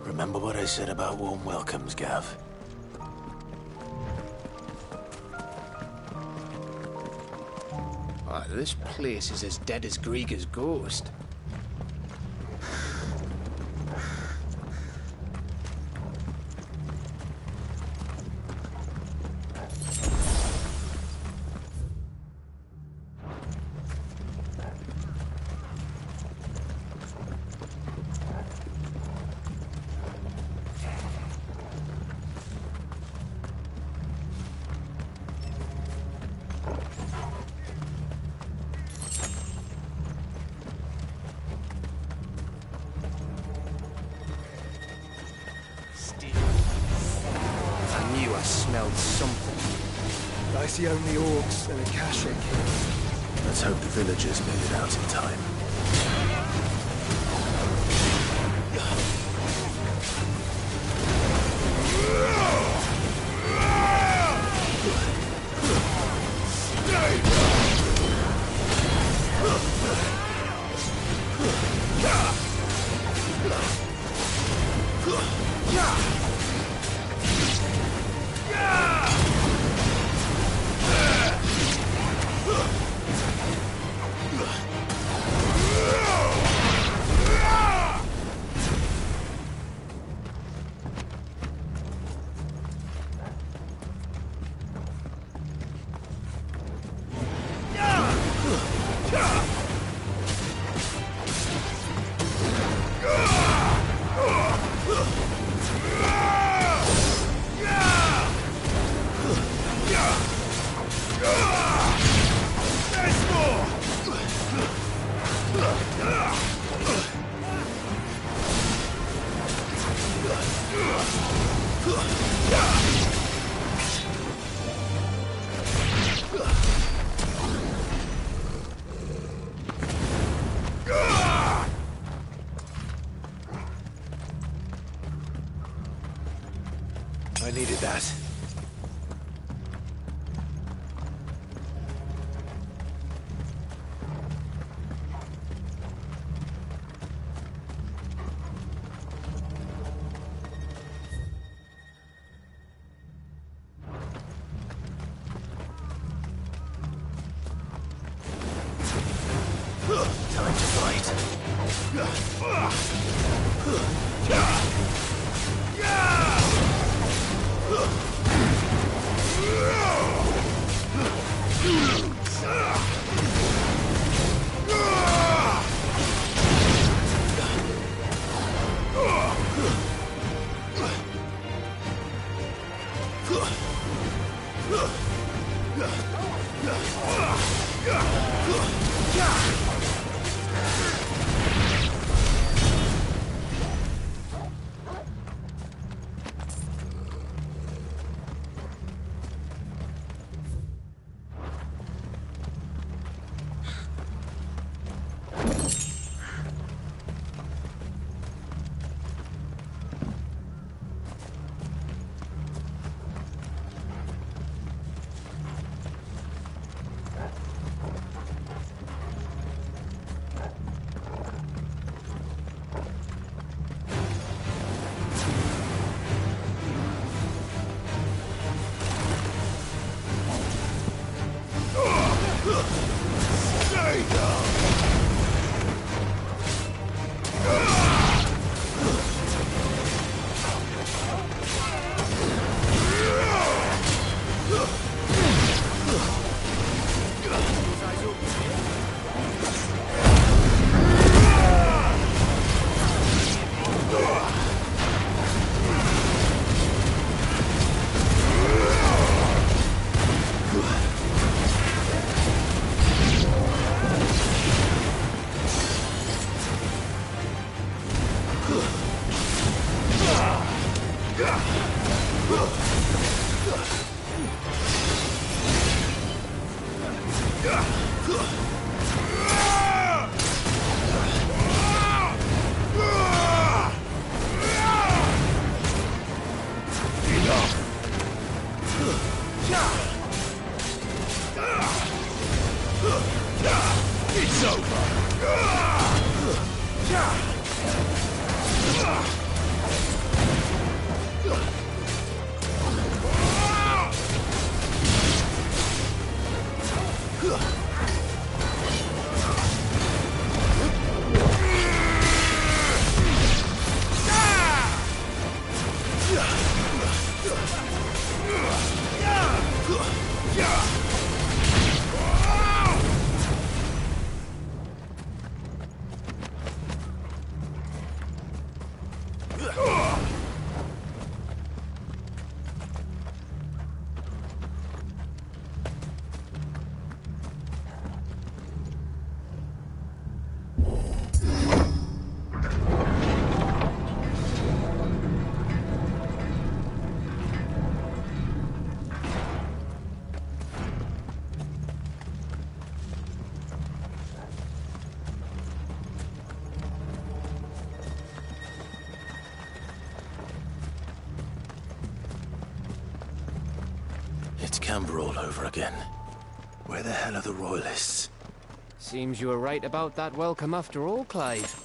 Remember what I said about warm welcomes, Gav? This place is as dead as Grieger's ghost. smelled something. I see only orcs and a Akashic here. Let's hope the villagers made it out in time. I needed that. Time to fight. It's over! It's Camber all over again. Where the hell are the Royalists? Seems you were right about that welcome after all, Clive.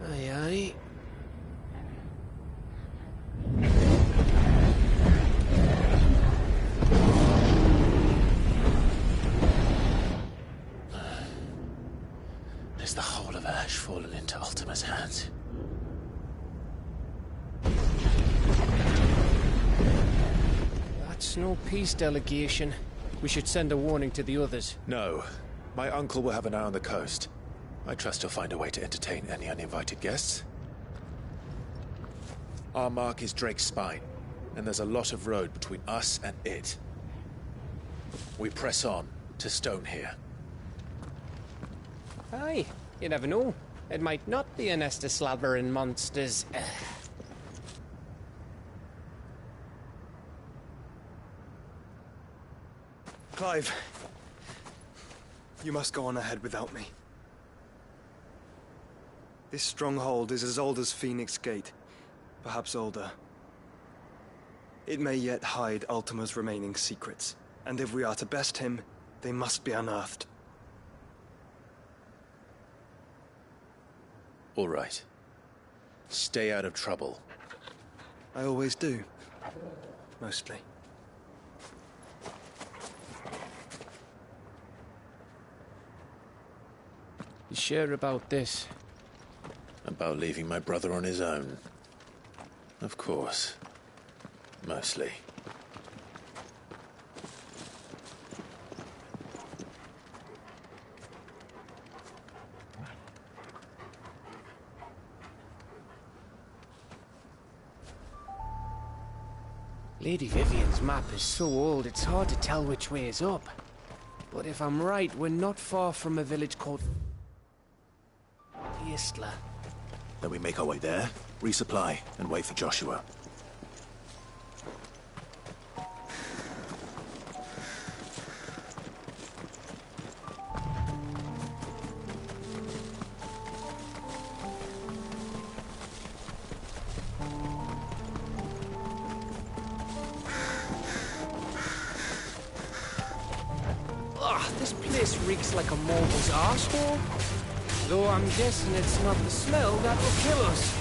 Aye, aye. Is the whole of Ash fallen into Ultima's hands? That's no peace delegation. We should send a warning to the others. No. My uncle will have an eye on the coast. I trust he'll find a way to entertain any uninvited guests. Our mark is Drake's Spine, and there's a lot of road between us and it. We press on to Stone here. Aye, you never know. It might not be a nest of slabbering monsters. Clive, you must go on ahead without me. This stronghold is as old as Phoenix Gate, perhaps older. It may yet hide Ultima's remaining secrets, and if we are to best him, they must be unearthed. All right. Stay out of trouble. I always do. Mostly. You sure about this? About leaving my brother on his own. Of course. Mostly. Lady Vivian's map is so old it's hard to tell which way is up. But if I'm right, we're not far from a village called Istla. Then we make our way there, resupply, and wait for Joshua. Ugh, this place reeks like a moguls arsehole. Though I'm guessing it's not the smell that will kill us.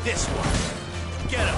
This one. Get him.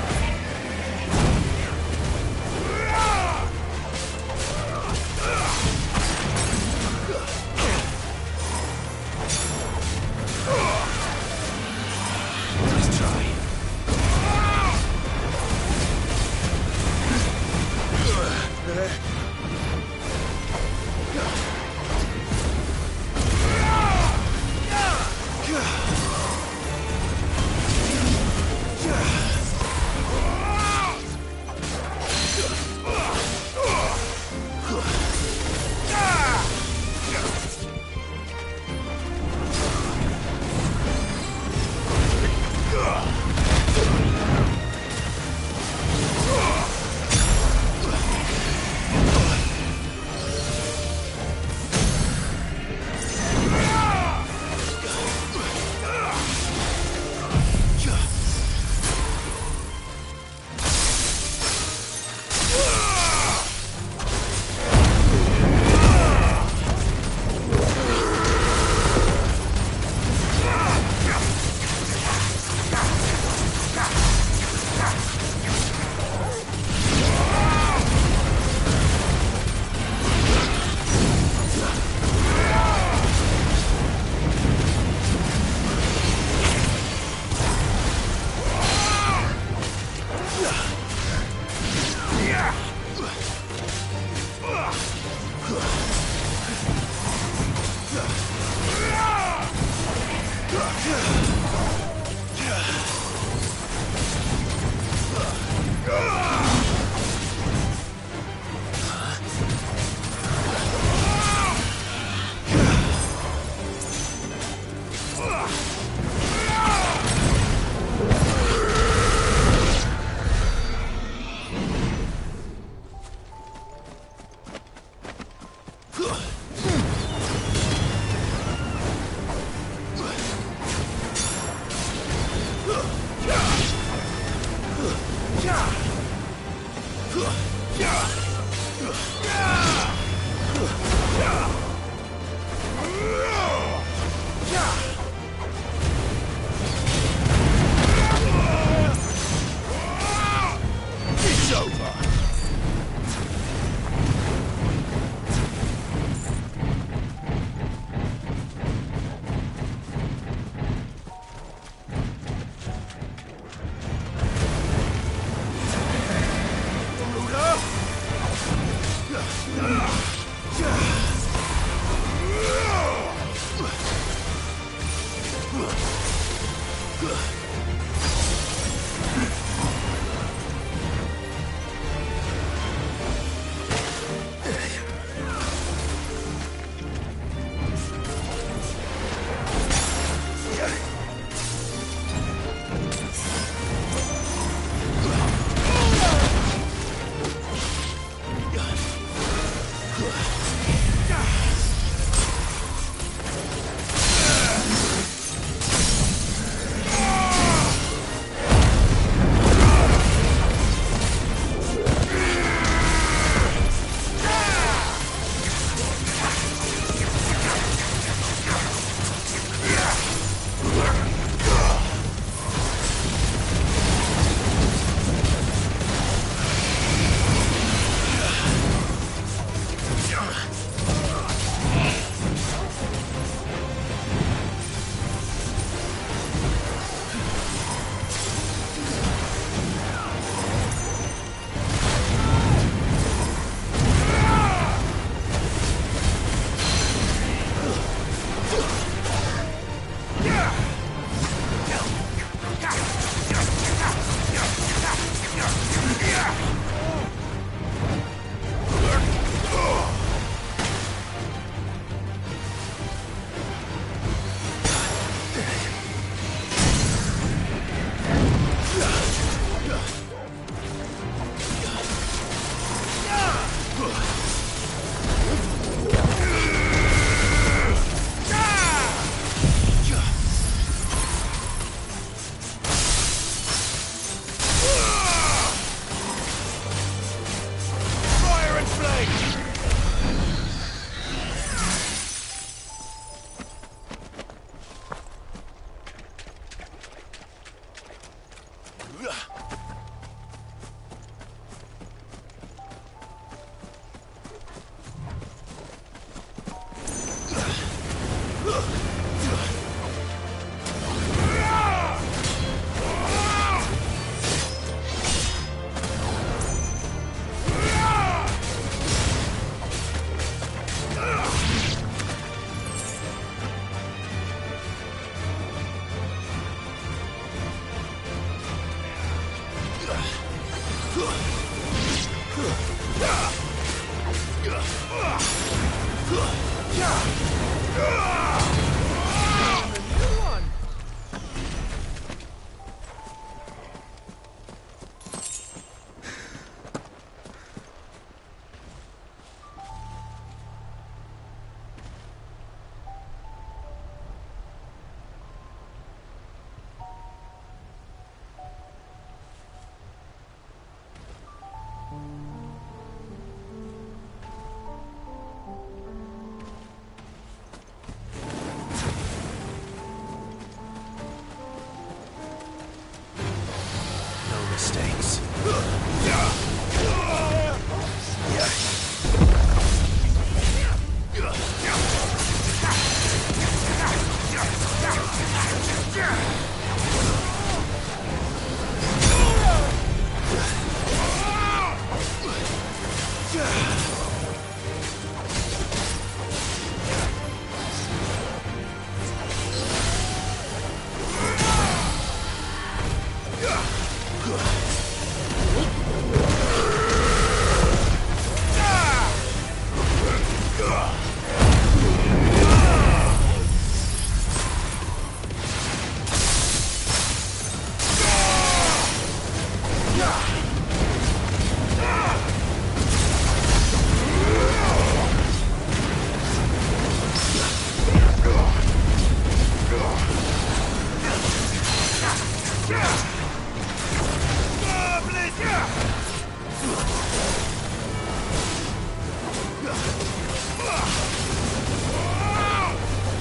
Mistakes.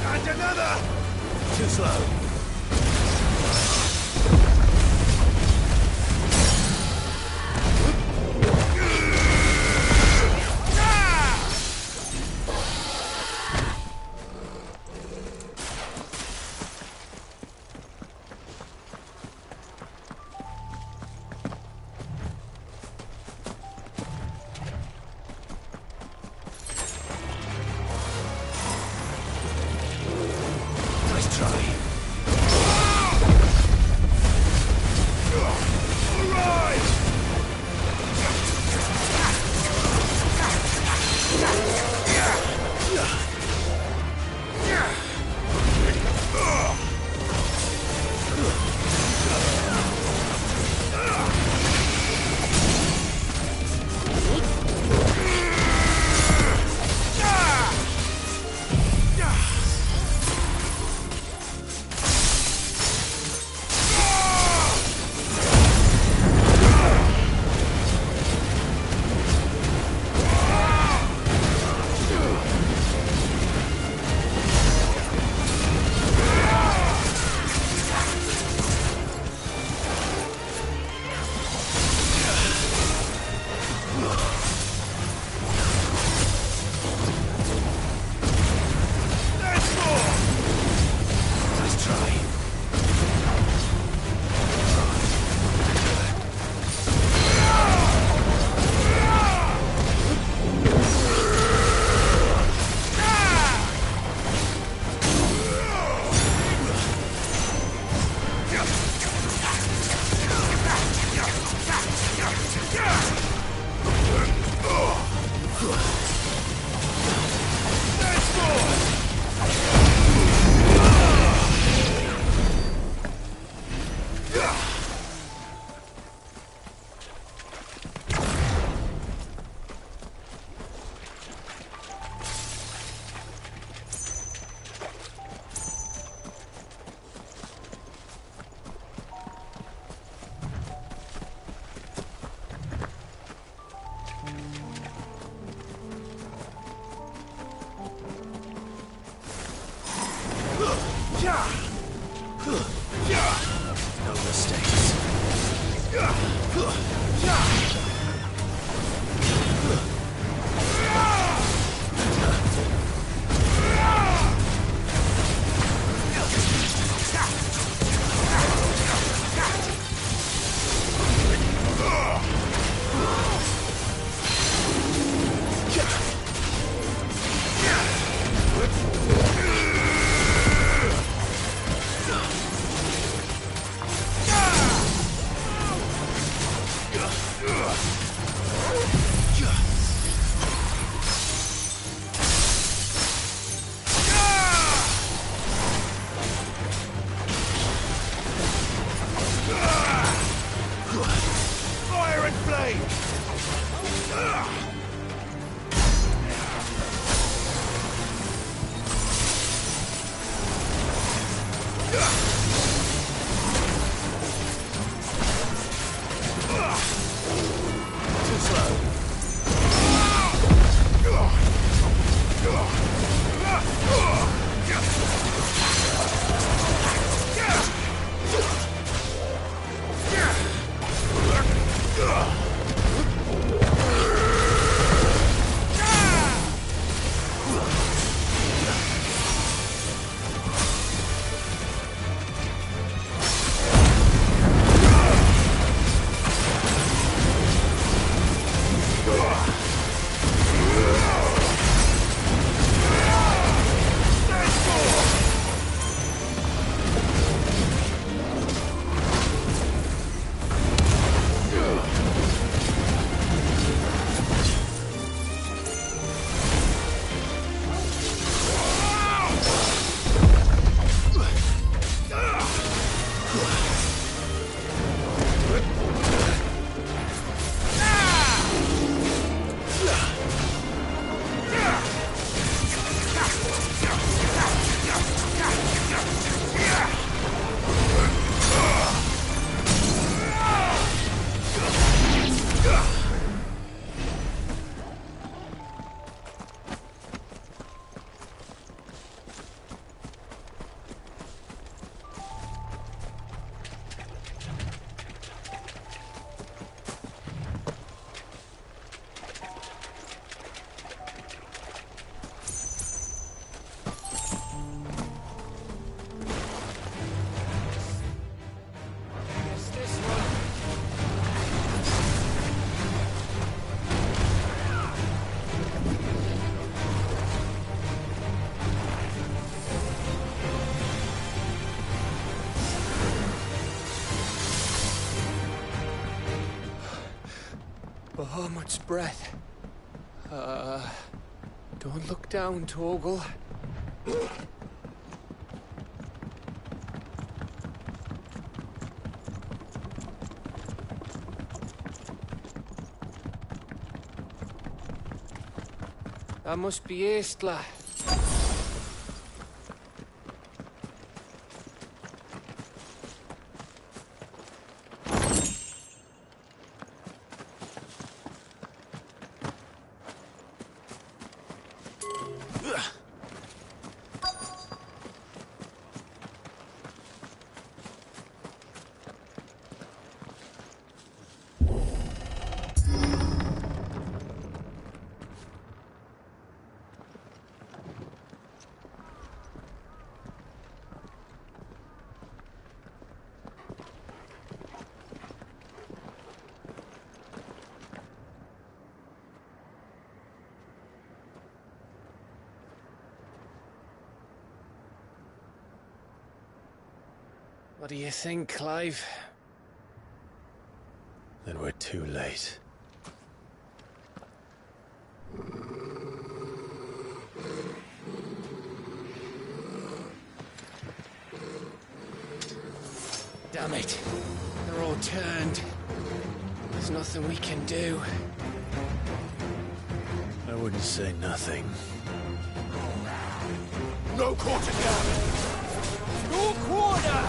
And another! Too slow. Nice try. way! Too slow. Oh, much breath. Don't look down, Torgal. That must be Aistla. What do you think, Clive? Then we're too late. Damn it. They're all turned. There's nothing we can do. I wouldn't say nothing. No quarter down! No quarter!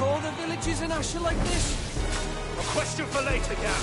All the villages in Ash are like this? A question for later, Gap.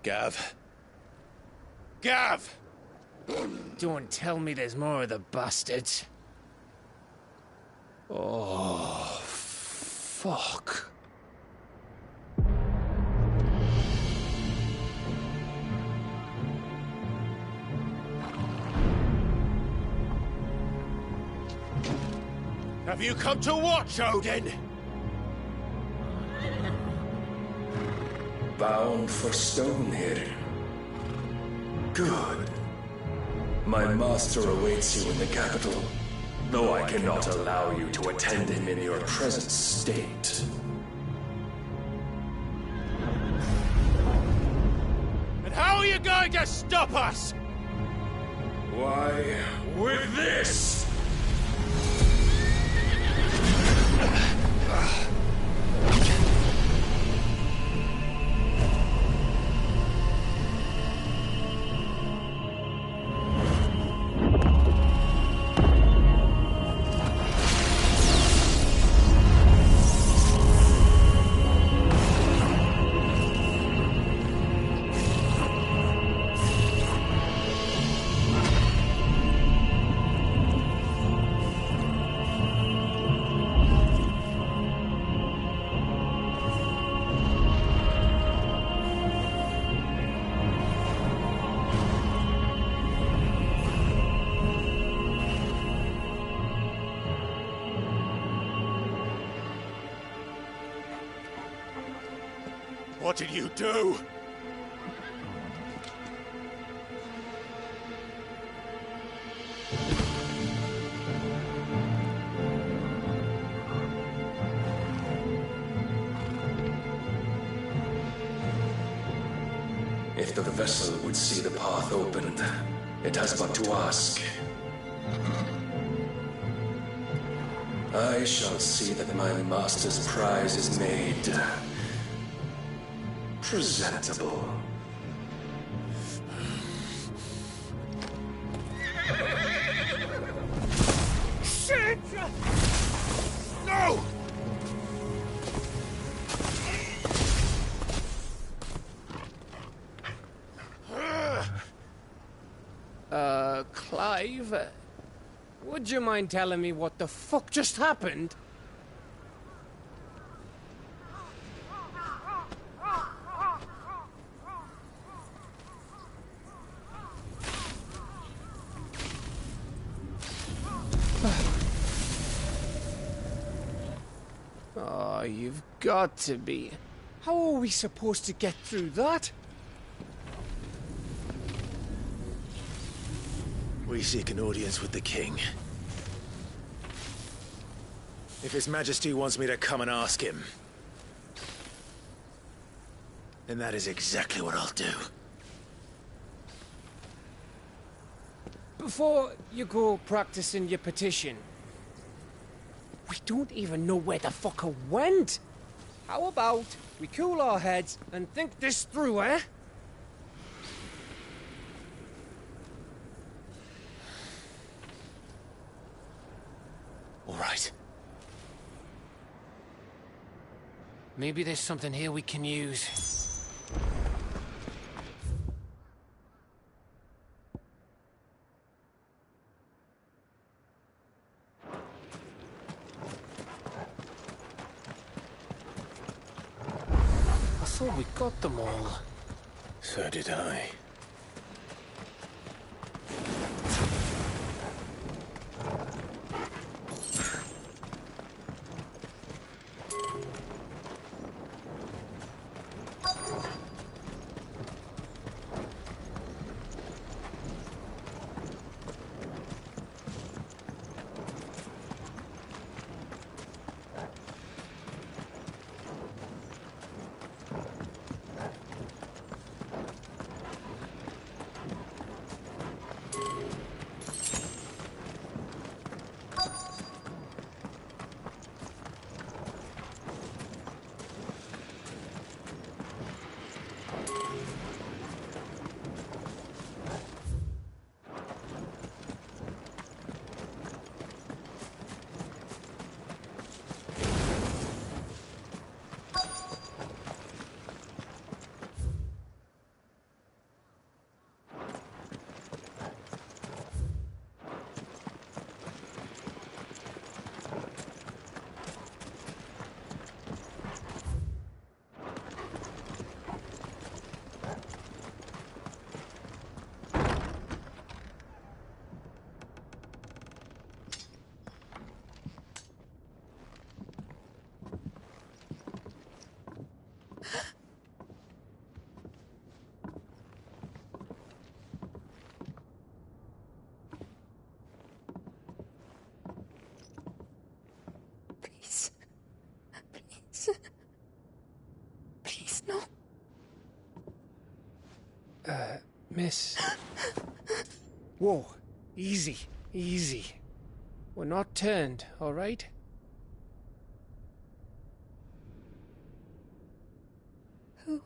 Gav. Gav! Don't tell me there's more of the bastards. Oh, fuck. Have you come to watch, Odin? Bound for Stonehill. Good. My master awaits you in the capital, though I cannot allow you to attend him in your present state. And how are you going to stop us? Why, with this! What did you do? If the vessel would see the path opened, it has but to ask. I shall see that my master's prize is made presentable. Shit! No! Clive, would you mind telling me what the fuck just happened? Oh, you've got to be. How are we supposed to get through that? We seek an audience with the king. If His Majesty wants me to come and ask him, then that is exactly what I'll do. Before you go practicing your petition, we don't even know where the fucker went. How about we cool our heads and think this through, eh? All right. Maybe there's something here we can use. I thought we got them all. So did I. Please, no. Miss. Whoa. Easy. Easy. We're not turned, all right? Who?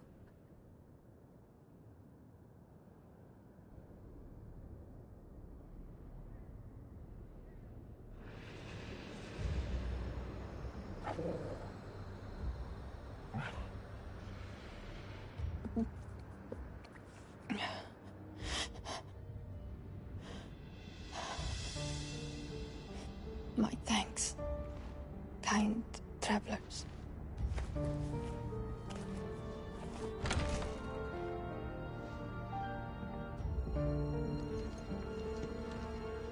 My thanks, kind travelers.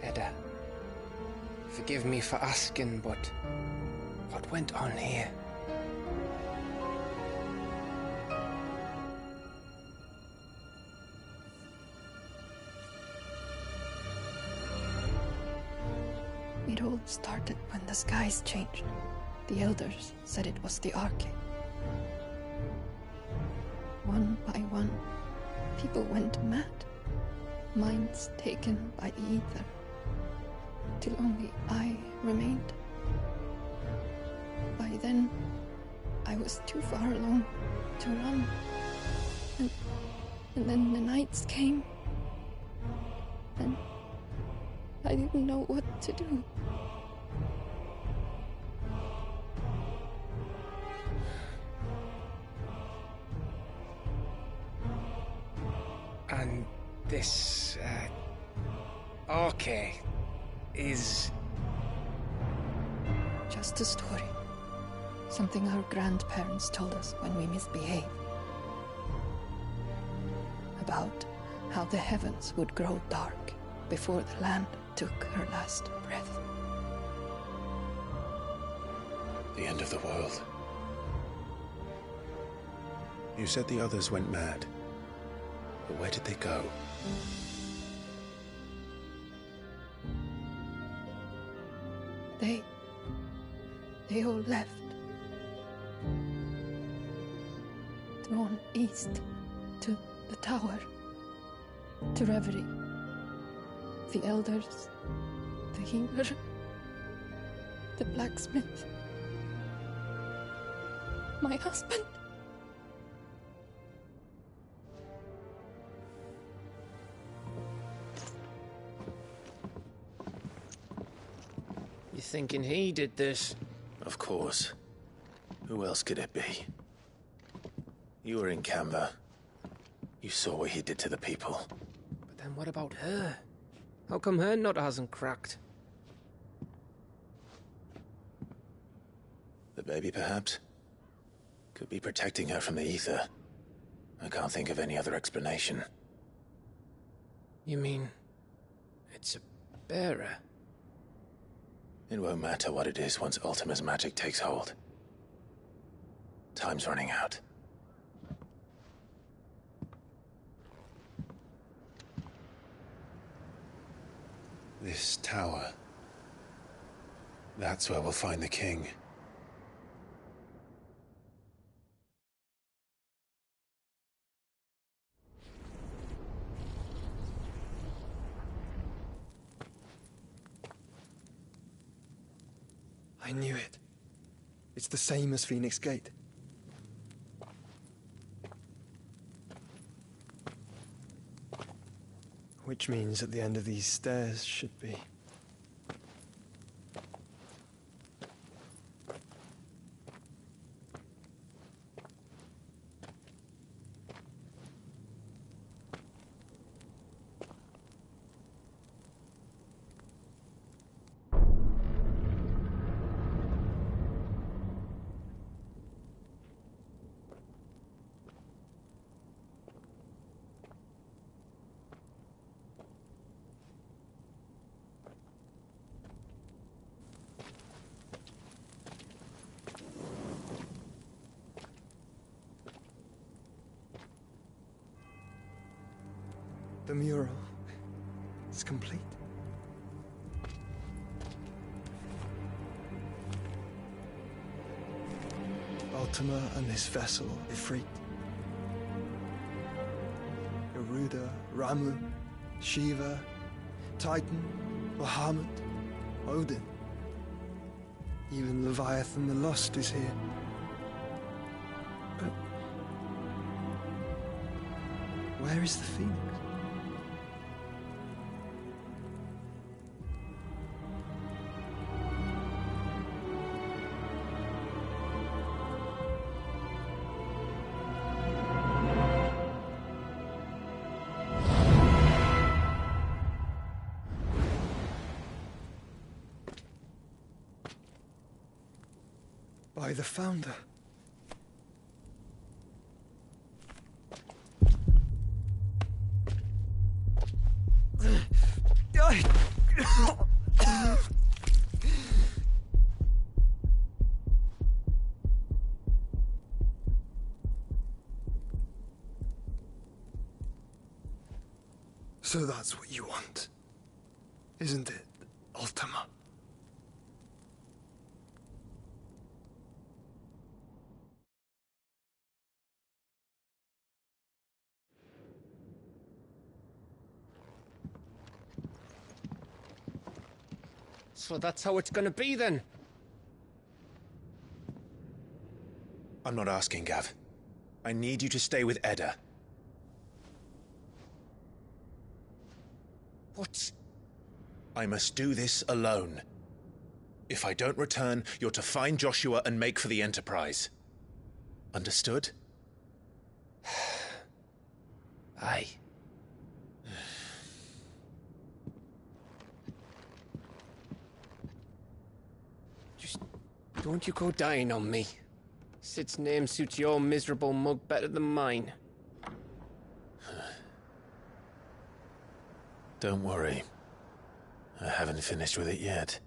Edda, forgive me for asking, but what went on here? It all started when the skies changed. The elders said it was the Arcade. One by one, people went mad. Minds taken by the ether. Till only I remained. By then, I was too far along to run. And then the nights came. And I didn't know what to do. And this, Arcade is... Just a story. Something our grandparents told us when we misbehaved. About how the heavens would grow dark before the land took her last breath. The end of the world. You said the others went mad. But where did they go? They all left. Drawn east to the tower, to Reverie. The elders, the healer, the blacksmith, my husband. You thinking he did this? Of course. Who else could it be? You were in Canva. You saw what he did to the people. But then what about her? How come her nut hasn't cracked? The baby, perhaps? Could be protecting her from the ether. I can't think of any other explanation. You mean... it's a bearer? It won't matter what it is once Ultima's magic takes hold. Time's running out. This tower. That's where we'll find the king. I knew it. It's the same as Phoenix Gate. Which means at the end of these stairs should be... The mural is complete. Ultima and this vessel, Ifrit. Garuda, Ramu, Shiva, Titan, Bahamut, Odin. Even Leviathan the Lost is here. But where is the Phoenix? By the Founder. So that's what you want, isn't it, Ultima? So that's how it's gonna be then? I'm not asking, Gav. I need you to stay with Edda. What? I must do this alone. If I don't return, you're to find Joshua and make for the Enterprise. Understood? Aye. Just don't you go dying on me. Sid's name suits your miserable mug better than mine. Don't worry. I haven't finished with it yet.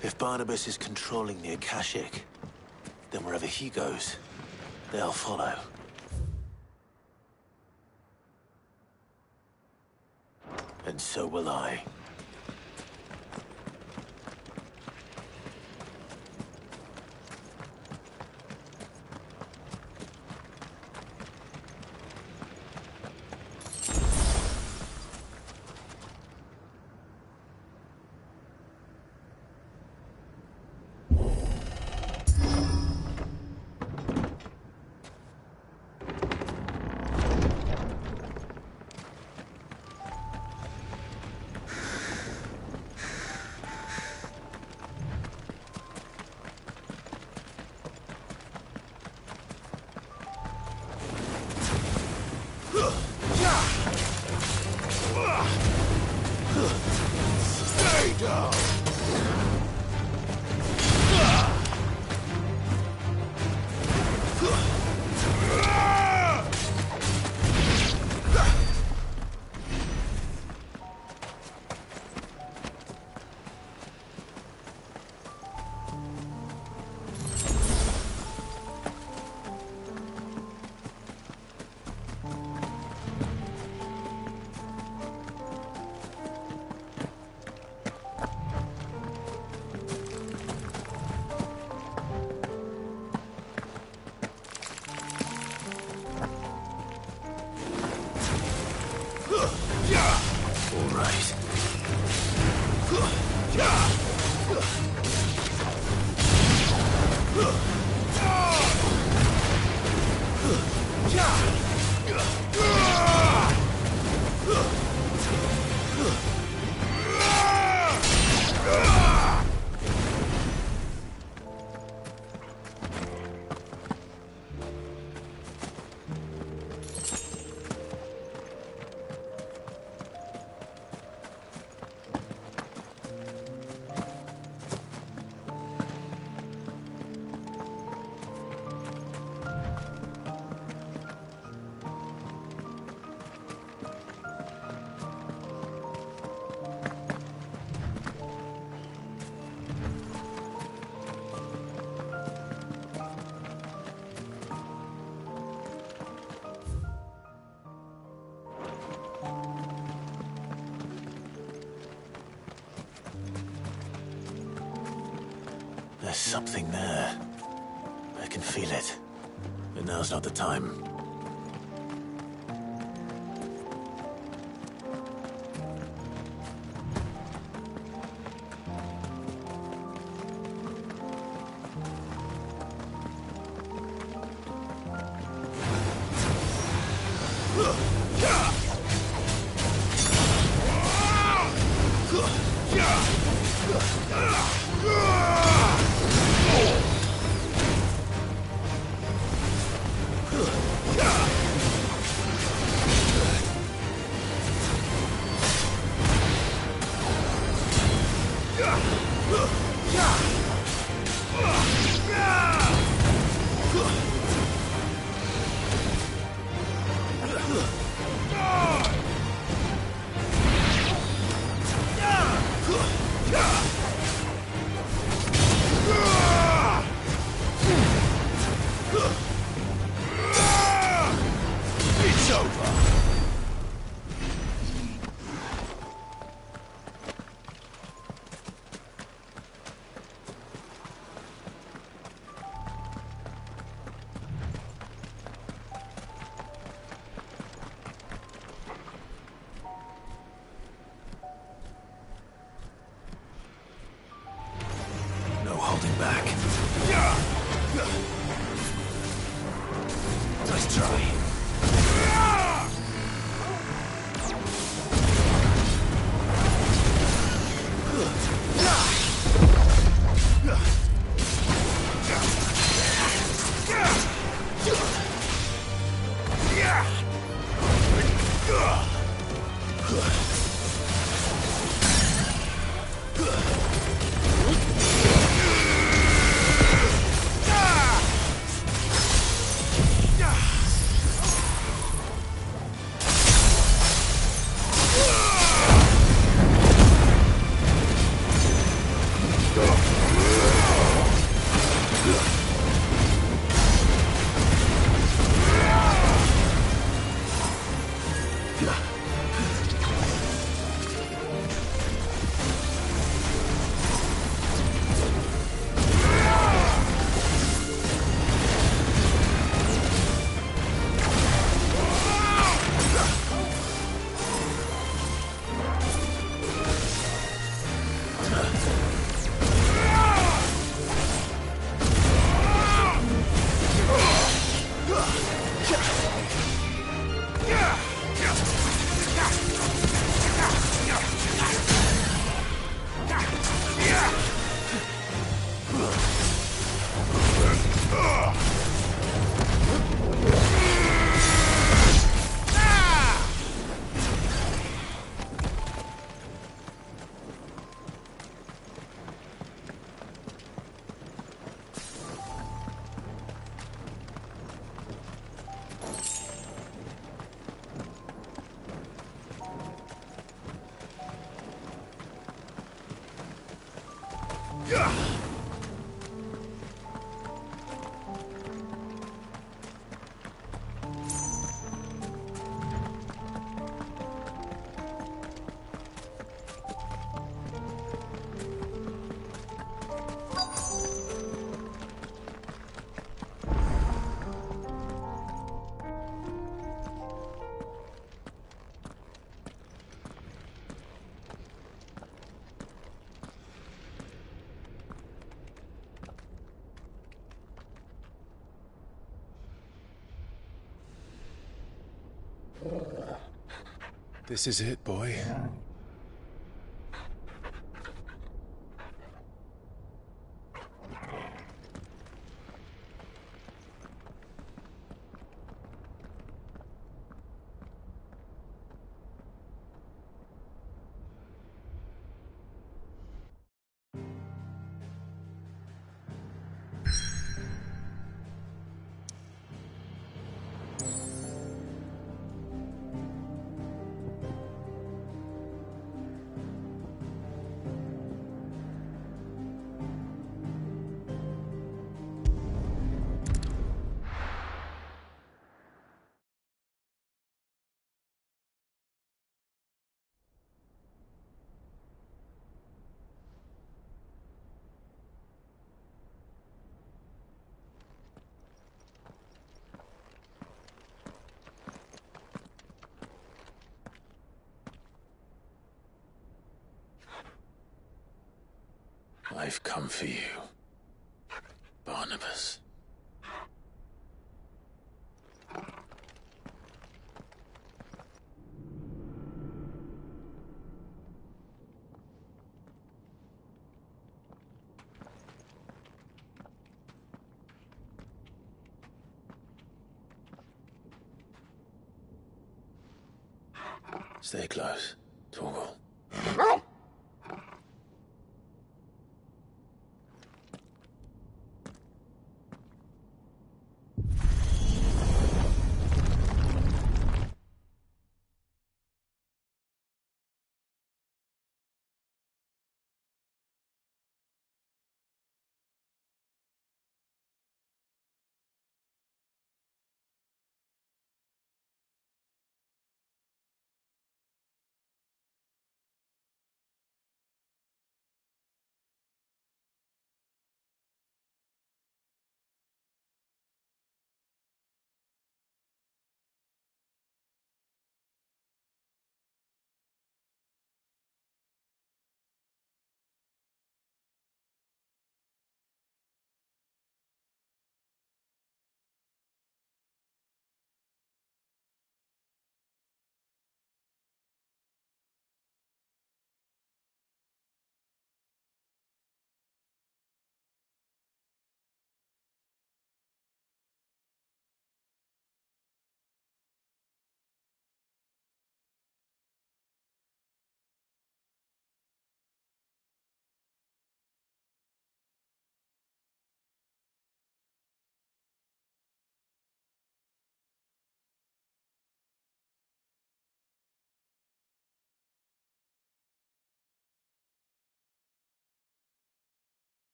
If Barnabas is controlling the Akashic, then wherever he goes, they'll follow. And so will I. There's something there. I can feel it. But now's not the time. This is it, boy. I've come for you, Barnabas. Stay close, Torgal.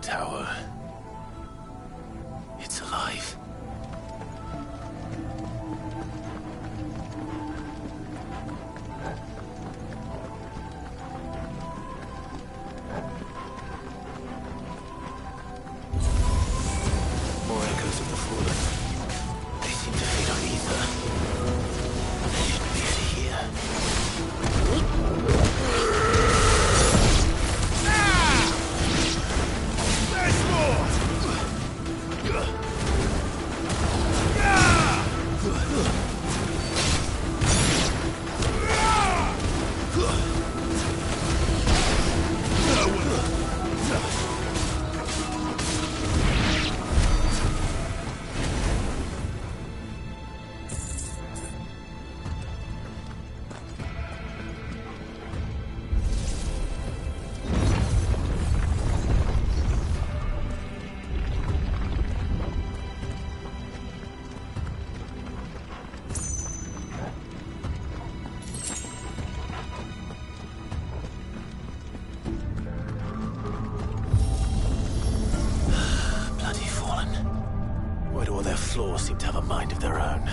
tower. It's alive. More echoes of the fallen. They seem to feed on ether. They shouldn't be out here. There's more! Bloody fallen. Why do all their flaws seem to have a mind of their own?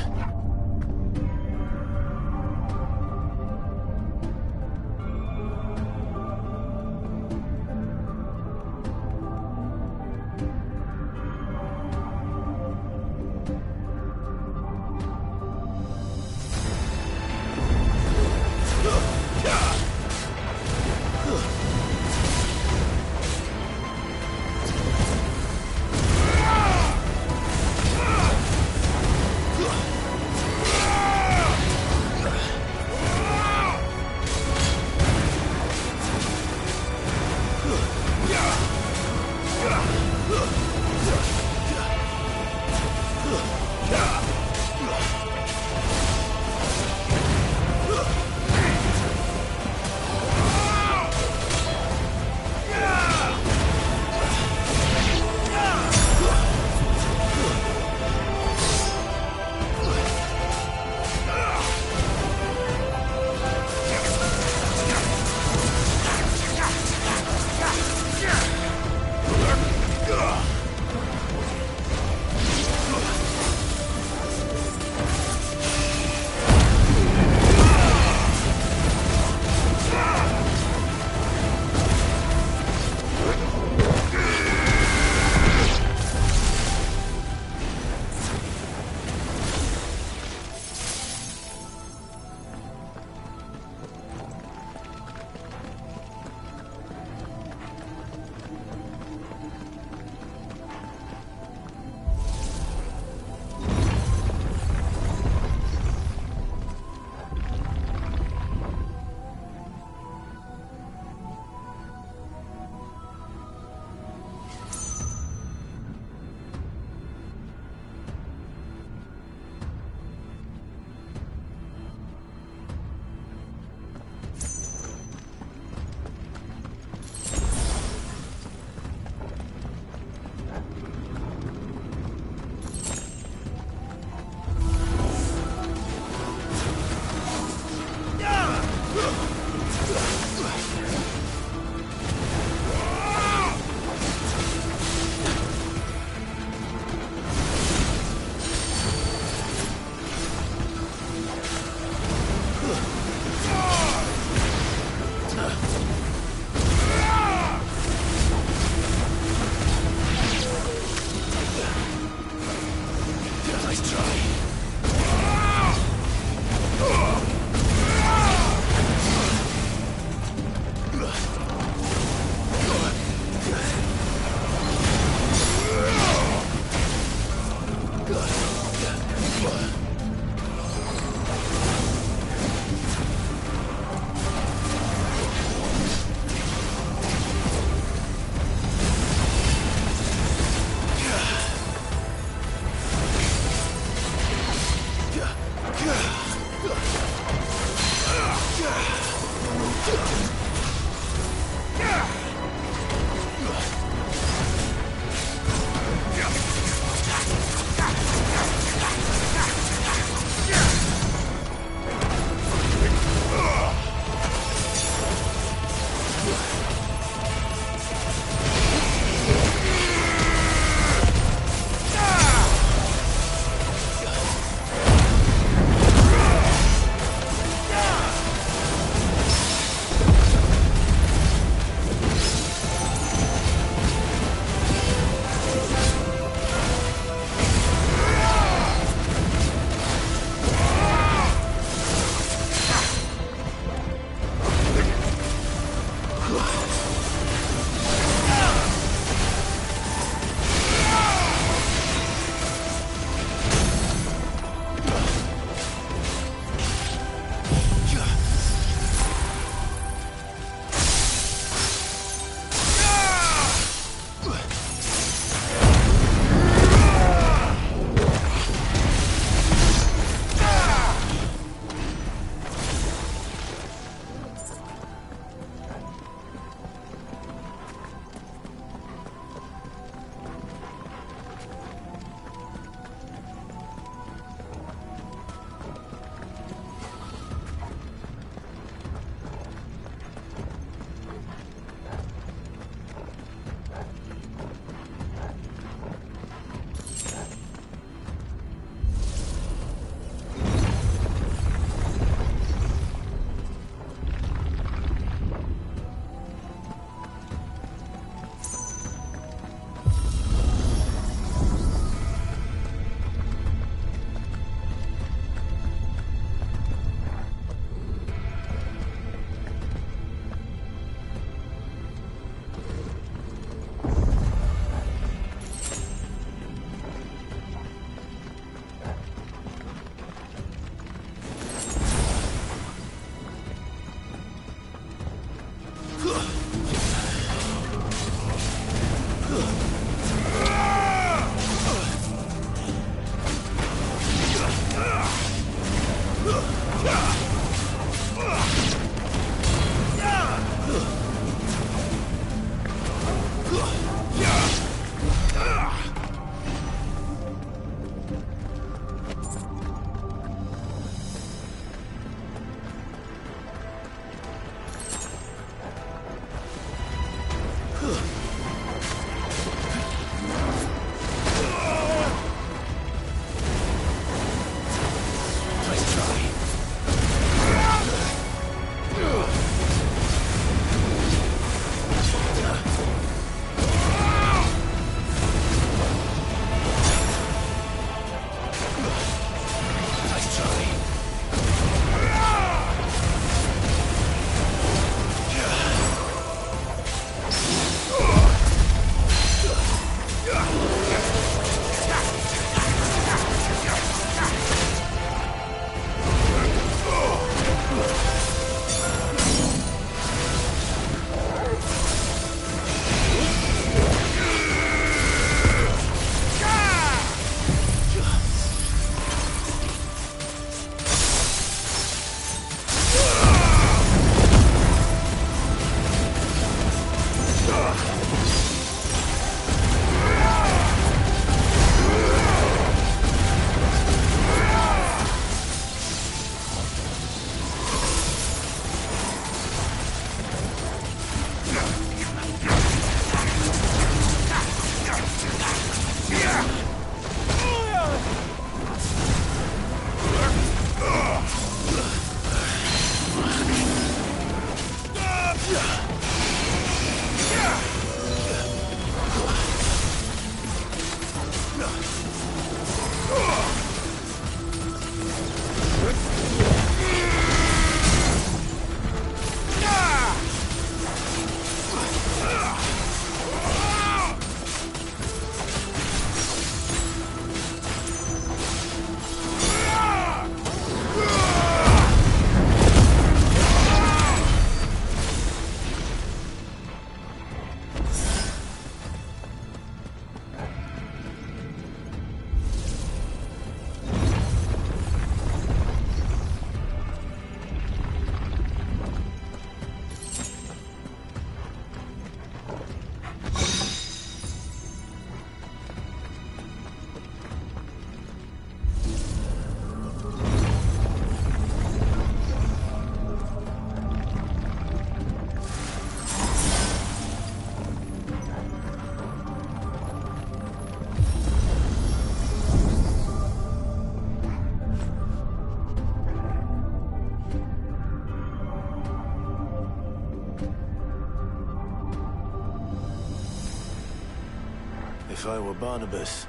If I were Barnabas,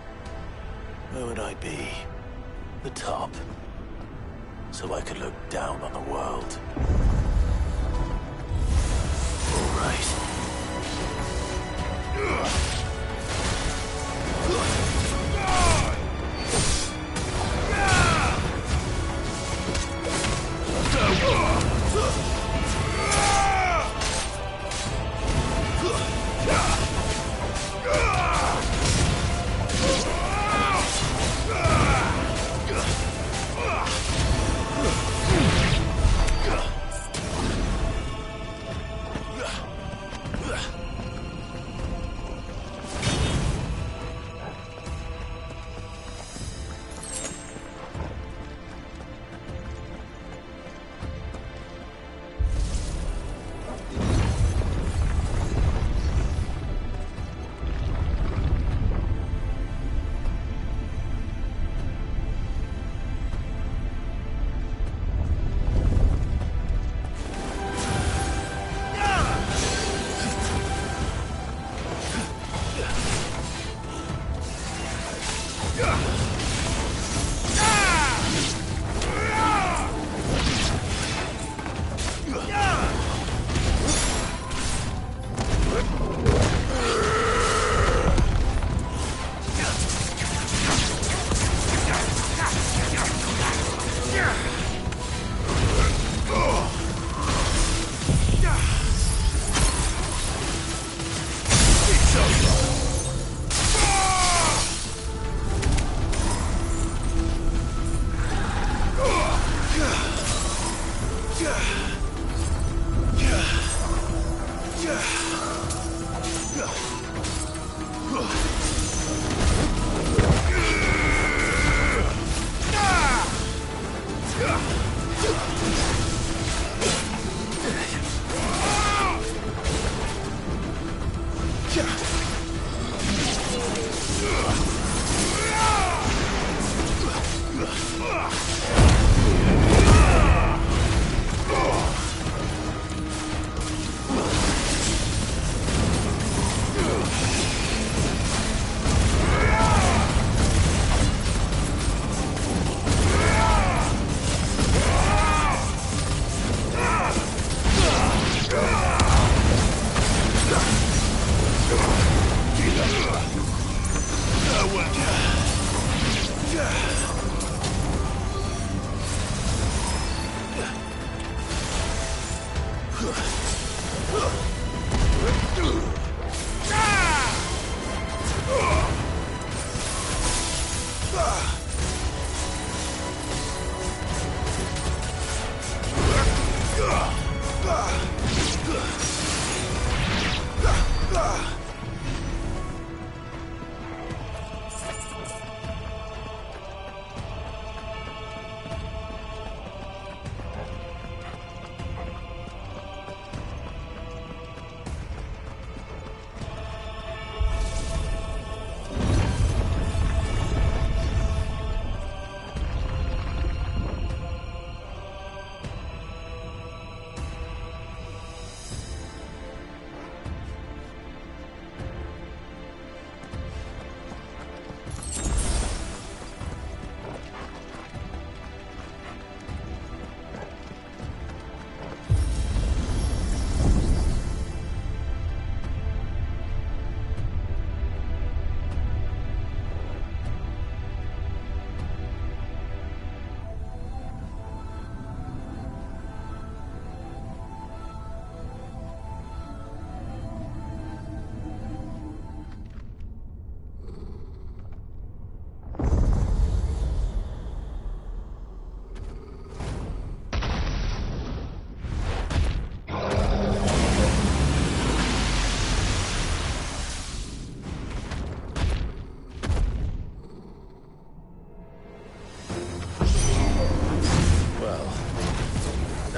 where would I be? The top. So I could look down on the world. All right.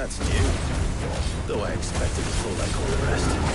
That's new. Though I expected to pull like all the rest.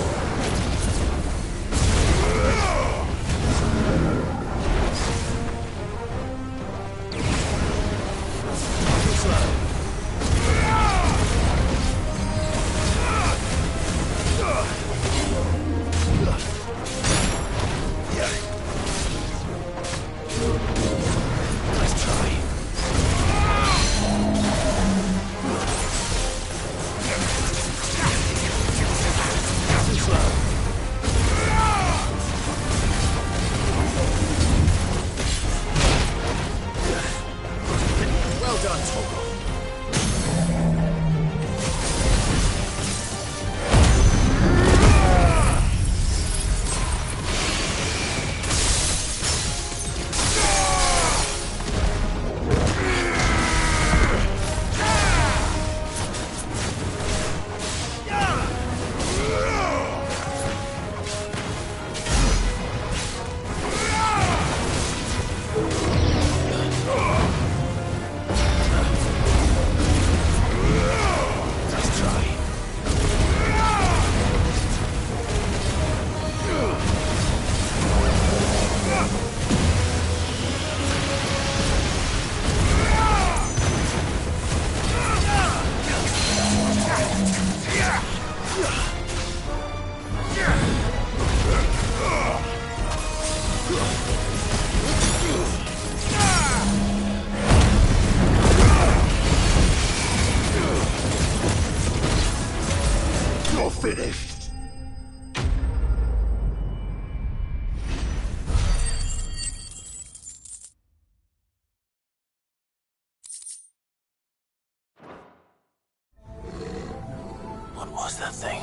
is that thing?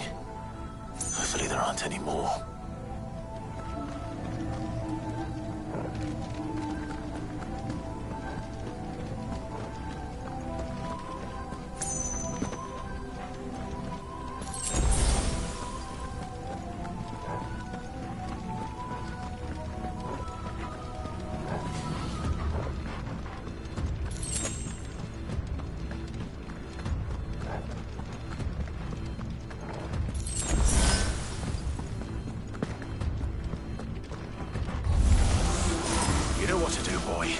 Hopefully there aren't any more. You know what to do, boy.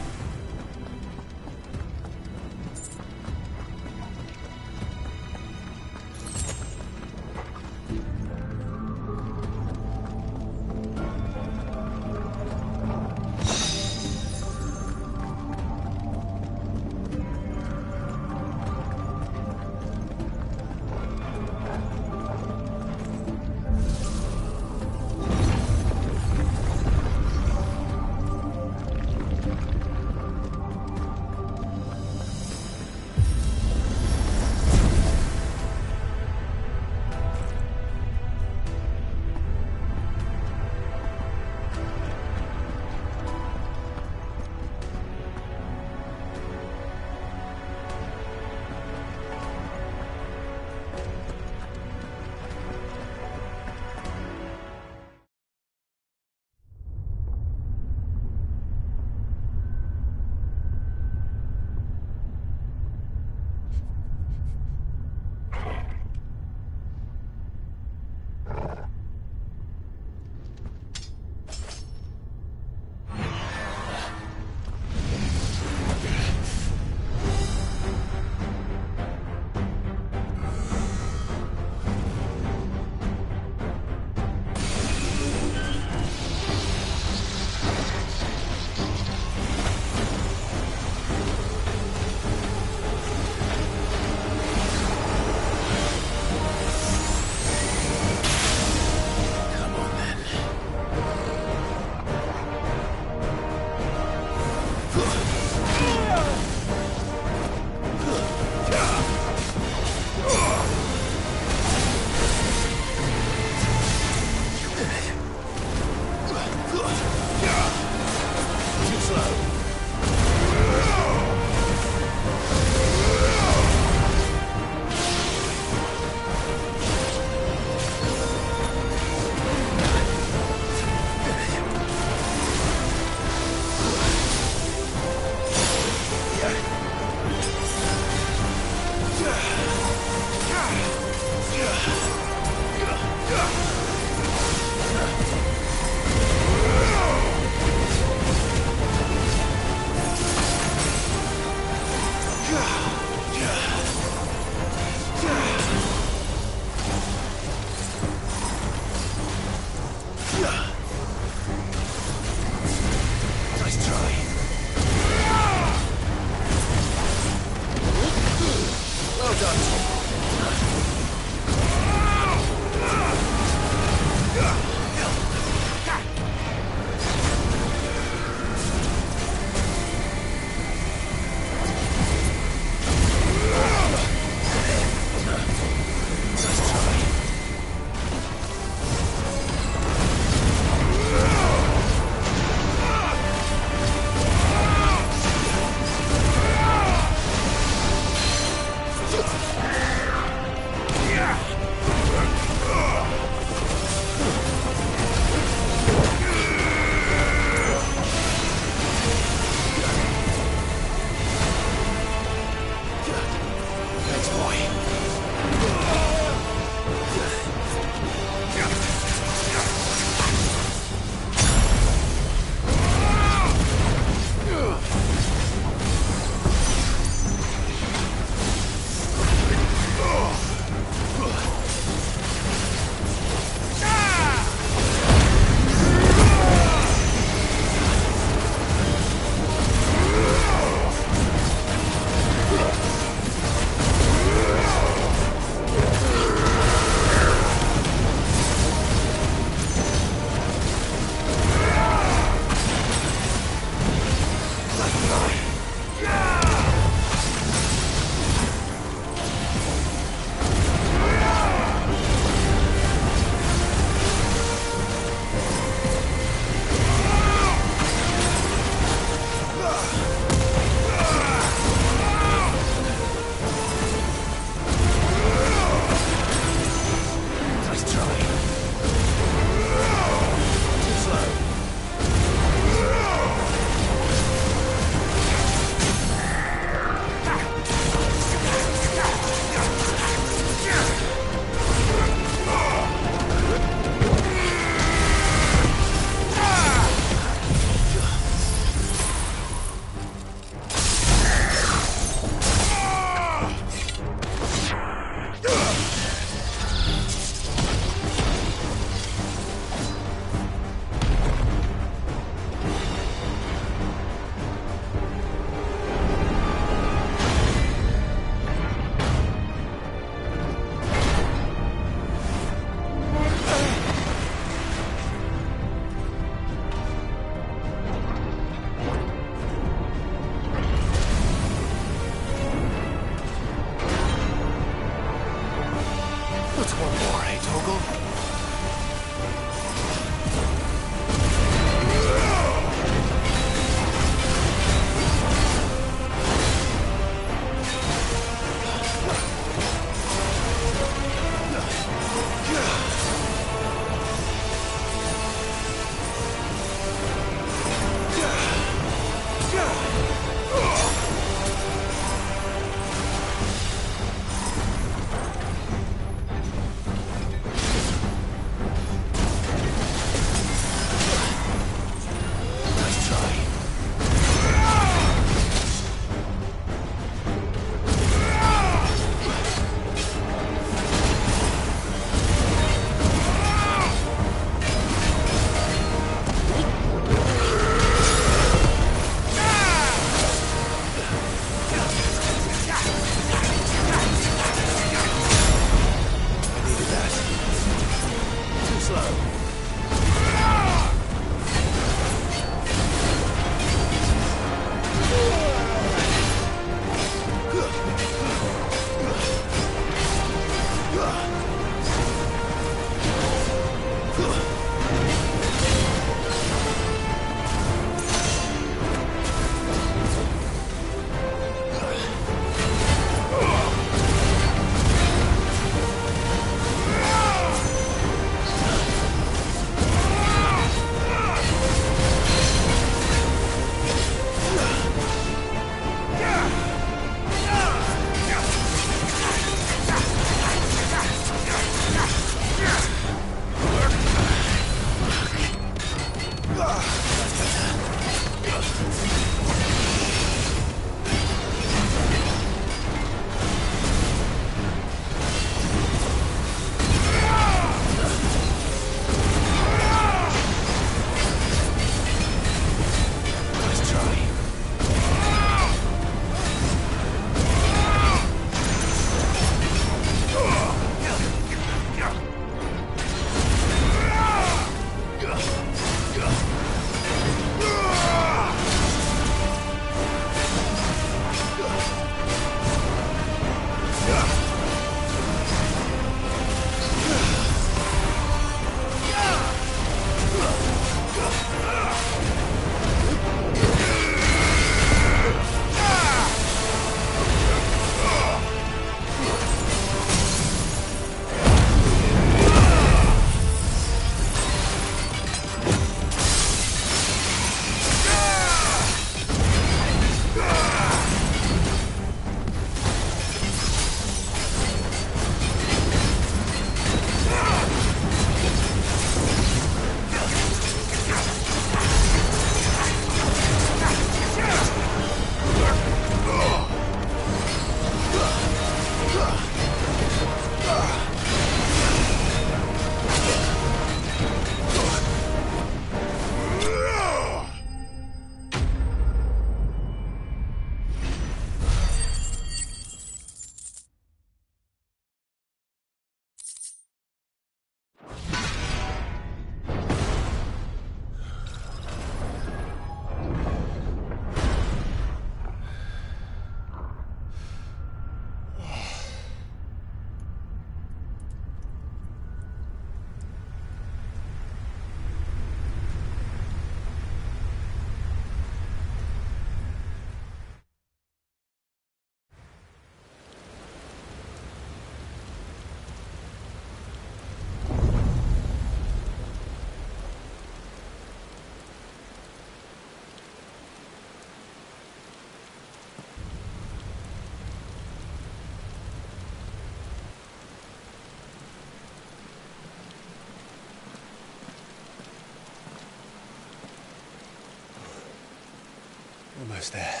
almost there.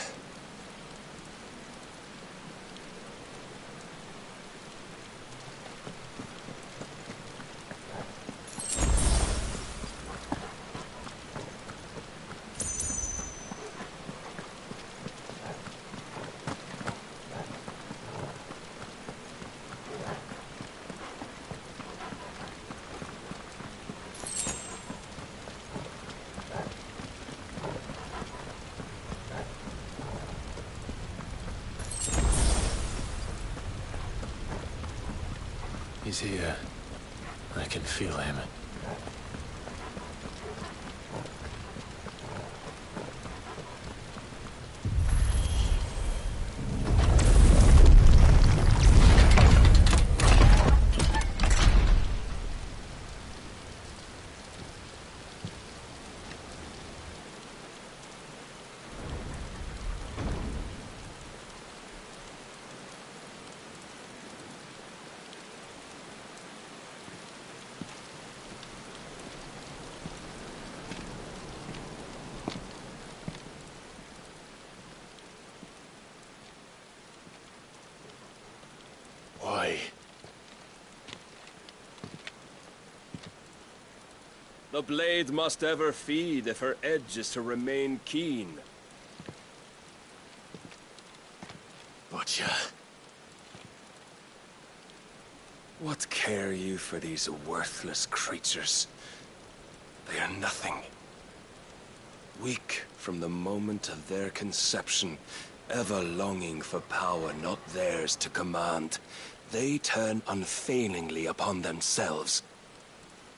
He's here. I can feel him. Why? The blade must ever feed if her edge is to remain keen. Butcher. What care you for these worthless creatures? They are nothing. Weak from the moment of their conception, ever longing for power not theirs to command, they turn unfailingly upon themselves.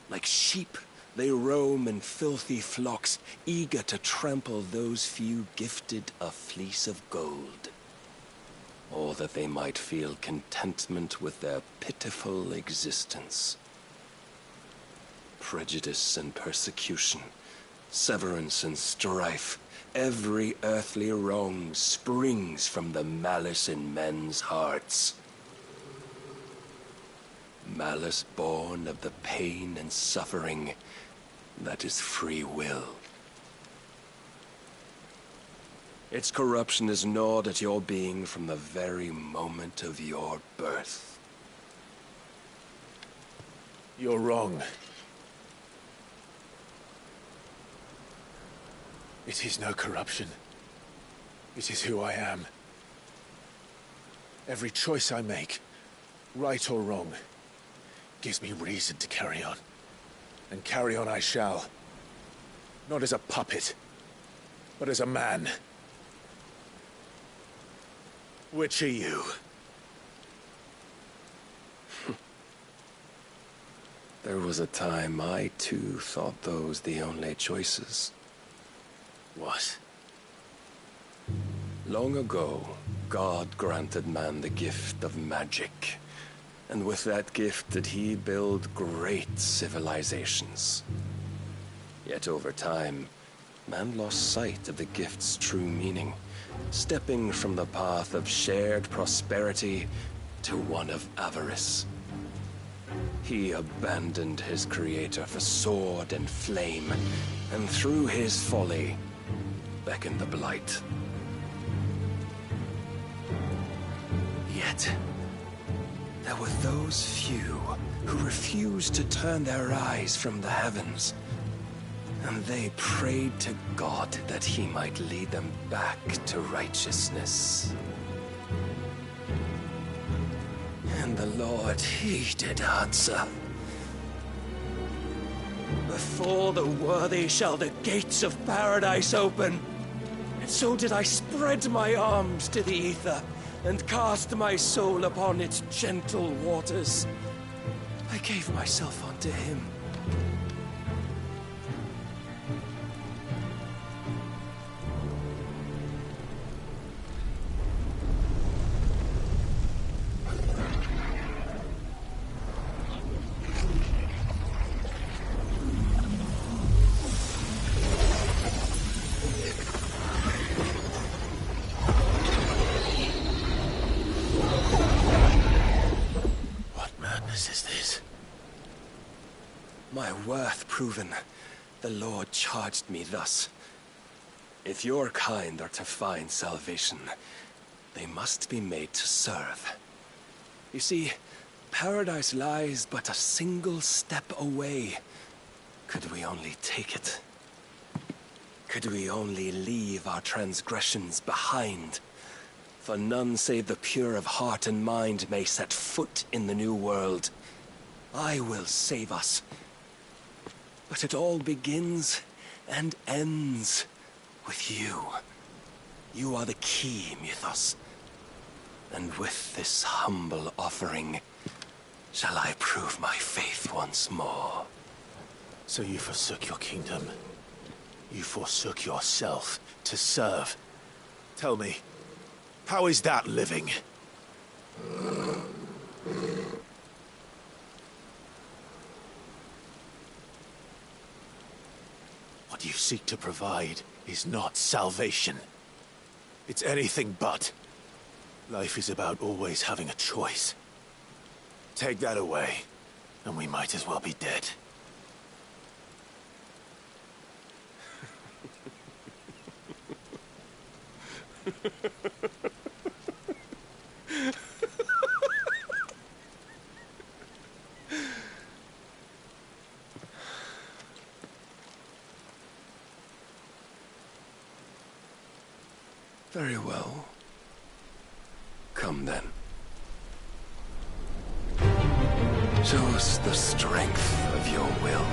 Like sheep, they roam in filthy flocks, eager to trample those few gifted a fleece of gold. Or that they might feel contentment with their pitiful existence. Prejudice and persecution, severance and strife, every earthly wrong springs from the malice in men's hearts. Malice born of the pain and suffering that is free will. Its corruption is gnawed at your being from the very moment of your birth. You're wrong. It is no corruption. It is who I am. Every choice I make, right or wrong, gives me reason to carry on. And carry on I shall. Not as a puppet, but as a man. Which are you? There was a time I too thought those the only choices. What? Long ago, God granted man the gift of magic. And with that gift did he build great civilizations. Yet over time, man lost sight of the gift's true meaning, stepping from the path of shared prosperity to one of avarice. He abandoned his creator for sword and flame, and through his folly, beckoned the blight. Yet, there were those few who refused to turn their eyes from the heavens, and they prayed to God that he might lead them back to righteousness. And the Lord, he did answer. Before the worthy shall the gates of paradise open. And so did I spread my arms to the ether, and cast my soul upon its gentle waters. I gave myself unto him. My worth proven, the Lord charged me thus. If your kind are to find salvation, they must be made to serve. You see, paradise lies but a single step away. Could we only take it? Could we only leave our transgressions behind? For none save the pure of heart and mind may set foot in the new world. I will save us. But it all begins and ends with you. You are the key, Mythos. And with this humble offering, shall I prove my faith once more. So you forsook your kingdom. You forsook yourself to serve. Tell me, how is that living? What you seek to provide is not salvation. It's anything but. Life is about always having a choice. Take that away, and we might as well be dead. Very well. Come then. Show us the strength of your will.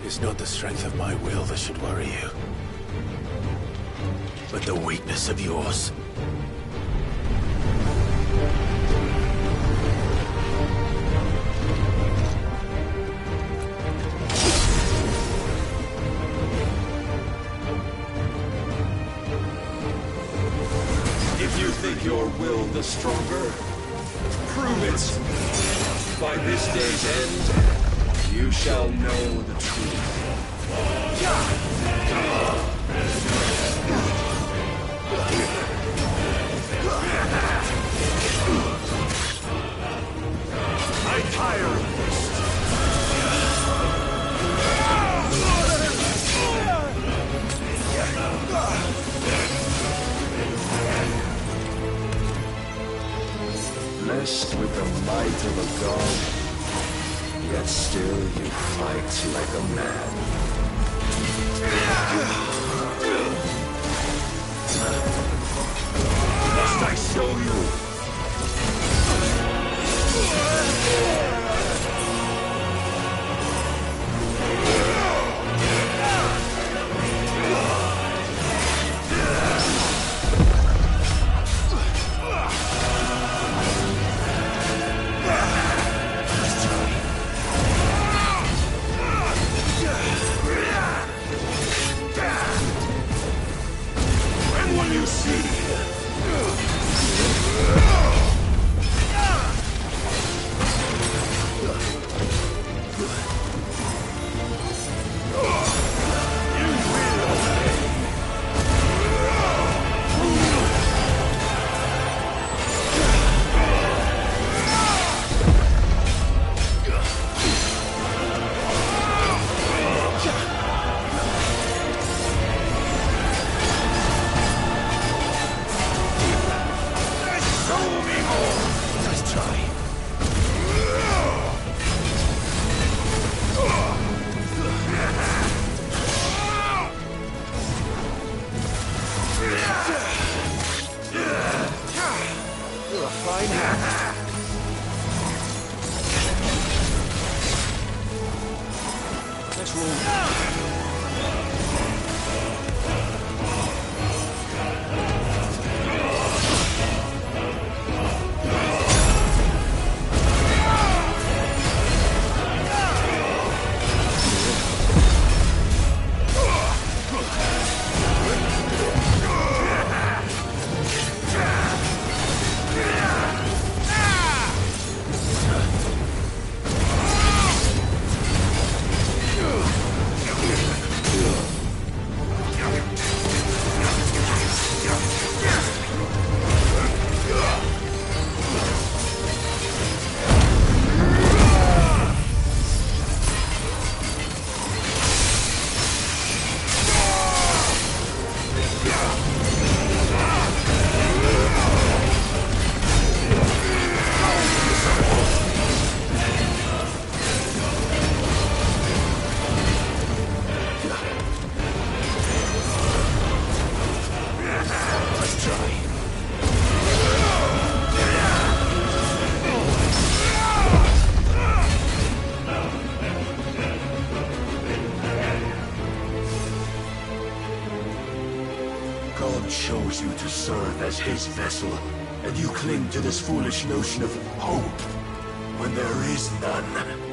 It's not the strength of my will that should worry you, but the weakness of yours. If you think your will the stronger, prove it. By this day's end, you shall know the truth. I tire of this. Blessed with the might of a god, yet still you fight like a man. Must I show you? When will you see? serve as his vessel, and you cling to this foolish notion of hope when there is none.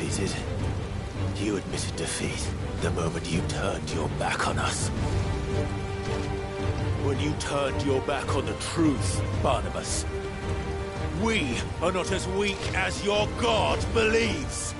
defeated. You admitted defeat the moment you turned your back on us. When you turned your back on the truth, Barnabas. We are not as weak as your God believes.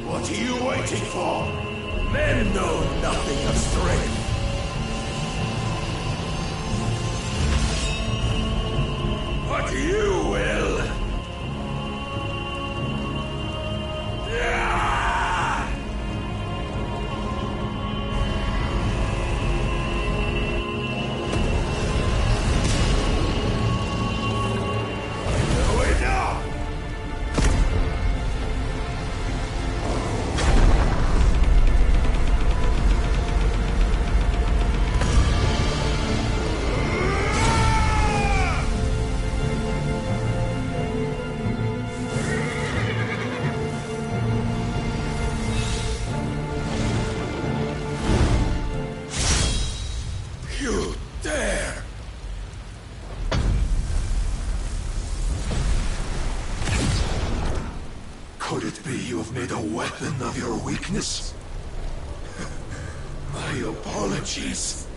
What are you waiting for? Men know nothing of strength. But you will. You dare! Could it be you have made a weapon of your weakness? My apologies.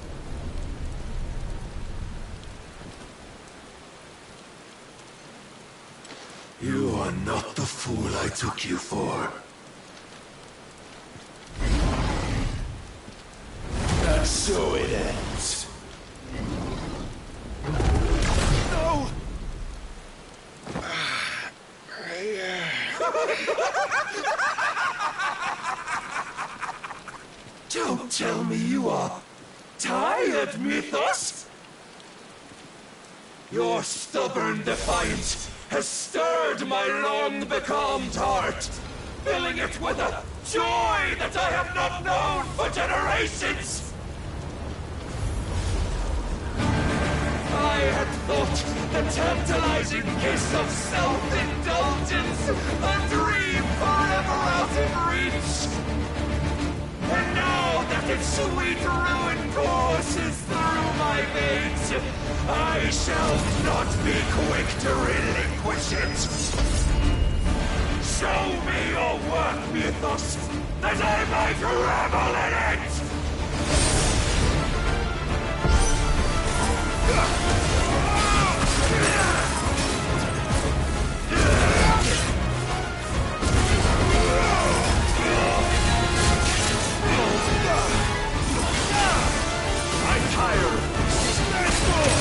You are not the fool I took you for. And so it ends. No! Don't tell me you are tired, Mythos! Your stubborn defiance has stirred my long-becalmed heart, filling it with a joy that I have not known for generations! I had thought the tantalizing kiss of self-indulgence a dream forever out of reach. And now that its sweet ruin courses through my veins, I shall not be quick to relinquish it. Show me your work, Mythos, that I might revel in it! I'm tired! Stand still!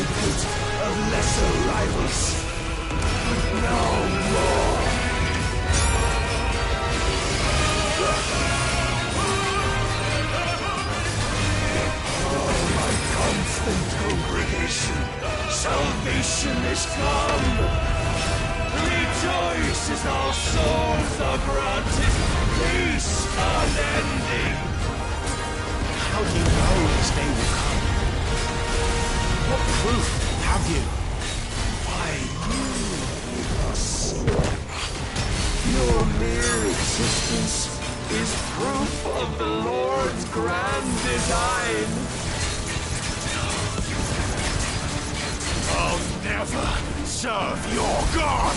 pit of lesser rivals. No more. Oh, my constant congregation, salvation is come. Rejoice as our souls are granted peace unending. How do you know this day will come? What proof have you? Why, you with us. Your mere existence is proof of the Lord's grand design. I'll never serve your God!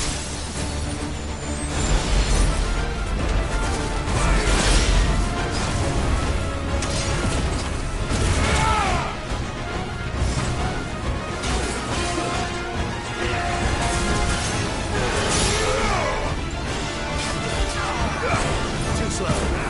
Too slow.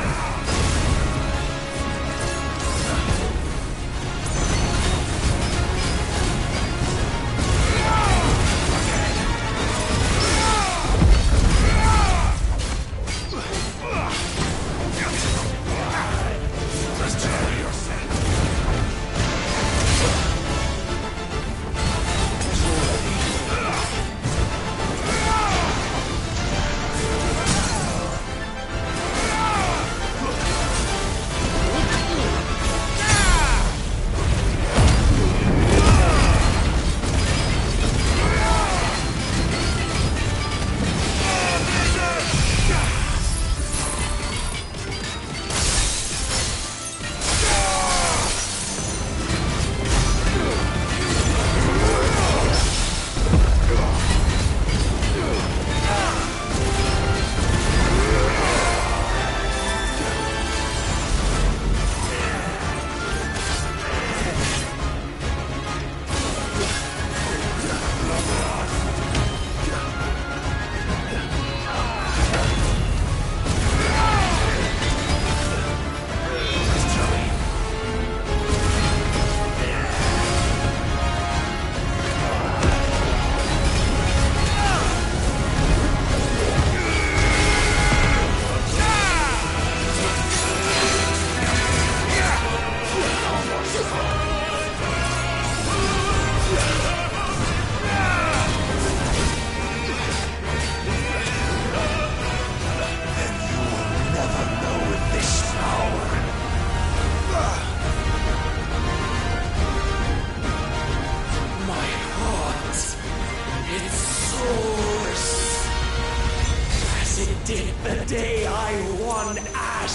did the day I won Ash.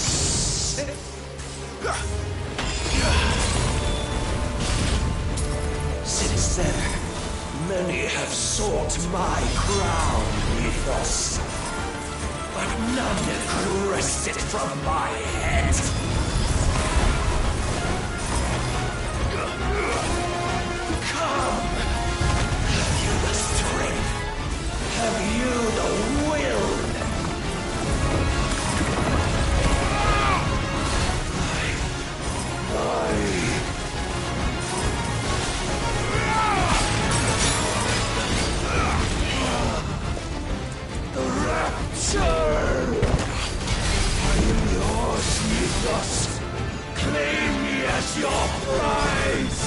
Since then, many have sought my crown, Mythos, but none could wrest it from my head. Come! Have you the strength? Have you the will? The rapture! I am yours, Mythos. Claim me as your prize!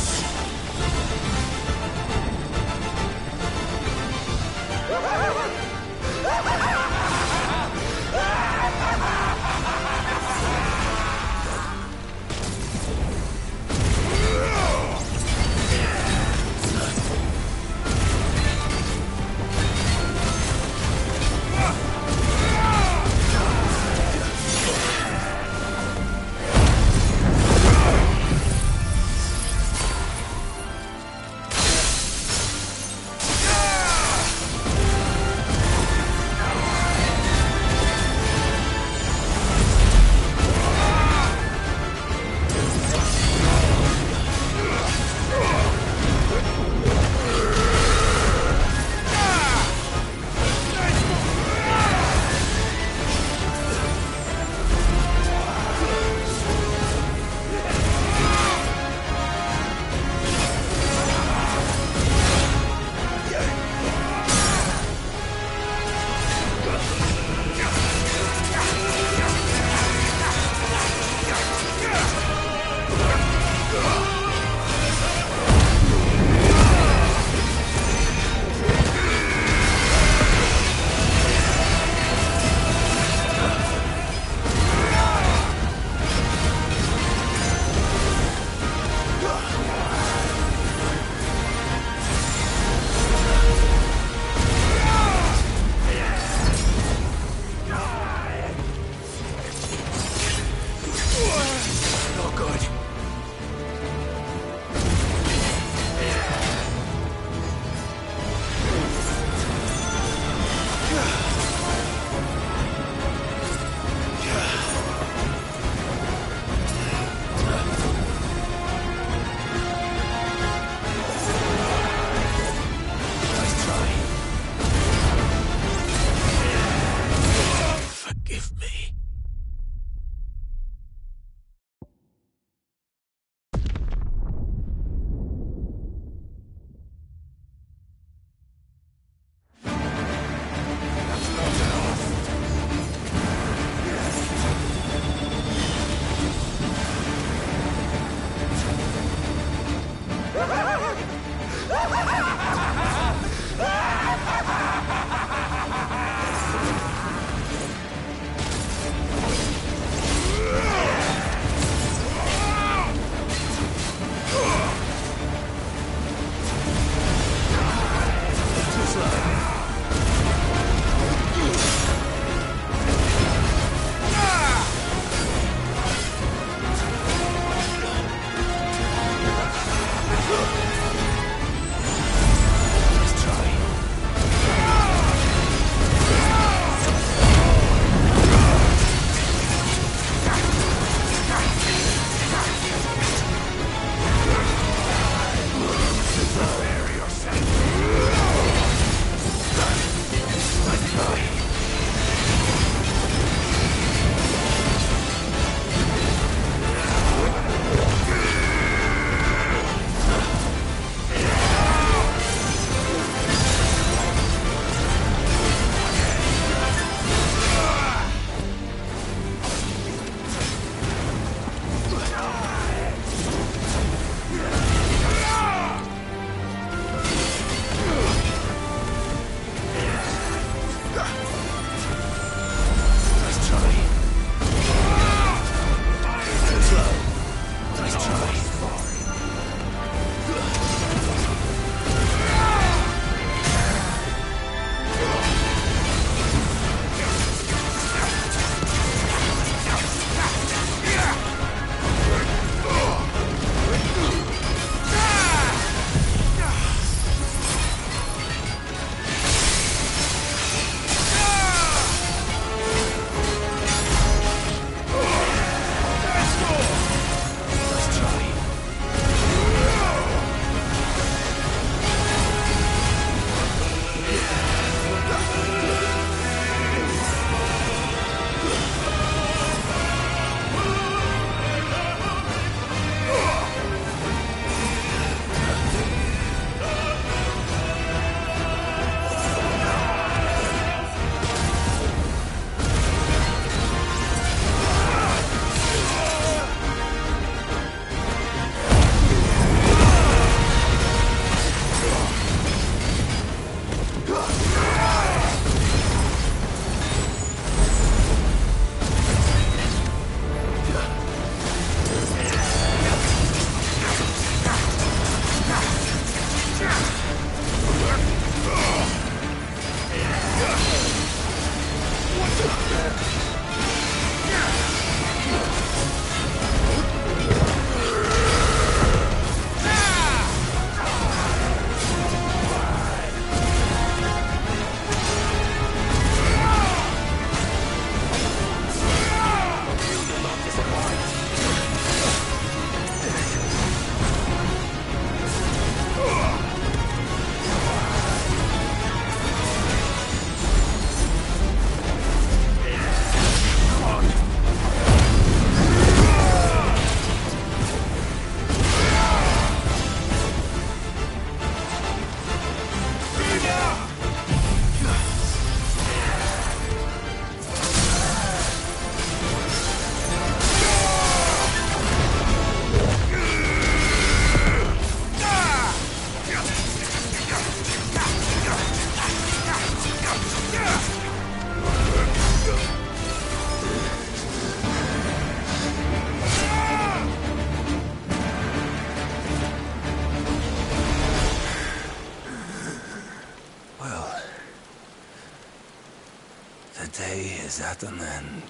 day is at an end.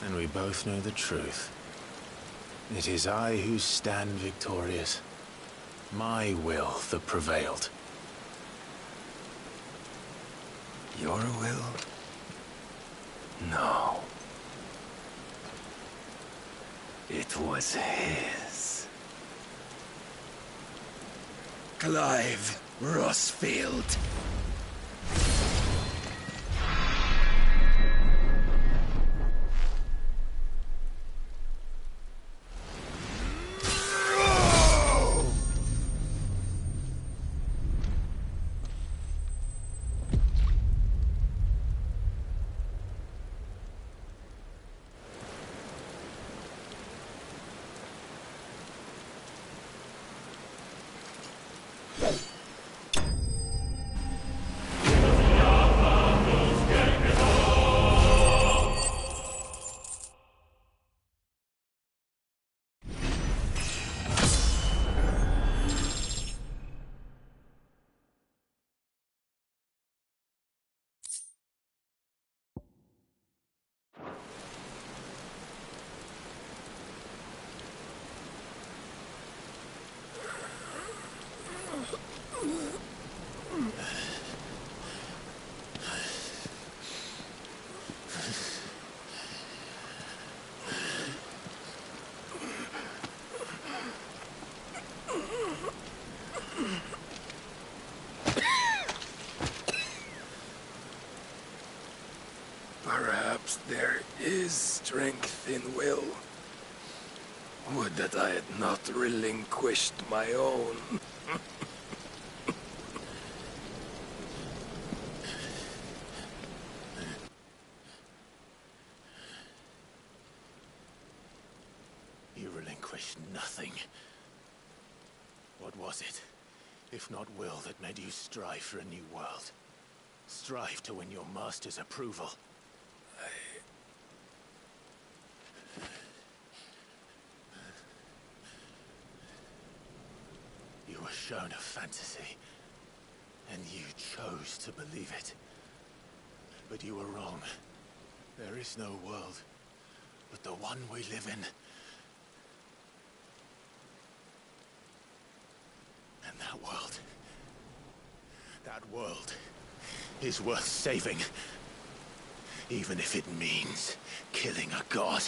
And we both know the truth. It is I who stand victorious. My will that prevailed. Your will? No. It was his. Clive Rossfield. Perhaps there is strength in will. Would that I had not relinquished my own. You relinquished nothing. What was it, if not will, that made you strive for a new world? Strive to win your master's approval? You were shown a fantasy, and you chose to believe it. But you were wrong. There is no world but the one we live in. And that world is worth saving. Even if it means killing a god.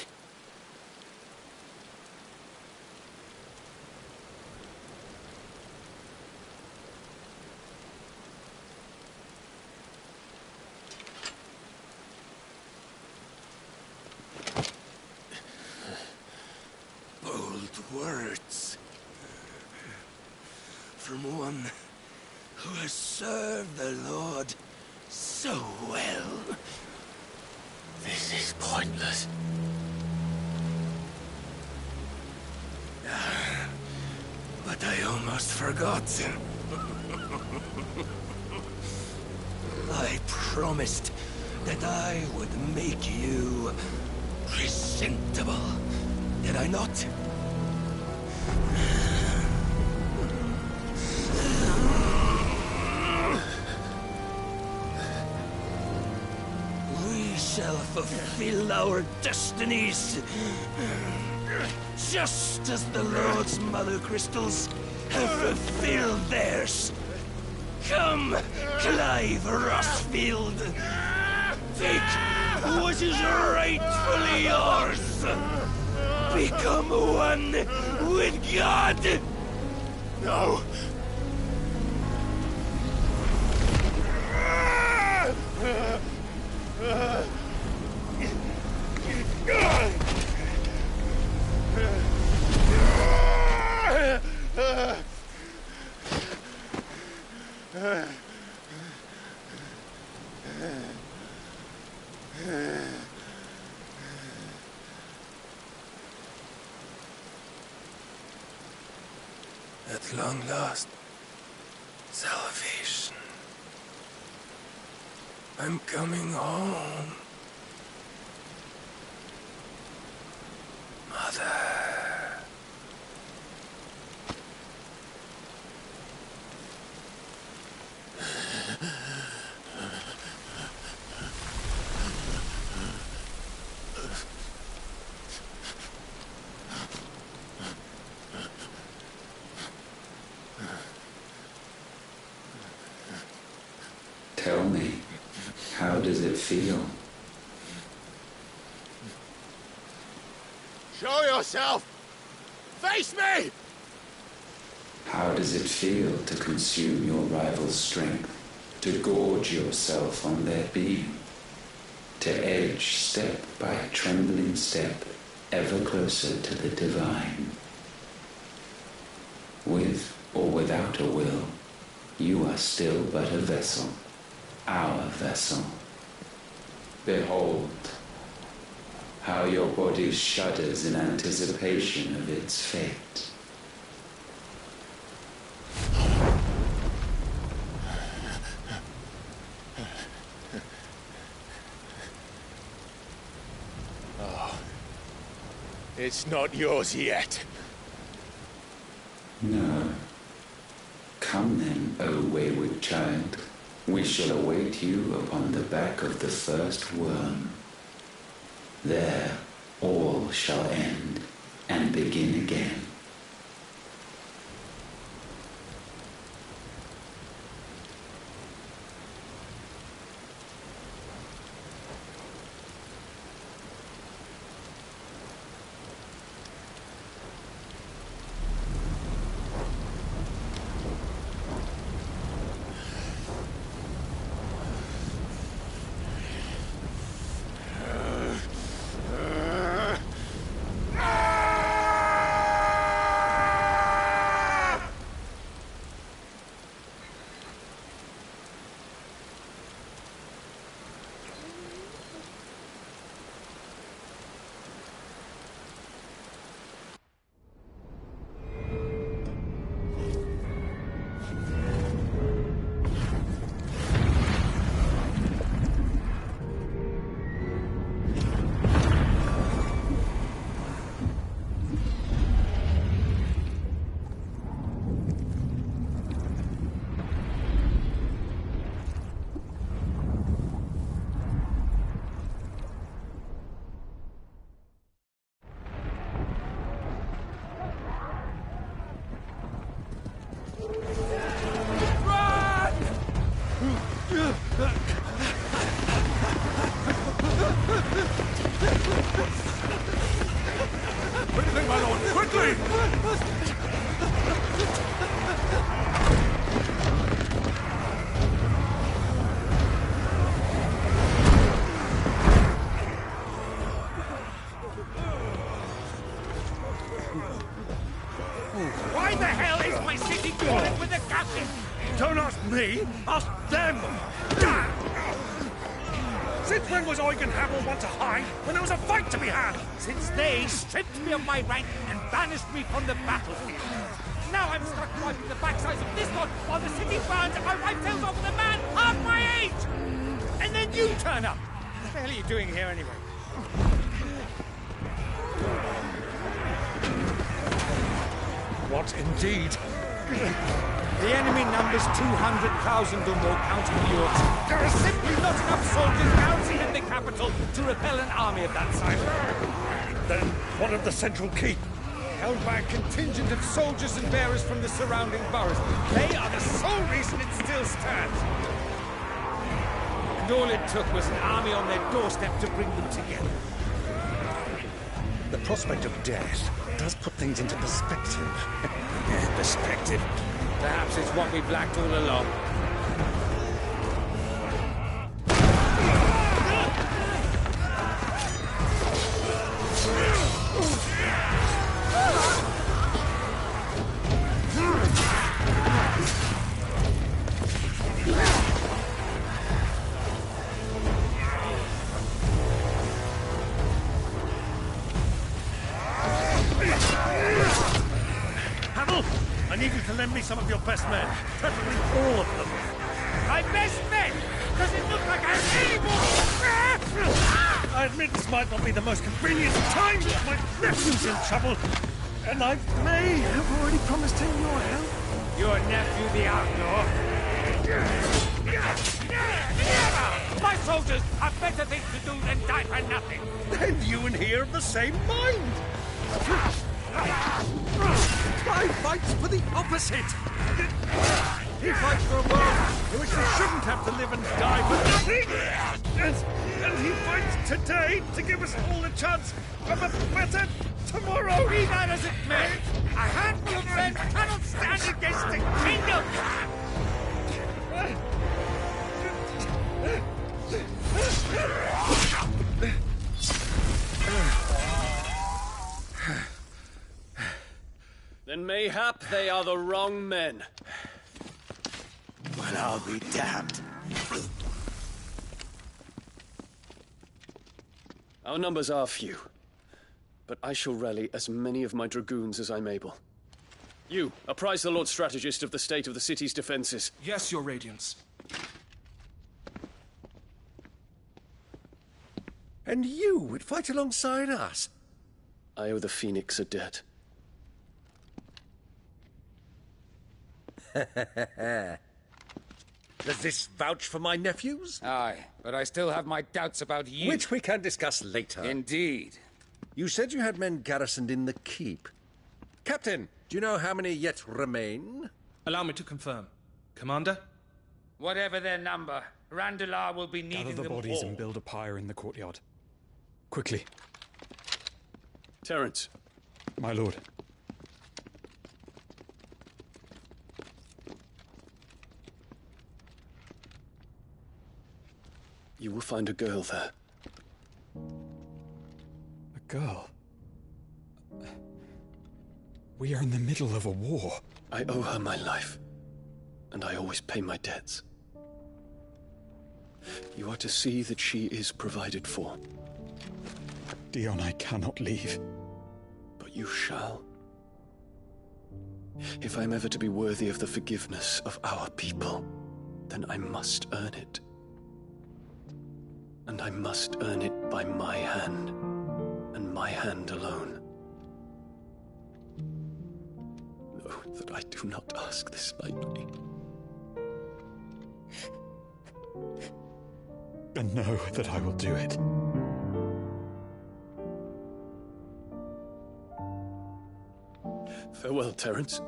Bold words. From one who has served the Lord so well. This is pointless. But I almost forgot. I promised that I would make you presentable. Did I not? We shall fulfill our destinies, just as the Lord's Mother Crystals have fulfilled theirs. Come, Clive Rossfield. Take what is rightfully yours. Become one with God. No. At long last, salvation. I'm coming home. Mother. Tell me, how does it feel? Show yourself! Face me! How does it feel to consume your rival's strength? To gorge yourself on their beam? To edge step by trembling step ever closer to the divine? With or without a will, you are still but a vessel, our vessel. Behold, how your body shudders in anticipation of its fate. Oh, it's not yours yet. No. Come then, O wayward child. We shall await you upon the back of the first worm. There all shall end and begin again. Anything, my lord! Quickly! Why the hell is my city crawling with a casting? Don't ask me, ask them! Since when was Eugen Hamel want to hide when there was a fight to be had? Since they stripped me of my rank and banished me from the battlefield. Now I'm stuck wiping the backsides of this one while the city burns and my wife tells off with a man half my age! And then you turn up! What the hell are you doing here anyway? What indeed? The enemy numbers 200,000 or more, counting yours. There are simply not enough soldiers garrisoned in the capital to repel an army of that size. Then what of the central keep? Held by a contingent of soldiers and bearers from the surrounding boroughs. They are the sole reason it still stands. And all it took was an army on their doorstep to bring them together. The prospect of death does put things into perspective. Perspective. Perhaps it's what we've lacked all along. I need you to lend me some of your best men, preferably all of them. My best men? Does it look like I have any more? I admit this might not be the most convenient time, but my nephew's in trouble, and I may have already promised him your help. Your nephew, the outlaw? Never! My soldiers have better things to do than die for nothing. Then you and he are of the same mind. I fight for the opposite. He fights for a world in which we shouldn't have to live and die for nothing! And he fights today to give us all a chance of a better tomorrow! Be that as it may, a handful of men cannot stand against a kingdom! Then mayhap they are the wrong men. Well, I'll be damned. Our numbers are few, but I shall rally as many of my dragoons as I'm able. You, apprise the Lord Strategist of the state of the city's defenses. Yes, Your Radiance. And you would fight alongside us? I owe the Phoenix a debt. Does this vouch for my nephews? Aye, but I still have my doubts about you. Which we can discuss later. Indeed. You said you had men garrisoned in the keep. Captain, do you know how many yet remain? Allow me to confirm. Commander? Whatever their number, Randalar will be needing Gather the them bodies all. and build a pyre in the courtyard. Quickly. Terence. My lord. You will find a girl there. A girl? We are in the middle of a war. I owe her my life, and I always pay my debts. You are to see that she is provided for. Dion, I cannot leave. But you shall. If I'm ever to be worthy of the forgiveness of our people, then I must earn it. And I must earn it by my hand, and my hand alone. Know that I do not ask this lightly. And know that I will do it. Farewell, Terence.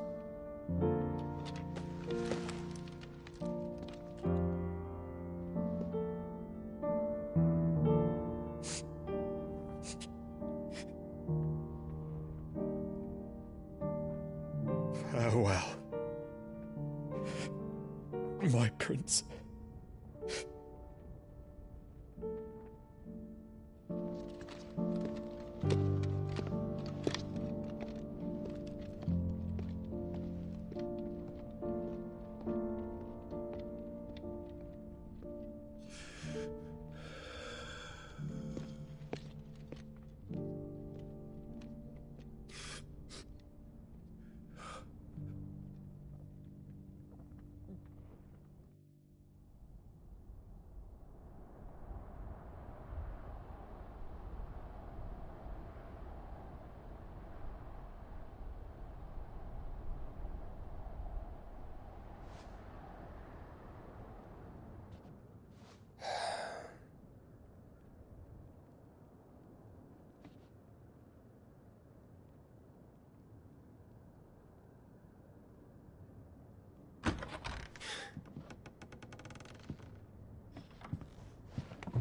Farewell, my prince.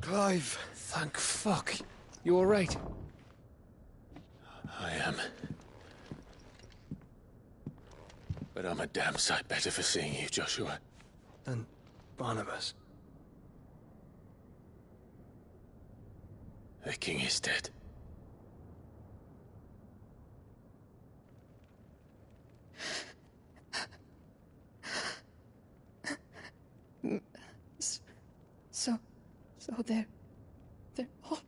Clive. Thank fuck. You alright? I am. But I'm a damn sight better for seeing you, Joshua. And Barnabas. The king is dead. So they're all...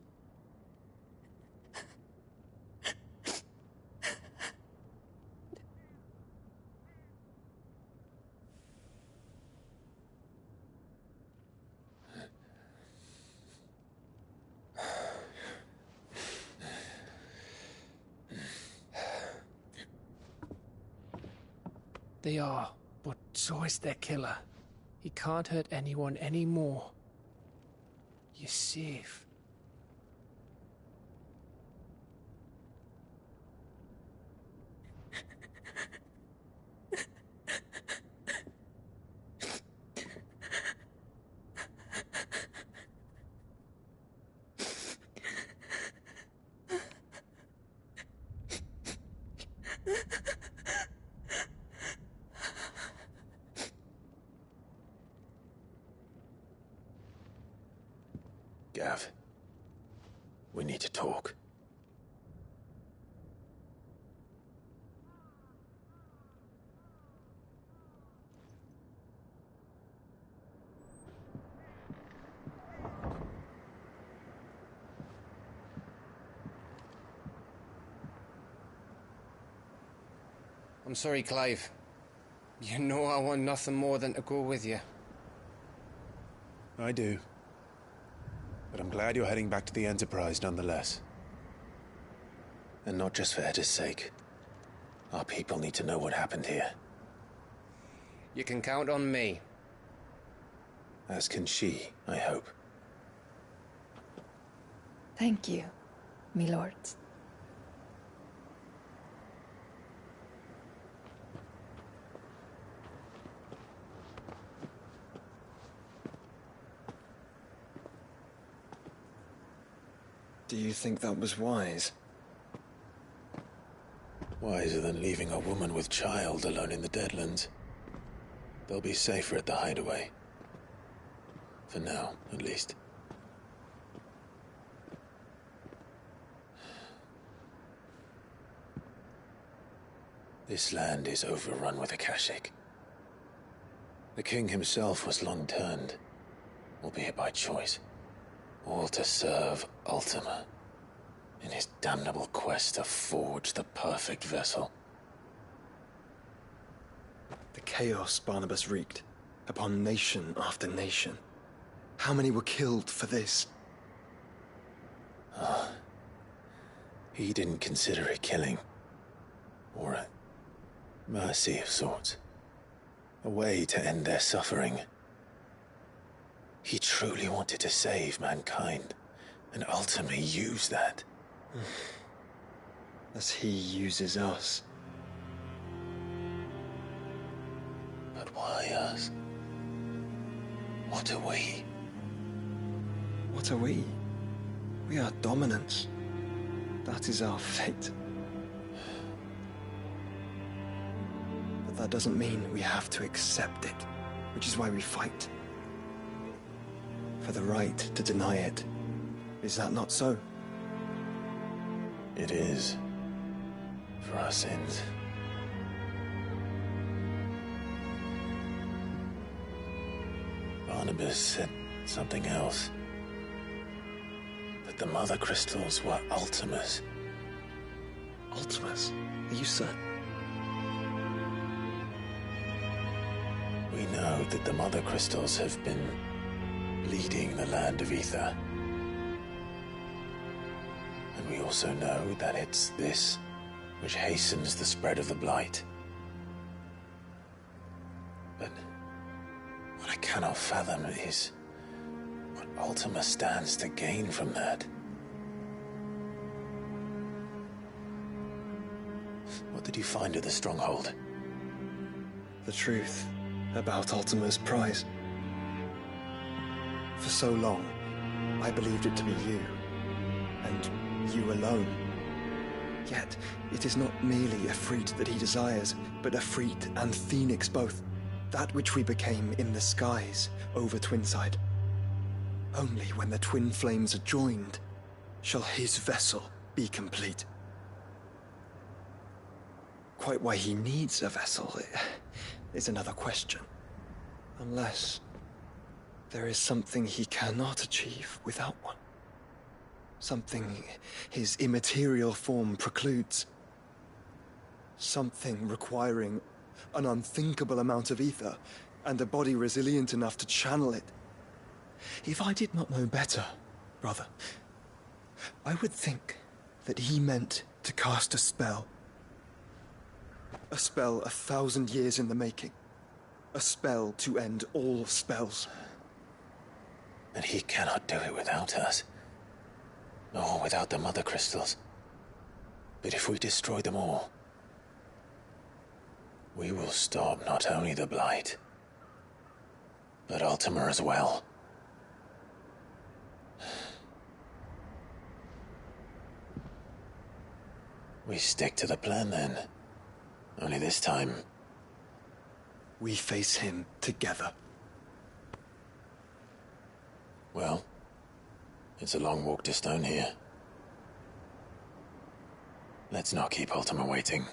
They are, but so is their killer. He can't hurt anyone anymore. You're safe. Gav, we need to talk. I'm sorry, Clive. You know I want nothing more than to go with you. I do. But I'm glad you're heading back to the Enterprise nonetheless. And not just for Edda's sake. Our people need to know what happened here. You can count on me. As can she, I hope. Thank you, me lords. Do you think that was wise? Wiser than leaving a woman with child alone in the Deadlands. They'll be safer at the hideaway. For now, at least. This land is overrun with Akashic. The king himself was long turned, albeit by choice. All to serve Ultima, in his damnable quest to forge the perfect vessel. The chaos Barnabas wreaked upon nation after nation. How many were killed for this? He didn't consider it killing. Or a mercy of sorts. A way to end their suffering. He truly wanted to save mankind, and ultimately use that. As he uses us. But why us? What are we? What are we? We are dominance. That is our fate. But that doesn't mean we have to accept it, which is why we fight. For the right to deny it. Is that not so? It is. For our sins. Barnabas said something else. That the Mother Crystals were Ultimas. Ultimas? Are you certain? We know that the Mother Crystals have been leading the land of Ether. And we also know that it's this which hastens the spread of the Blight. But what I cannot fathom is what Ultima stands to gain from that. What did you find at the Stronghold? The truth about Ultima's prize. For so long, I believed it to be you, and you alone. Yet, it is not merely Efreet that he desires, but Efreet and Phoenix both. That which we became in the skies over Twinside. Only when the twin flames are joined shall his vessel be complete. Quite why he needs a vessel is another question. Unless there is something he cannot achieve without one. Something his immaterial form precludes. Something requiring an unthinkable amount of ether and a body resilient enough to channel it. If I did not know better, brother, I would think that he meant to cast a spell. A spell 1,000 years in the making. A spell to end all spells. And he cannot do it without us. Nor without the Mother Crystals. But if we destroy them all, we will stop not only the Blight, but Ultima as well. We stick to the plan then. Only this time, we face him together. Well, It's a long walk to Stone here. Let's not keep Ultima waiting.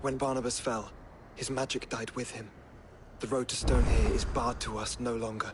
When Barnabas fell, his magic died with him. The road to Stone here is barred to us no longer.